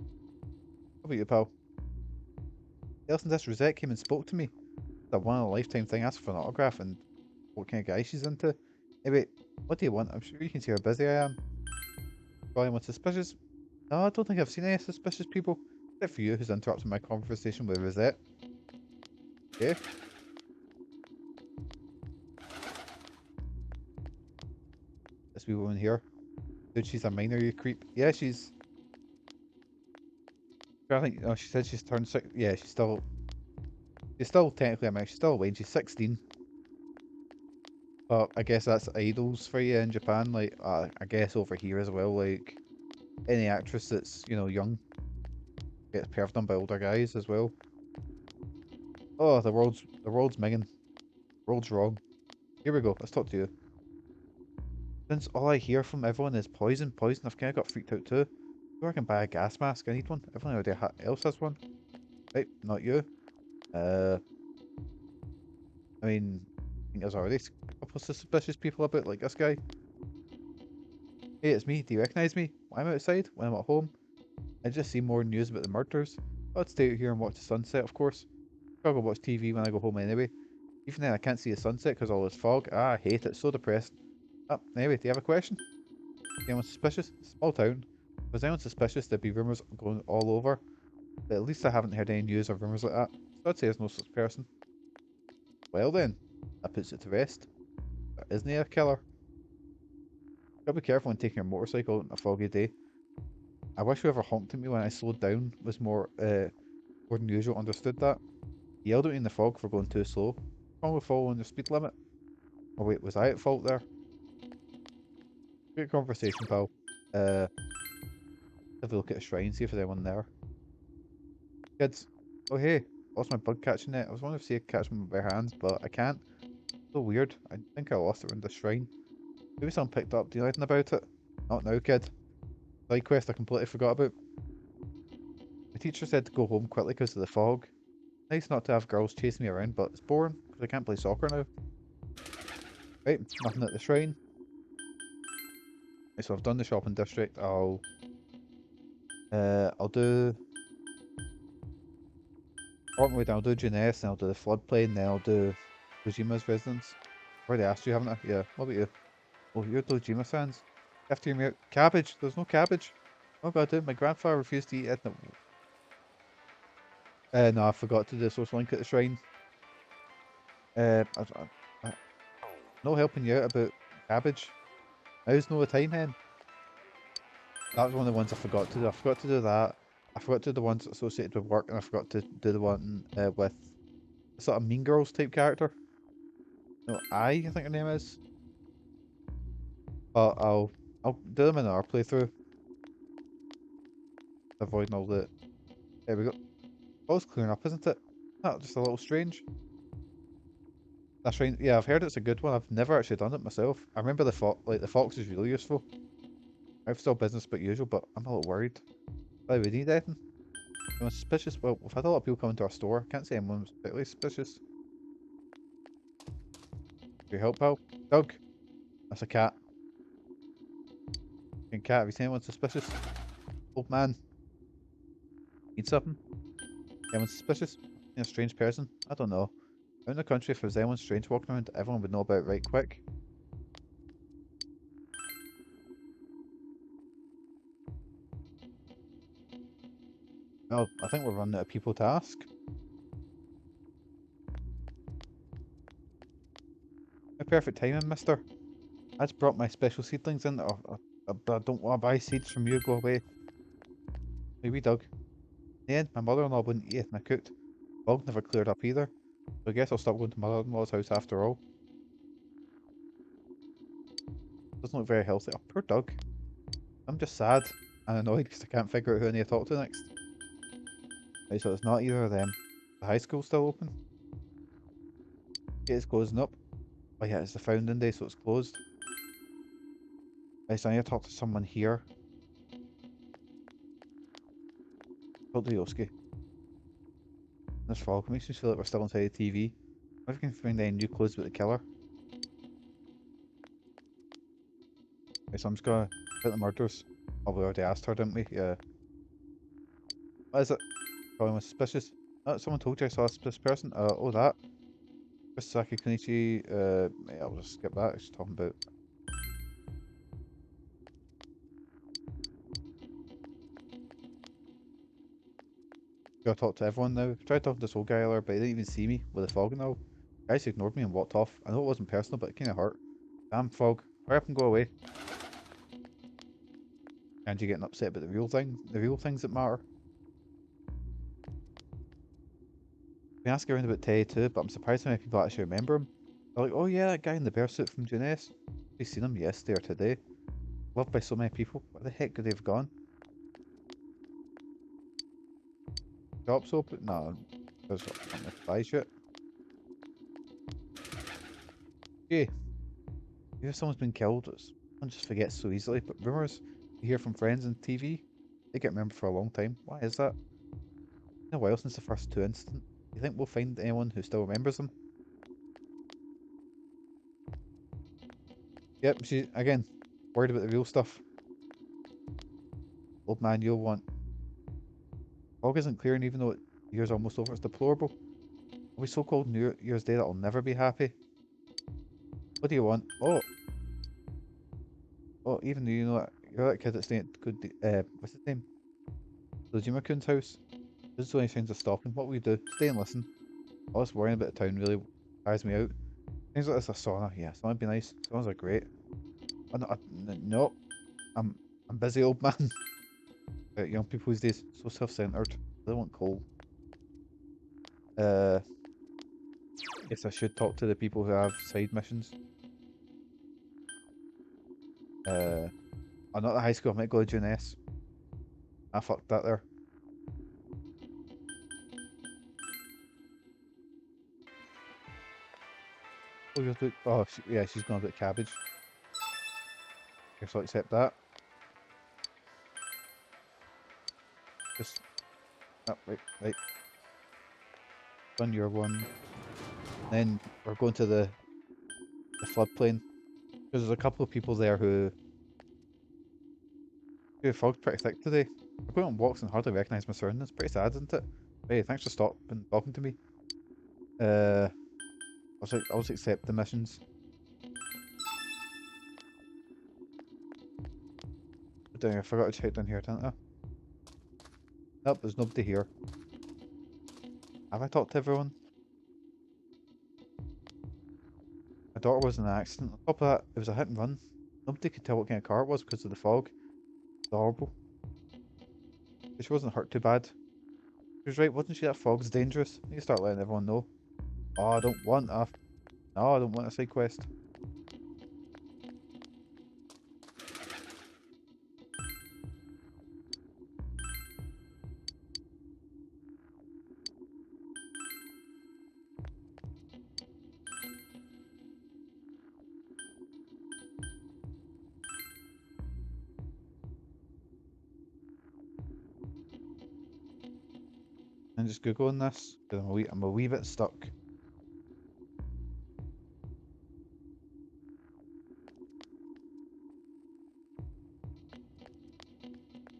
Speaker 1: How about you, pal? Elson, this Rosette came and spoke to me. That one in a lifetime thing, asked for an autograph and what kind of guy she's into. Hey wait, what do you want? I'm sure you can see how busy I am. Probably anyone suspicious? No, I don't think I've seen any suspicious people. Except for you, who's interrupting my conversation with Rosette. Okay. This wee woman here. Dude, she's a minor, you creep. Yeah, she's... I think, oh, she said she's turned 6. Yeah, she's still... She's still technically a minor. She's still a wage. She's 16. But I guess that's idols for you in Japan. Like, I guess over here as well. Like, any actress that's, you know, young gets perved on by older guys as well. Oh, the world's minging. The world's wrong. Here we go. Let's talk to you. Since all I hear from everyone is poison, I've kind of got freaked out too. So I can buy a gas mask. I need one. Everyone else has one. Right, not you. I mean, I think there's already a couple of suspicious people about, like this guy. Hey, it's me. Do you recognize me? When I'm outside, when I'm at home, I just see more news about the murders. I'd stay out here and watch the sunset, of course. I'll go watch TV when I go home anyway. Even then, I can't see the sunset because all this fog. Ah, I hate it. So depressed. Oh, anyway, do you have a question? Anyone suspicious? Small town. If there's anyone suspicious, there'd be rumours going all over. But at least I haven't heard any news or rumours like that. So I'd say there's no such person. Well then, that puts it to rest. But isn't he a killer? Gotta be careful when taking your motorcycle on a foggy day. I wish whoever honked at me when I slowed down was more than usual understood that. He yelled at me in the fog for going too slow. What's wrong with following the speed limit? Oh wait, was I at fault there? Great conversation, pal. Have a look at a shrine, see if there's anyone there. Kids. Oh hey, lost my bug catching net. I was wondering if I could catch one with my bare hands, but I can't. So weird. I think I lost it around the shrine. Maybe someone picked up. Do you know anything about it? Not now, kid. Side quest I completely forgot about. My teacher said to go home quickly because of the fog. Nice not to have girls chasing me around, but it's boring because I can't play soccer now. Right, nothing at the shrine. Right, so I've done the shopping district. I'll do Ortonwood, I'll do Juness, and I'll do the floodplain, then I'll do Kojima's residence. I've already asked you, haven't I? Yeah, what about you? Oh, you're Dojima fans. After you out. Cabbage! There's no cabbage! Oh god, dude, my grandfather refused to eat it. No, I forgot to do the social link at the shrine. I, no helping you out about cabbage. Now's no the time, hen. That was one of the ones I forgot to do. I forgot to do that. I forgot to do the ones associated with work, and I forgot to do the one with sort of Mean Girls type character. No, I think her name is. But I'll do them in our playthrough. Avoiding all the. There we go. All's clearing up, isn't it? Not just a little strange. That's right. Yeah, I've heard it's a good one. I've never actually done it myself. I remember the fox is really useful. I've still business but usual, but I'm a little worried. Why we need anything? Anyone suspicious? Well, we've had a lot of people come into our store. Can't say anyone's particularly suspicious. Your help, pal? Doug. That's a cat. Fucking cat. Have you seen anyone suspicious? Old man. Need something? Anyone suspicious? A strange person? I don't know. Out in the country, if there's anyone strange walking around, everyone would know about it right quick. Well, I think we're running out of people to ask. A perfect timing, mister. I just brought my special seedlings in. But I don't want to buy seeds from you. Go away. Maybe Doug. In the end, my mother-in-law wouldn't eat anything I cooked. Bog never cleared up either. So I guess I'll stop going to mother-in-law's house after all. Doesn't look very healthy. Oh, poor Doug. I'm just sad and annoyed because I can't figure out who I need to talk to next. Right, so it's not either of them. The high school's still open. It's closing up. Oh yeah, it's the founding day, so it's closed. Right, so I need to talk to someone here. Talk to Yosuke. This fog makes me feel like we're still inside the TV. What if we can find any new clues about the killer? Okay, so I'm just gonna hit the murders. Oh, we already asked her, didn't we? Yeah. What is it? Calling was suspicious. Oh, someone told you I saw a suspicious person. Oh, that. Saki Kunichi. Yeah, I'll just skip that. She's talking about. Gotta talk to everyone now. Tried talking to this old guy earlier, but he didn't even see me with the fog and all. The guy just ignored me and walked off. I know it wasn't personal, but it kinda hurt. Damn fog. Hurry up and go away. And you getting upset about the real things that matter. We ask around about Teddy too, but I'm surprised how many people actually remember him. They're like, oh yeah, that guy in the bear suit from June S. We've seen him yesterday or today. Loved by so many people. Where the heck could they have gone? Shops open? No, there's not much to buy shit. Gee, if someone's been killed, someone just forgets so easily, but rumours you hear from friends and TV, they get remembered for a long time. Why is that? It's been a while since the first two incidents. Do you think we'll find anyone who still remembers them? Yep, she, again, worried about the real stuff. Old man, you'll want. Fog isn't clear, and even though the year's almost over, it's deplorable. I'll be so cold New Year's Day that I'll never be happy. What do you want? Oh, even though you know that you're that kid that's staying at good, what's his name? Dojima-kun's house. This is the only signs of stopping. What will you do? Stay and listen. All this worrying about the town really tires me out. Things like this, a sauna. Yeah, sauna would be nice. Saunas are great. Oh, no, no, I'm busy, old man. Young people these days, so self-centered. They want coal. Guess I should talk to the people who have side missions. I'm not at high school. I might go to June S. I fucked that there. Oh, yeah, she's going to get cabbage. Guess I'll accept that. Just, oh, right. Done your one. Then we're going to the floodplain. Because there's a couple of people there who the fog's pretty thick today. I'm going on walks and hardly recognise my surroundings. Pretty sad, isn't it? Hey, thanks for stopping talking to me. I'll just accept the missions. Dang, I forgot to check down here, didn't I? Nope, there's nobody here. Have I talked to everyone? My daughter was in an accident. On top of that, it was a hit and run. Nobody could tell what kind of car it was because of the fog. It's horrible. But she wasn't hurt too bad. She was right, wasn't she? That fog's dangerous. I need to start letting everyone know. Oh, I don't want a... No, I don't want a side quest. And just Googling this, because I'm a wee bit stuck.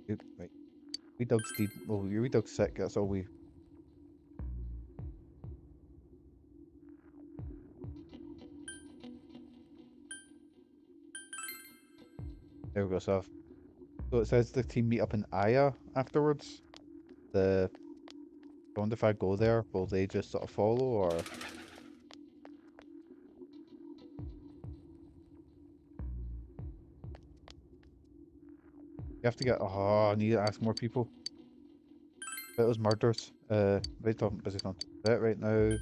Speaker 1: Oop, right. Wee dog's deed. Well, your wee dog's sick, that's all we... There we go, so it says the team meet up in Aya afterwards. I wonder if I go there, will they just sort of follow, or... You have to get... Oh, I need to ask more people. About those murders. Busy on that right now.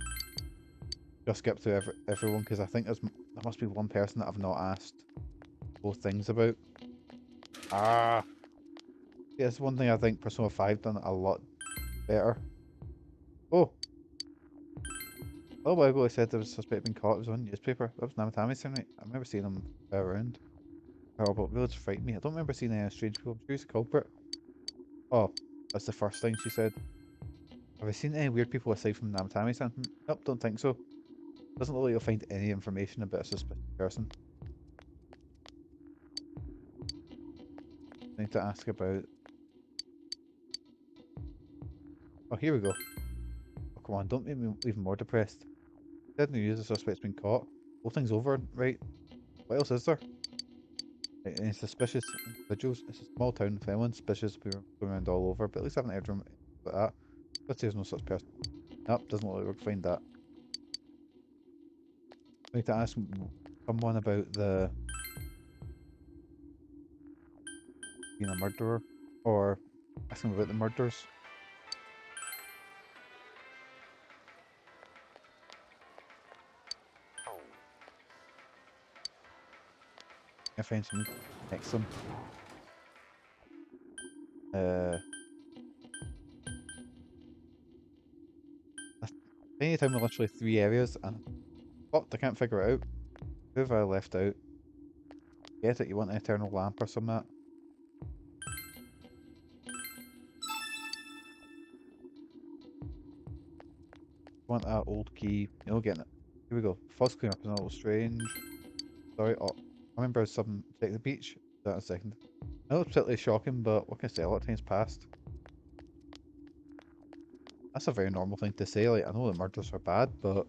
Speaker 1: Just skip through everyone, because I think there must be one person that I've not asked both things about. Ah! Yeah, it's one thing I think Persona 5 done a lot better. Oh! A little while ago I said there was a suspect being caught. It was on newspaper. That was Namatami's thing, right? I remember seeing him around. Horrible. It really just frightened me. I don't remember seeing any strange people. I'm sure he's a culprit. Oh, That's the first thing she said. Have I seen any weird people aside from Namatami-san? Nope, don't think so. Doesn't look like you'll find any information about a suspicious person. I need to ask about... Oh, here we go. Oh, come on, don't make me even more depressed. Dead news, the suspect's been caught. Whole thing's over, right? What else is there? Right, any suspicious individuals? It's a small town, if anyone's suspicious, people going around all over, but at least I haven't heard from about that. Let's say there's no such person. Nope, doesn't look like we'll find that. I need to ask someone about the being a murderer, or ask them about the murders. I find some next them. Tiny town with literally 3 areas, and fucked, I can't figure it out. Who have I left out? Get it? You want an eternal lamp or something like that? Want that old key? You know, getting it. Here we go. First clean up is a little strange. Sorry, oh, I remember some check the beach. That in a second. I know it's particularly shocking, but what can I say? A lot of times passed. That's a very normal thing to say. Like, I know the murders are bad, but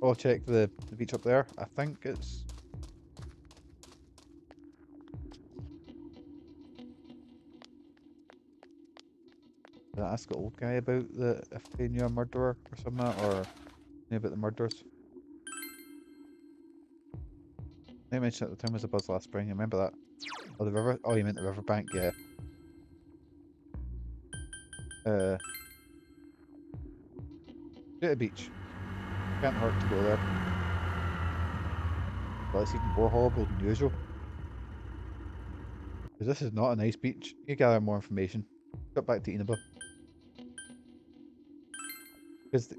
Speaker 1: oh, check the beach up there. I think it's. Did I ask the old guy about the if they knew a murderer or something, or knew about the murders? I mentioned at the time was a buzz last spring. You remember that? Oh, the river. Oh, you meant the riverbank. Yeah. At the beach. Can't hurt to go there. But it's even more horrible than usual. Because this is not a nice beach. You gather more information. Got back to Inaba. Because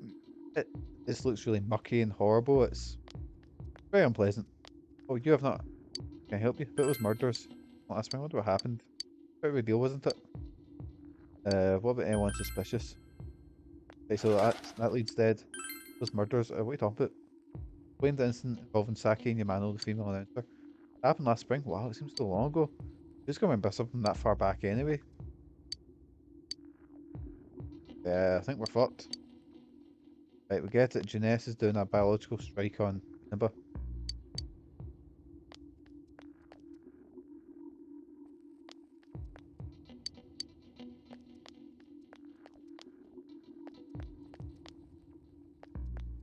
Speaker 1: this looks really mucky and horrible. It's very unpleasant. Oh, you have not. Can I help you? But it was murders. Last time, I wonder what happened. Quite a big deal, wasn't it? What about anyone suspicious? Right, so that lead's dead. Those murders. What are you talking about? Explain the incident involving Saki and Yamano, the female announcer. That happened last spring. Wow, it seems so long ago. Who's gonna remember something that far back anyway? Yeah, I think we're fucked. Right, we get it. Janess is doing a biological strike on Inaba.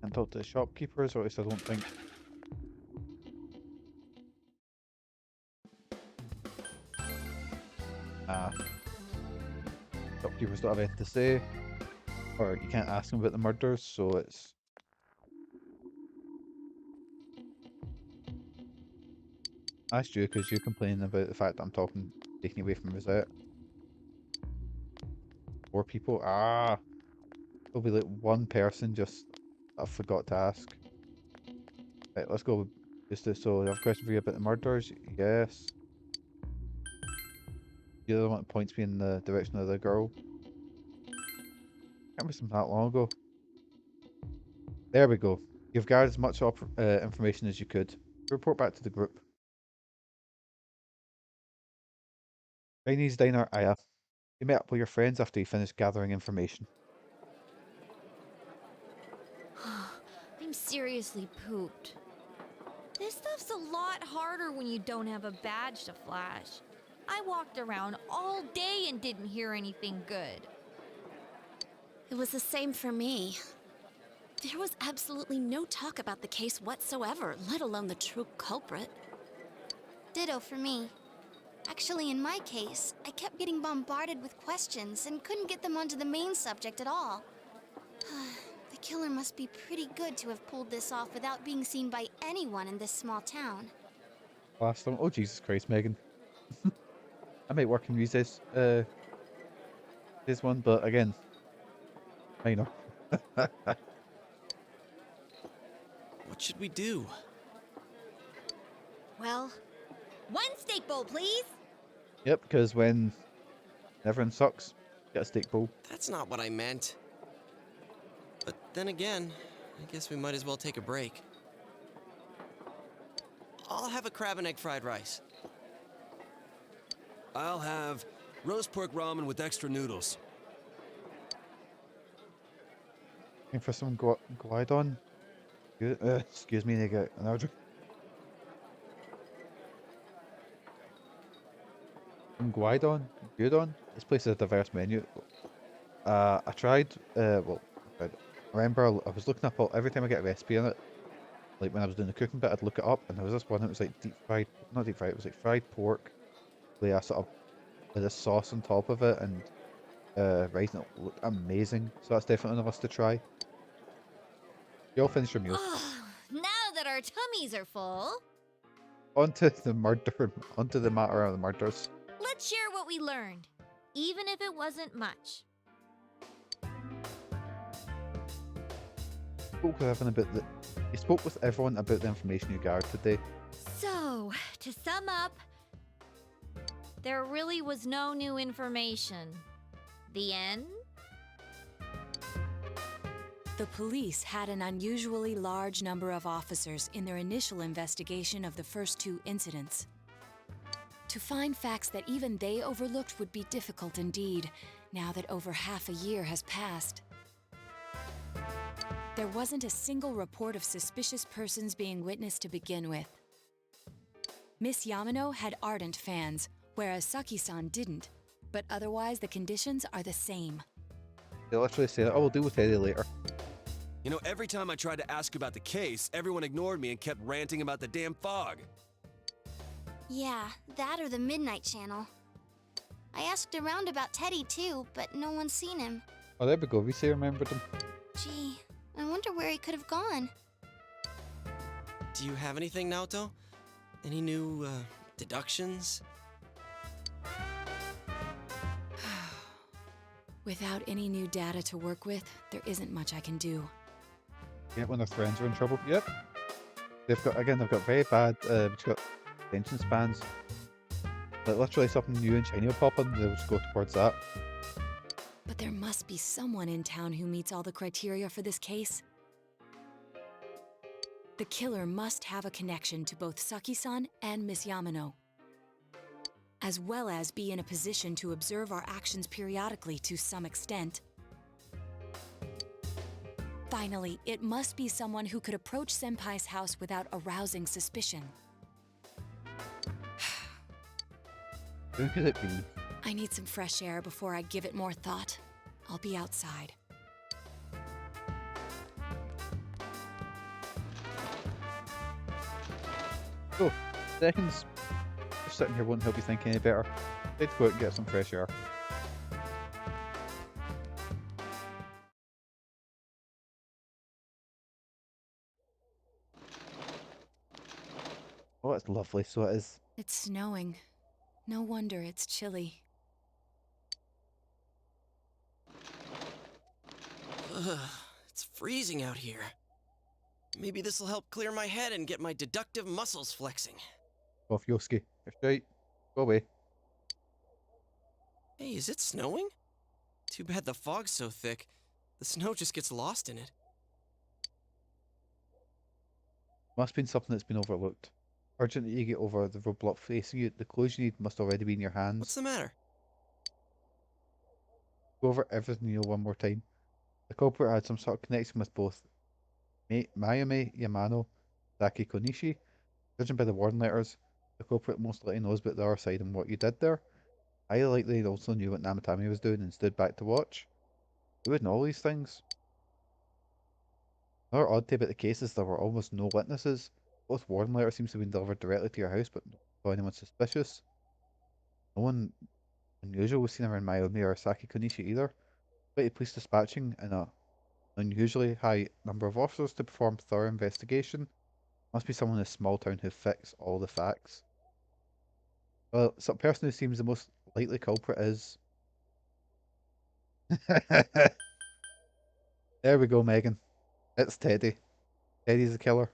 Speaker 1: And talk to the shopkeepers, or at least I don't think. Shopkeepers don't have anything to say. Or you can't ask them about the murders, so it's... I asked you because you're complaining about the fact that I'm taking away from Rosette. 4 people? Ah! There'll be like one person just... I forgot to ask. Right, let's go. So, I have a question for you about the murders? Yes. You're the one that points me in the direction of the girl. Can't be something that long ago. There we go. You've gathered as much information as you could. Report back to the group. Chinese diner, Aya. You met up with your friends after you finished gathering information.
Speaker 4: I'm seriously pooped. This stuff's a lot harder when you don't have a badge to flash. I walked around all day and didn't hear anything good.
Speaker 8: It was the same for me. There was absolutely no talk about the case whatsoever, let alone the true culprit.
Speaker 5: Ditto for me. Actually, in my case, I kept getting bombarded with questions and couldn't get them onto the main subject at all. The killer must be pretty good to have pulled this off without being seen by anyone in this small town.
Speaker 1: Last one. Oh, Jesus Christ, Megan. I might work and use this one, but again, minor.
Speaker 3: What should we do?
Speaker 4: Well, one steak bowl, please.
Speaker 1: Yep, because when everyone sucks, get a steak bowl.
Speaker 3: That's not what I meant. But then again, I guess we might as well take a break. I'll have a crab and egg fried rice.
Speaker 6: I'll have roast pork ramen with extra noodles.
Speaker 1: Looking for some guidon. Excuse me, they get an order. Some Gyudon. This place has a diverse menu. I tried, I remember I was looking up every time I get a recipe on it, like when I was doing the cooking bit, I'd look it up, and there was this one that was like not deep fried, it was like fried pork, with a sort of, with a sauce on top of it, and rice, and it looked amazing, so that's definitely on the list to try. You all finish your meal.
Speaker 4: Now that our tummies are full,
Speaker 1: Onto the matter of the murders.
Speaker 4: let's share what we learned, even if it wasn't much.
Speaker 1: You spoke with everyone about the information you gathered today.
Speaker 4: So, to sum up, there really was no new information. The end?
Speaker 2: The police had an unusually large number of officers in their initial investigation of the first two incidents. To find facts that even they overlooked would be difficult indeed, now that over half a year has passed. There wasn't a single report of suspicious persons being witnessed to begin with. Miss Yamano had ardent fans, whereas Saki-san didn't, but otherwise the conditions are the same.
Speaker 1: They literally say, "Oh, we'll deal with Eddie later."
Speaker 6: You know, every time I tried to ask about the case, everyone ignored me and kept ranting about the damn fog.
Speaker 5: Yeah, that or the Midnight Channel. I asked around about Teddy too, but no one's seen him.
Speaker 1: Oh, there we go. We say remembered him.
Speaker 5: Gee, I wonder where he could have gone.
Speaker 3: Do you have anything, Naoto? Any new, deductions?
Speaker 2: Without any new data to work with, there isn't much I can do.
Speaker 1: Yeah, when their friends are in trouble. Yep. They've got very bad, attention spans. Like literally something new and shiny will pop in, they'll just go towards that.
Speaker 2: But there must be someone in town who meets all the criteria for this case. The killer must have a connection to both Saki-san and Miss Yamano, as well as be in a position to observe our actions periodically to some extent. Finally, it must be someone who could approach Senpai's house without arousing suspicion.
Speaker 1: Who could it be?
Speaker 2: I need some fresh air before I give it more thought. I'll be outside.
Speaker 1: So, seconds. Just sitting here won't help you think any better. Let's go out and get some fresh air. Oh, it's lovely, so it is.
Speaker 2: It's snowing. No wonder it's chilly.
Speaker 3: Ugh, it's freezing out here. Maybe this'll help clear my head and get my deductive muscles flexing.
Speaker 1: Off, Yosuke. You're straight. Go away.
Speaker 3: Hey, is it snowing? Too bad the fog's so thick. The snow just gets lost in it.
Speaker 1: Must have been something that's been overlooked. Urgent that you get over the roadblock facing you. The clothes you need must already be in your hands.
Speaker 3: What's the matter?
Speaker 1: Go over everything you know one more time. The culprit had some sort of connection with both Mayumi Yamano, Saki Konishi. Judging by the warning letters, the culprit most likely knows about the other side and what you did there. Highly likely he also knew what Namatame was doing and stood back to watch. Who would know all these things? Another oddity about the case is there were almost no witnesses. Both warning letters seems to have been delivered directly to your house, but not anyone suspicious. No one unusual was seen around Mayumi or Saki Konishi either. But police dispatching in an unusually high number of officers to perform thorough investigation. Must be someone in this small town who fixed all the facts. Well, some person who seems the most likely culprit is... There we go, Megan. It's Teddy. Teddy's the killer.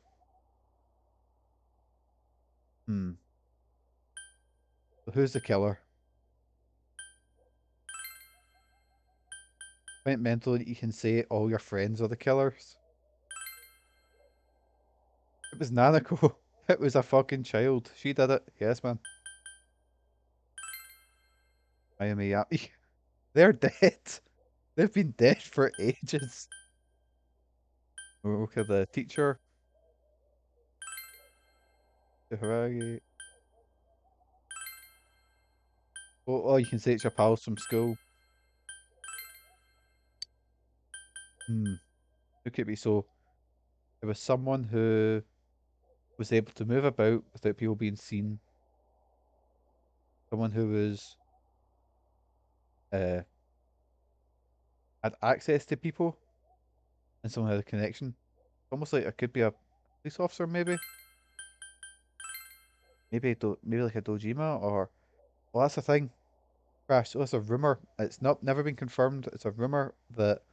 Speaker 1: So who's the killer? Quite mental that you can say all your friends are the killers. It was Nanako. It was a fucking child. She did it. Yes, man. Miami. They're dead. They've been dead for ages. Okay, the teacher. The Haragi. Oh, you can say it's your pals from school. Who could it be? So, it was someone who was able to move about without people being seen. Someone who was uh had access to people, and someone had a connection. Almost like it could be a police officer, maybe. Maybe like a Dojima, or well, that's the thing. Crash. So it's a rumor. It's not never been confirmed. It's a rumor that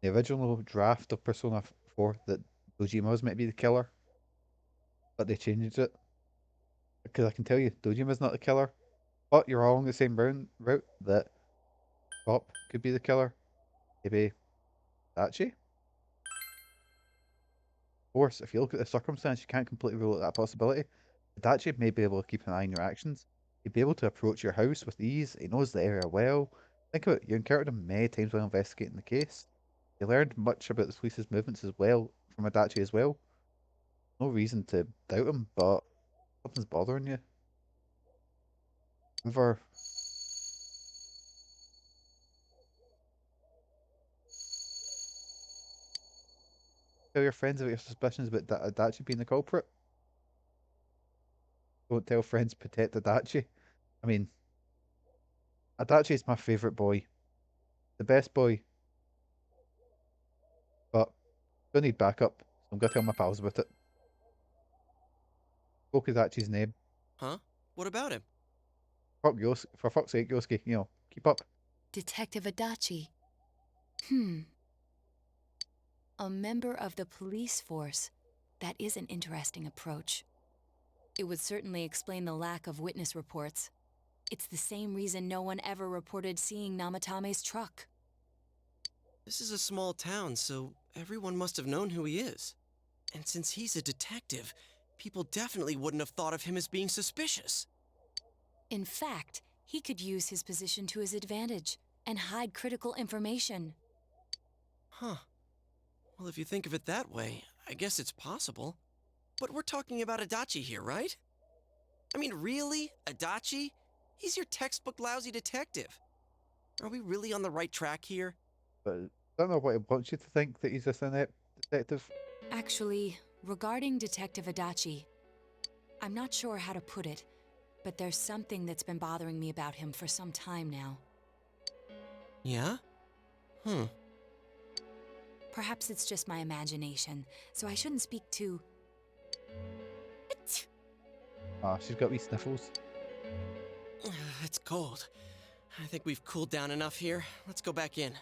Speaker 1: the original draft of Persona 4 that Dojima was meant to be the killer, but they changed it. Because I can tell you, Dojima's not the killer, but you're all on the same route that Pop could be the killer. Maybe Dachi? Of course, if you look at the circumstance, you can't completely rule out that possibility. Dachi may be able to keep an eye on your actions. He'd be able to approach your house with ease. He knows the area well. Think about it, you encountered him many times while investigating the case. You learned much about the police's movements as well from Adachi as well. No reason to doubt him, but something's bothering you. Ever tell your friends about your suspicions about Adachi being the culprit? Don't tell friends, protect Adachi. I mean, Adachi is my favourite boy. The best boy. But don't need backup, so I'm gonna tell my pals about it. Spoke Adachi's name.
Speaker 3: Huh? What about him?
Speaker 1: For fuck's sake, Yosuke, keep up.
Speaker 2: Detective Adachi. A member of the police force. That is an interesting approach. It would certainly explain the lack of witness reports. It's the same reason no one ever reported seeing Namatame's truck.
Speaker 3: This is a small town, so everyone must have known who he is. And since he's a detective, people definitely wouldn't have thought of him as being suspicious.
Speaker 2: In fact, he could use his position to his advantage and hide critical information.
Speaker 3: Huh. Well, if you think of it that way, I guess it's possible. But we're talking about Adachi here, right? I mean, really? Adachi? He's your textbook lousy detective. Are we really on the right track here?
Speaker 1: But I don't know what it wants you to think that he's just an inept detective.
Speaker 2: Actually, regarding Detective Adachi, I'm not sure how to put it, but there's something that's been bothering me about him for some time now.
Speaker 3: Yeah?
Speaker 2: Perhaps it's just my imagination, so I shouldn't speak too...
Speaker 1: She's got wee sniffles.
Speaker 3: It's cold. I think we've cooled down enough here. Let's go back in.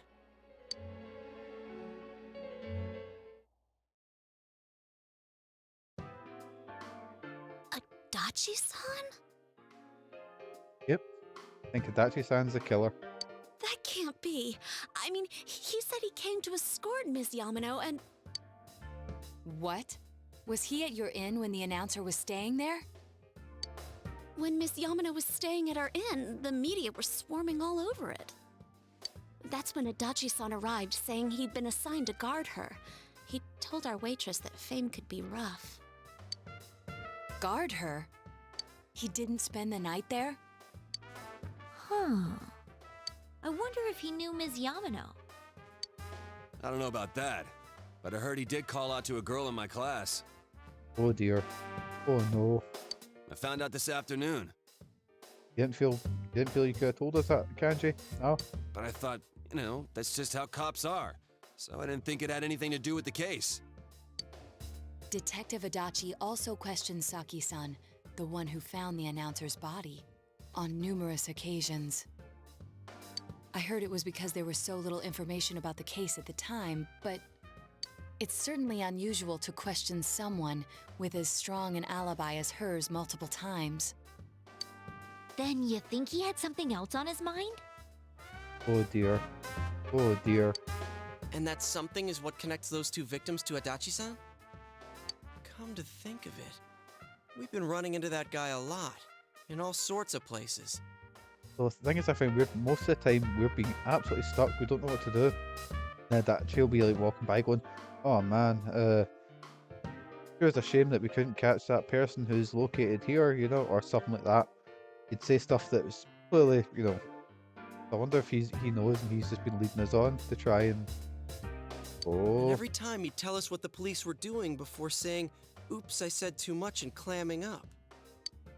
Speaker 8: Adachi-san?
Speaker 1: Yep. I think Adachi-san's the killer.
Speaker 8: That can't be. I mean, he said he came to escort Miss Yamano and...
Speaker 2: What? Was he at your inn when the announcer was staying there?
Speaker 8: When Miss Yamano was staying at our inn, the media were swarming all over it. That's when Adachi-san arrived, saying he'd been assigned to guard her. He told our waitress that fame could be rough.
Speaker 2: Guard her? He didn't spend the night there?
Speaker 4: Huh. I wonder if he knew Ms. Yamano.
Speaker 6: I don't know about that, but I heard he did call out to a girl in my class.
Speaker 1: Oh dear. Oh no.
Speaker 6: I found out this afternoon.
Speaker 1: You didn't feel you could have told us that, Kanji? No?
Speaker 6: But I thought, that's just how cops are. So I didn't think it had anything to do with the case.
Speaker 2: Detective Adachi also questioned Saki-san, the one who found the announcer's body, on numerous occasions. I heard it was because there was so little information about the case at the time, but it's certainly unusual to question someone with as strong an alibi as hers multiple times.
Speaker 4: Then you think he had something else on his mind?
Speaker 1: Oh dear. Oh dear.
Speaker 3: And that something is what connects those two victims to Adachi-san? Come to think of it, we've been running into that guy a lot, in all sorts of places.
Speaker 1: So the thing is, I find most of the time we're being absolutely stuck. We don't know what to do. And that she'll be like walking by, going, "Oh man, it was a shame that we couldn't catch that person who's located here," you know, or something like that. He'd say stuff that was clearly, you know. I wonder if he knows and he's just been leading us on to try and.
Speaker 3: And
Speaker 1: Oh,
Speaker 3: every time he'd tell us what the police were doing before saying, "Oops, I said too much," and clamming up.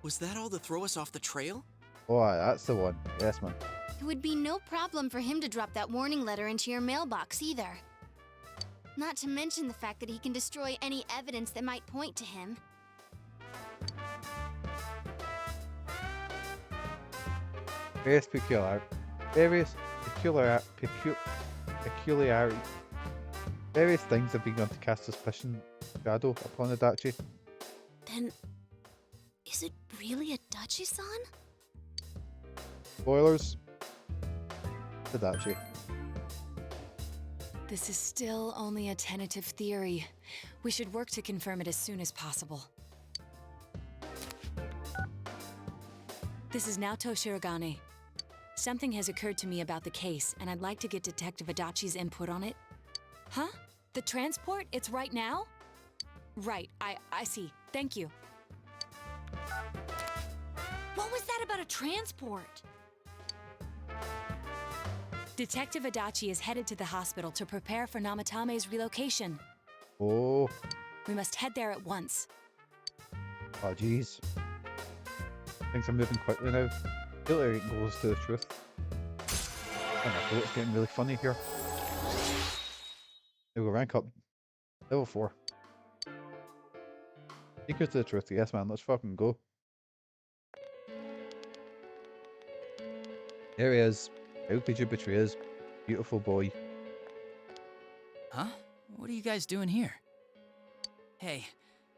Speaker 3: Was that all to throw us off the trail?
Speaker 1: oh, that's the one. Yes, man.
Speaker 5: It would be no problem for him to drop that warning letter into your mailbox either. Not to mention the fact that he can destroy any evidence that might point to him.
Speaker 1: Various peculiar, peculiarity. Various things have begun to cast suspicion shadow upon Adachi.
Speaker 8: Then, is it really Adachi-san?
Speaker 1: Spoilers. Adachi.
Speaker 2: This is still only a tentative theory. We should work to confirm it as soon as possible. This is Naoto Shirogane. Something has occurred to me about the case, and I'd like to get Detective Adachi's input on it. Huh? The transport? It's right now? Right, I see. Thank you.
Speaker 4: What was that about a transport?
Speaker 2: Detective Adachi is headed to the hospital to prepare for Namatame's relocation.
Speaker 1: Oh.
Speaker 2: We must head there at once.
Speaker 1: Oh, jeez. Things are moving quickly now. Hillary goes to the truth. Oh my god, it's getting really funny here. There we go, rank up. Level 4. Secret to the truth. Yes, man, let's fucking go. There he is. How could you betray us? Beautiful boy.
Speaker 14: Huh? What are you guys doing here? Hey,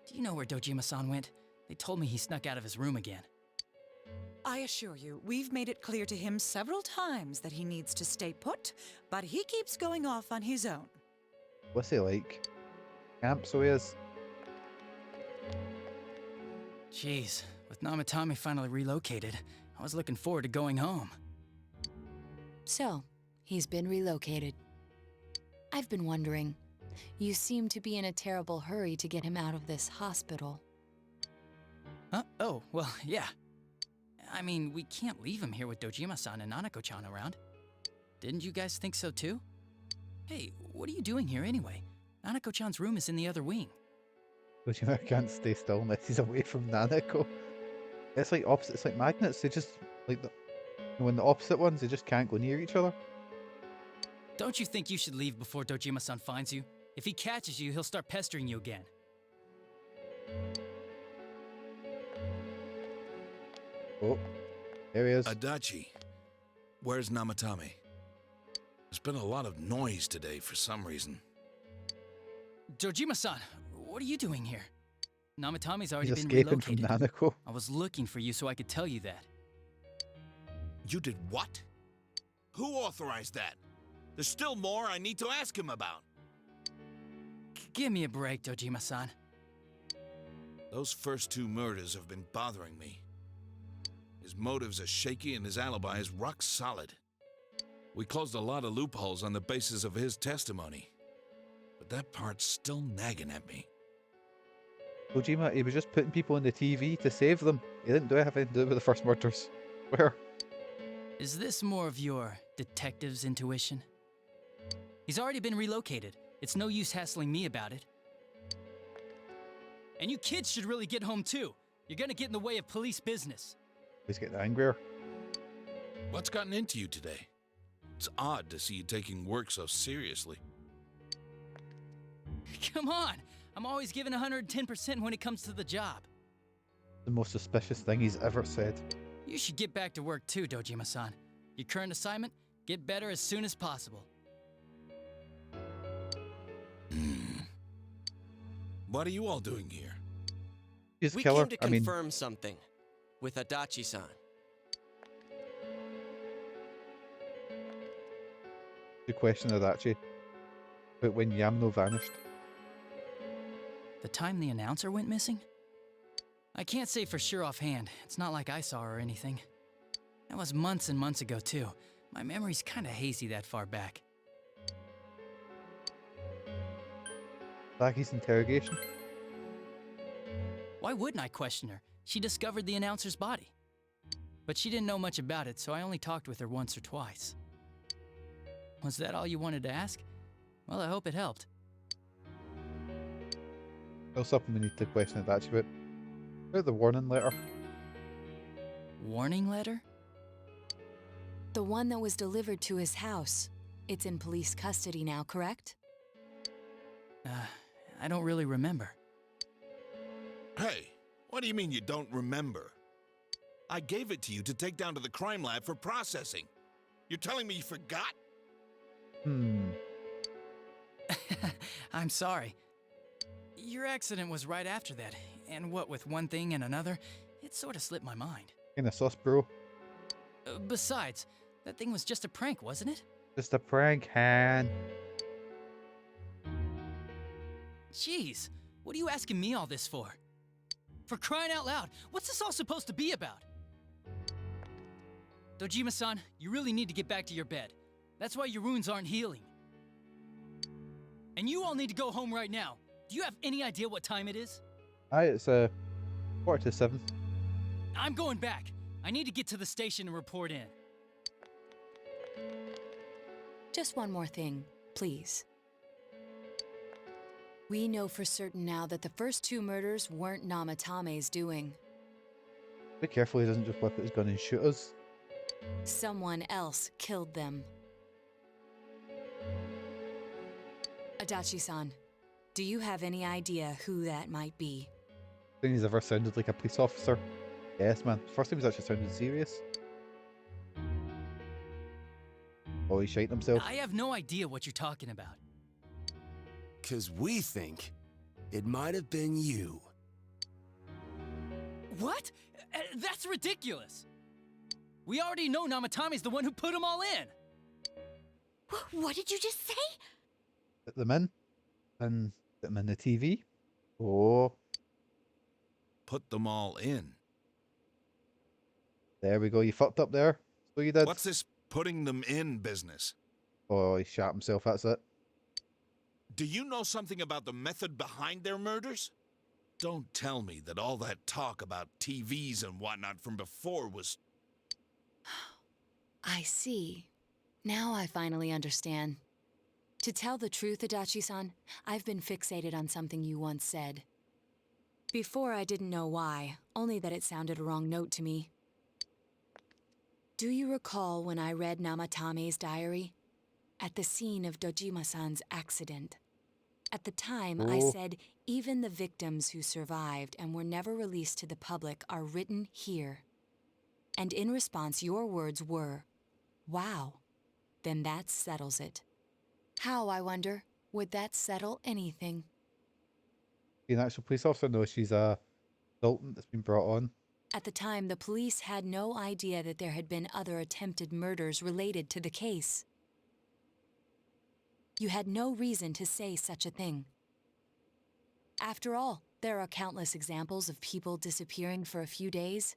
Speaker 14: do you know where Dojima-san went? They told me he snuck out of his room again.
Speaker 11: I assure you, we've made it clear to him several times that he needs to stay put, but he keeps going off on his own.
Speaker 1: What's he like? Camp, so he is.
Speaker 14: Jeez, with Namatame finally relocated, I was looking forward to going home.
Speaker 2: So, he's been relocated. I've been wondering, you seem to be in a terrible hurry to get him out of this hospital.
Speaker 14: Huh? Oh, well, yeah. I mean, we can't leave him here with Dojima-san and Nanako-chan around. Didn't you guys think so too? Hey, what are you doing here anyway? Nanako-chan's room is in the other wing.
Speaker 1: Dojima can't stay still unless he's away from Nanako. It's like opposite. It's like magnets. They just like when the opposite ones, they just can't go near each other.
Speaker 14: Don't you think you should leave before Dojima-san finds you? If he catches you, he'll start pestering you again.
Speaker 1: Oh, there he is.
Speaker 12: Adachi, where's Namatame? There's been a lot of noise today for some reason.
Speaker 14: Dojima-san, what are you doing here? Namatame's already
Speaker 1: He's
Speaker 14: been
Speaker 1: escaping
Speaker 14: relocated.
Speaker 1: from Nanako.
Speaker 14: I was looking for you so I could tell you that.
Speaker 12: You did what? Who authorized that? There's still more I need to ask him about.
Speaker 14: Give me a break, Dojima-san.
Speaker 12: Those first two murders have been bothering me. His motives are shaky and his alibi is rock solid. We closed a lot of loopholes on the basis of his testimony. But that part's still nagging at me.
Speaker 1: Kojima, he was just putting people on the TV to save them. He didn't do anything to do with the first murders. Where?
Speaker 14: Is this more of your detective's intuition? He's already been relocated. It's no use hassling me about it. And you kids should really get home too. You're gonna get in the way of police business.
Speaker 1: He's getting angrier.
Speaker 12: What's gotten into you today? It's odd to see you taking work so seriously.
Speaker 14: Come on! I'm always giving 110% when it comes to the job.
Speaker 1: The most suspicious thing he's ever said.
Speaker 14: You should get back to work too, Dojima-san. Your current assignment, get better as soon as possible.
Speaker 12: What are you all doing here?
Speaker 1: He's
Speaker 3: We
Speaker 1: killer.
Speaker 3: came to confirm something with Adachi-san.
Speaker 1: to question Adachi about when Yamno vanished.
Speaker 14: The time the announcer went missing? I can't say for sure offhand. It's not like I saw her or anything. That was months and months ago, too. My memory's kinda hazy that far back.
Speaker 1: Daki's interrogation?
Speaker 14: Why wouldn't I question her? She discovered the announcer's body. But she didn't know much about it, so I only talked with her once or twice. Was that all you wanted to ask? Well, I hope it helped.
Speaker 1: Still something we need to question Adachi about. About the warning letter.
Speaker 14: Warning letter?
Speaker 2: The one that was delivered to his house. It's in police custody now, correct?
Speaker 14: I don't really remember.
Speaker 12: Hey, what do you mean you don't remember? I gave it to you to take down to the crime lab for processing. You're telling me you forgot?
Speaker 14: I'm sorry. Your accident was right after that, and what with one thing and another, it sort of slipped my mind.
Speaker 1: Kinda sus, bro.
Speaker 14: Besides, that thing was just a prank, wasn't it?
Speaker 1: Just a prank, Han.
Speaker 14: Jeez, what are you asking me all this for? For crying out loud, what's this all supposed to be about? Dojima-san, you really need to get back to your bed. That's why your wounds aren't healing. And you all need to go home right now. Do you have any idea what time it is?
Speaker 1: Aye, it's 7:45.
Speaker 14: I'm going back. I need to get to the station and report in.
Speaker 2: Just one more thing, please. We know for certain now that the first two murders weren't Namatame's doing.
Speaker 1: Be careful he doesn't just whip out his gun and shoot us.
Speaker 2: Someone else killed them. Adachi-san, do you have any idea who that might be?
Speaker 1: I think he's ever sounded like a police officer. Yes, man. First time he's actually sounded serious. Oh, he's shiting himself.
Speaker 14: I have no idea what you're talking about.
Speaker 15: 'Cause we think it might have been you.
Speaker 14: What? That's ridiculous! We already know Namatame's the one who put them all in!
Speaker 4: What did you just say?
Speaker 1: Put them in. And put them in the TV. Oh.
Speaker 12: Put them all in.
Speaker 1: There we go. You fucked up there. So you did.
Speaker 12: What's this putting them in business?
Speaker 1: Oh, he shot himself. That's it.
Speaker 12: Do you know something about the method behind their murders? Don't tell me that all that talk about TVs and whatnot from before was...
Speaker 2: I see. Now I finally understand. To tell the truth, Adachi-san, I've been fixated on something you once said. Before I didn't know why, only that it sounded a wrong note to me. Do you recall when I read Namatame's diary? At the scene of Dojima-san's accident. At the time, I said, even the victims who survived and were never released to the public are written here. And in response, your words were, wow, then that settles it. How, I wonder, would that settle anything?
Speaker 1: An actual police officer? No, she's a consultant that's been brought on.
Speaker 2: At the time, the police had no idea that there had been other attempted murders related to the case. You had no reason to say such a thing. After all, there are countless examples of people disappearing for a few days.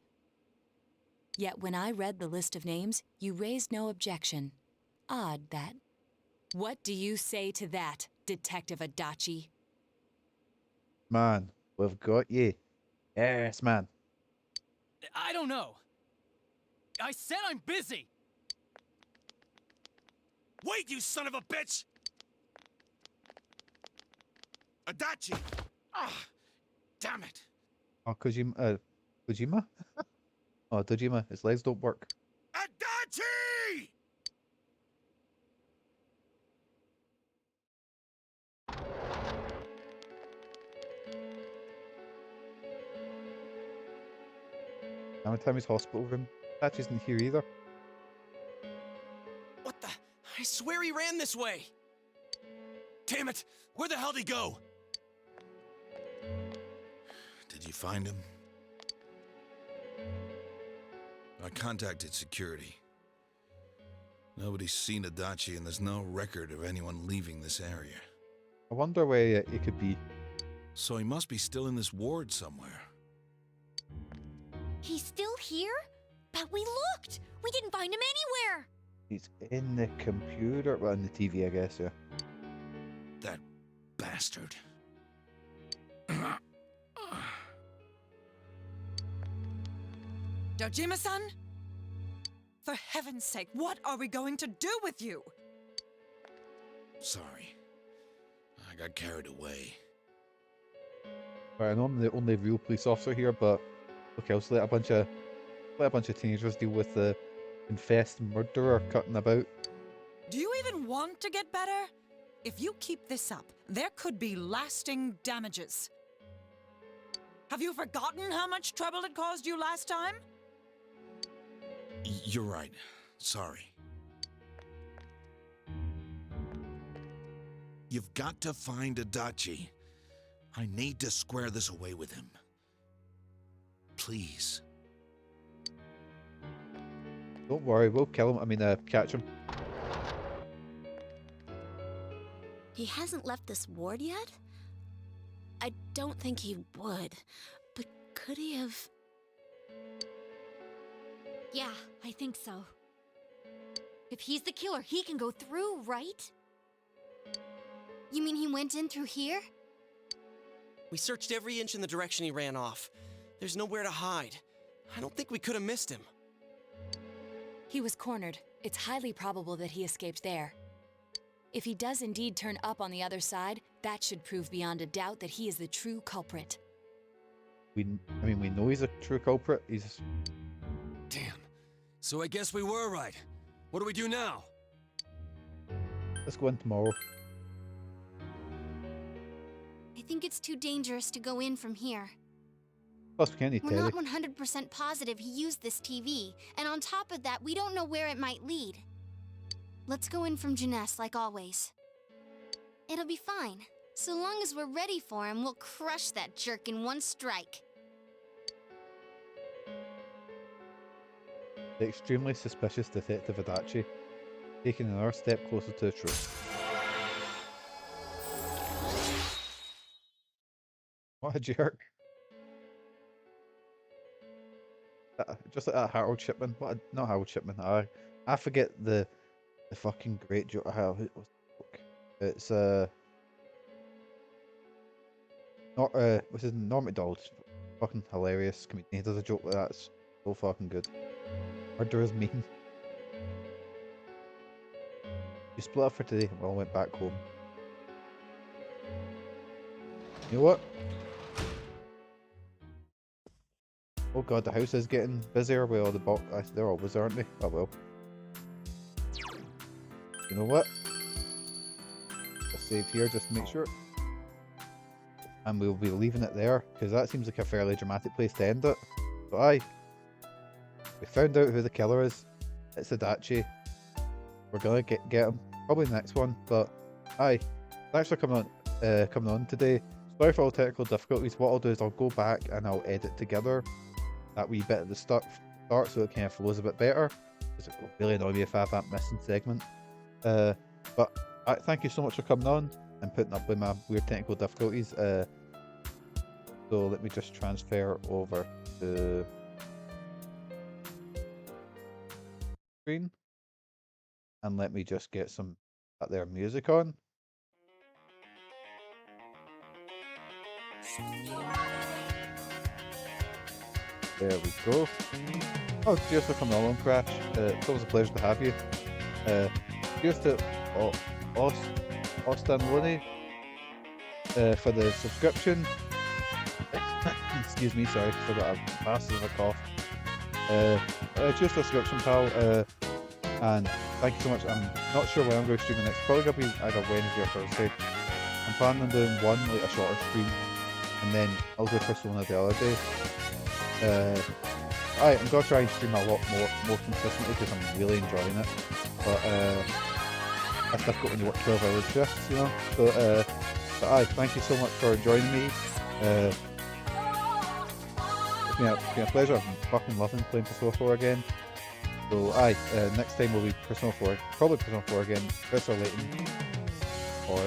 Speaker 2: Yet when I read the list of names, you raised no objection. Odd, that. What do you say to that, Detective Adachi?
Speaker 1: Man, we've got you. Yes, man.
Speaker 14: I don't know. I said I'm busy!
Speaker 12: Wait, you son of a bitch! Adachi! Ah, damn it!
Speaker 1: Oh, Kojima. Kojima? Oh, Dojima. His legs don't work.
Speaker 12: Adachi!
Speaker 1: Namatame's hospital room. That isn't here either.
Speaker 3: What the? I swear he ran this way! Damn it! Where the hell did he go?
Speaker 12: Did you find him? I contacted security. Nobody's seen Adachi, and there's no record of anyone leaving this area.
Speaker 1: I wonder where it could be.
Speaker 12: So he must be still in this ward somewhere.
Speaker 4: He's still here? But we looked! We didn't find him anywhere!
Speaker 1: He's in the computer, well, in the TV, I guess, yeah.
Speaker 12: That bastard.
Speaker 11: Dojima-san? For heaven's sake, what are we going to do with you?
Speaker 12: Sorry. I got carried away.
Speaker 1: Right, I know I'm the only real police officer here, but look, else let a bunch of teenagers deal with the confessed murderer cutting about.
Speaker 11: Do you even want to get better? If you keep this up, there could be lasting damages. Have you forgotten how much trouble it caused you last time?
Speaker 12: You're right. Sorry. You've got to find Adachi. I need to square this away with him. Please.
Speaker 1: Don't worry, we'll kill him. I mean, catch him.
Speaker 8: He hasn't left this ward yet? I don't think he would, but could he have...
Speaker 4: Yeah, I think so. If he's the killer, he can go through, right?
Speaker 5: You mean he went in through here?
Speaker 3: We searched every inch in the direction he ran off. There's nowhere to hide. I don't think we could have missed him.
Speaker 2: He was cornered. It's highly probable that he escaped there. If he does indeed turn up on the other side, that should prove beyond a doubt that he is the true culprit.
Speaker 1: We know he's a true culprit. He's...
Speaker 6: Damn. So I guess we were right. What do we do now?
Speaker 1: Let's go in tomorrow.
Speaker 5: I think it's too dangerous to go in from here.
Speaker 1: Plus, we can't need
Speaker 5: We're
Speaker 1: Teddy.
Speaker 5: not 100% positive he used this TV, and on top of that, we don't know where it might lead. Let's go in from Jeunesse, like always. It'll be fine. So long as we're ready for him, we'll crush that jerk in one strike.
Speaker 1: The extremely suspicious Detective Adachi, taking another step closer to the truth. What a jerk. Just like that Harold Shipman. Not Harold Shipman. I forget the fucking great joke. What's the joke? It's what's his name? Norm Macdonald. Fucking hilarious comedian. He does a joke like that. It's so fucking good. Murder is mean. You split up for today. We all went back home. You know what? Oh god, the house is getting busier with all the box. They're always, aren't they? Oh well. You know what? Let's save here just to make sure. And we'll be leaving it there, because that seems like a fairly dramatic place to end it. But aye. We found out who the killer is. It's Adachi. We're gonna get him. Probably the next one, but aye. Thanks for coming on today. Sorry for all technical difficulties. What I'll do is I'll go back and I'll edit together that wee bit at the start so it kind of flows a bit better. Because it will really annoy me if I have that missing segment. But thank you so much for coming on and putting up with my weird technical difficulties. So let me just transfer over to screen and let me just get some their music on. There we go. Oh, cheers for coming along, Crash. It's always a pleasure to have you. Cheers to Austin Loney for the subscription. Excuse me, sorry, I've got a massive cough. Cheers to the subscription, pal. And thank you so much. I'm not sure when I'm going to stream the next. Probably going to be either Wednesday or Thursday. I'm planning on doing one, like a shorter stream, and then I'll do Persona the other day. I'm going to try and stream a lot more consistently because I'm really enjoying it. But that's difficult when you work 12-hour shifts, you know. So, but thank you so much for joining me. It's been a pleasure. I'm fucking loving playing Persona 4 again. So, next time will be Persona 4. Probably Persona 4 again. Professor Layton. Or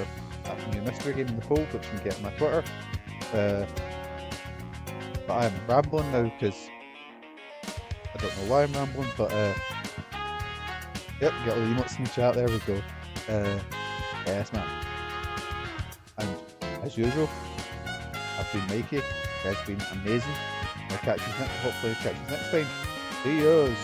Speaker 1: that new mystery game in the fold, which you can get on my Twitter. But I'm rambling now because I don't know why I'm rambling, but yep, got all the emotes in the chat, there we go. Yes, man. And as usual, I've been Mikey. You guys have been amazing. Hopefully catch you next time. See yous.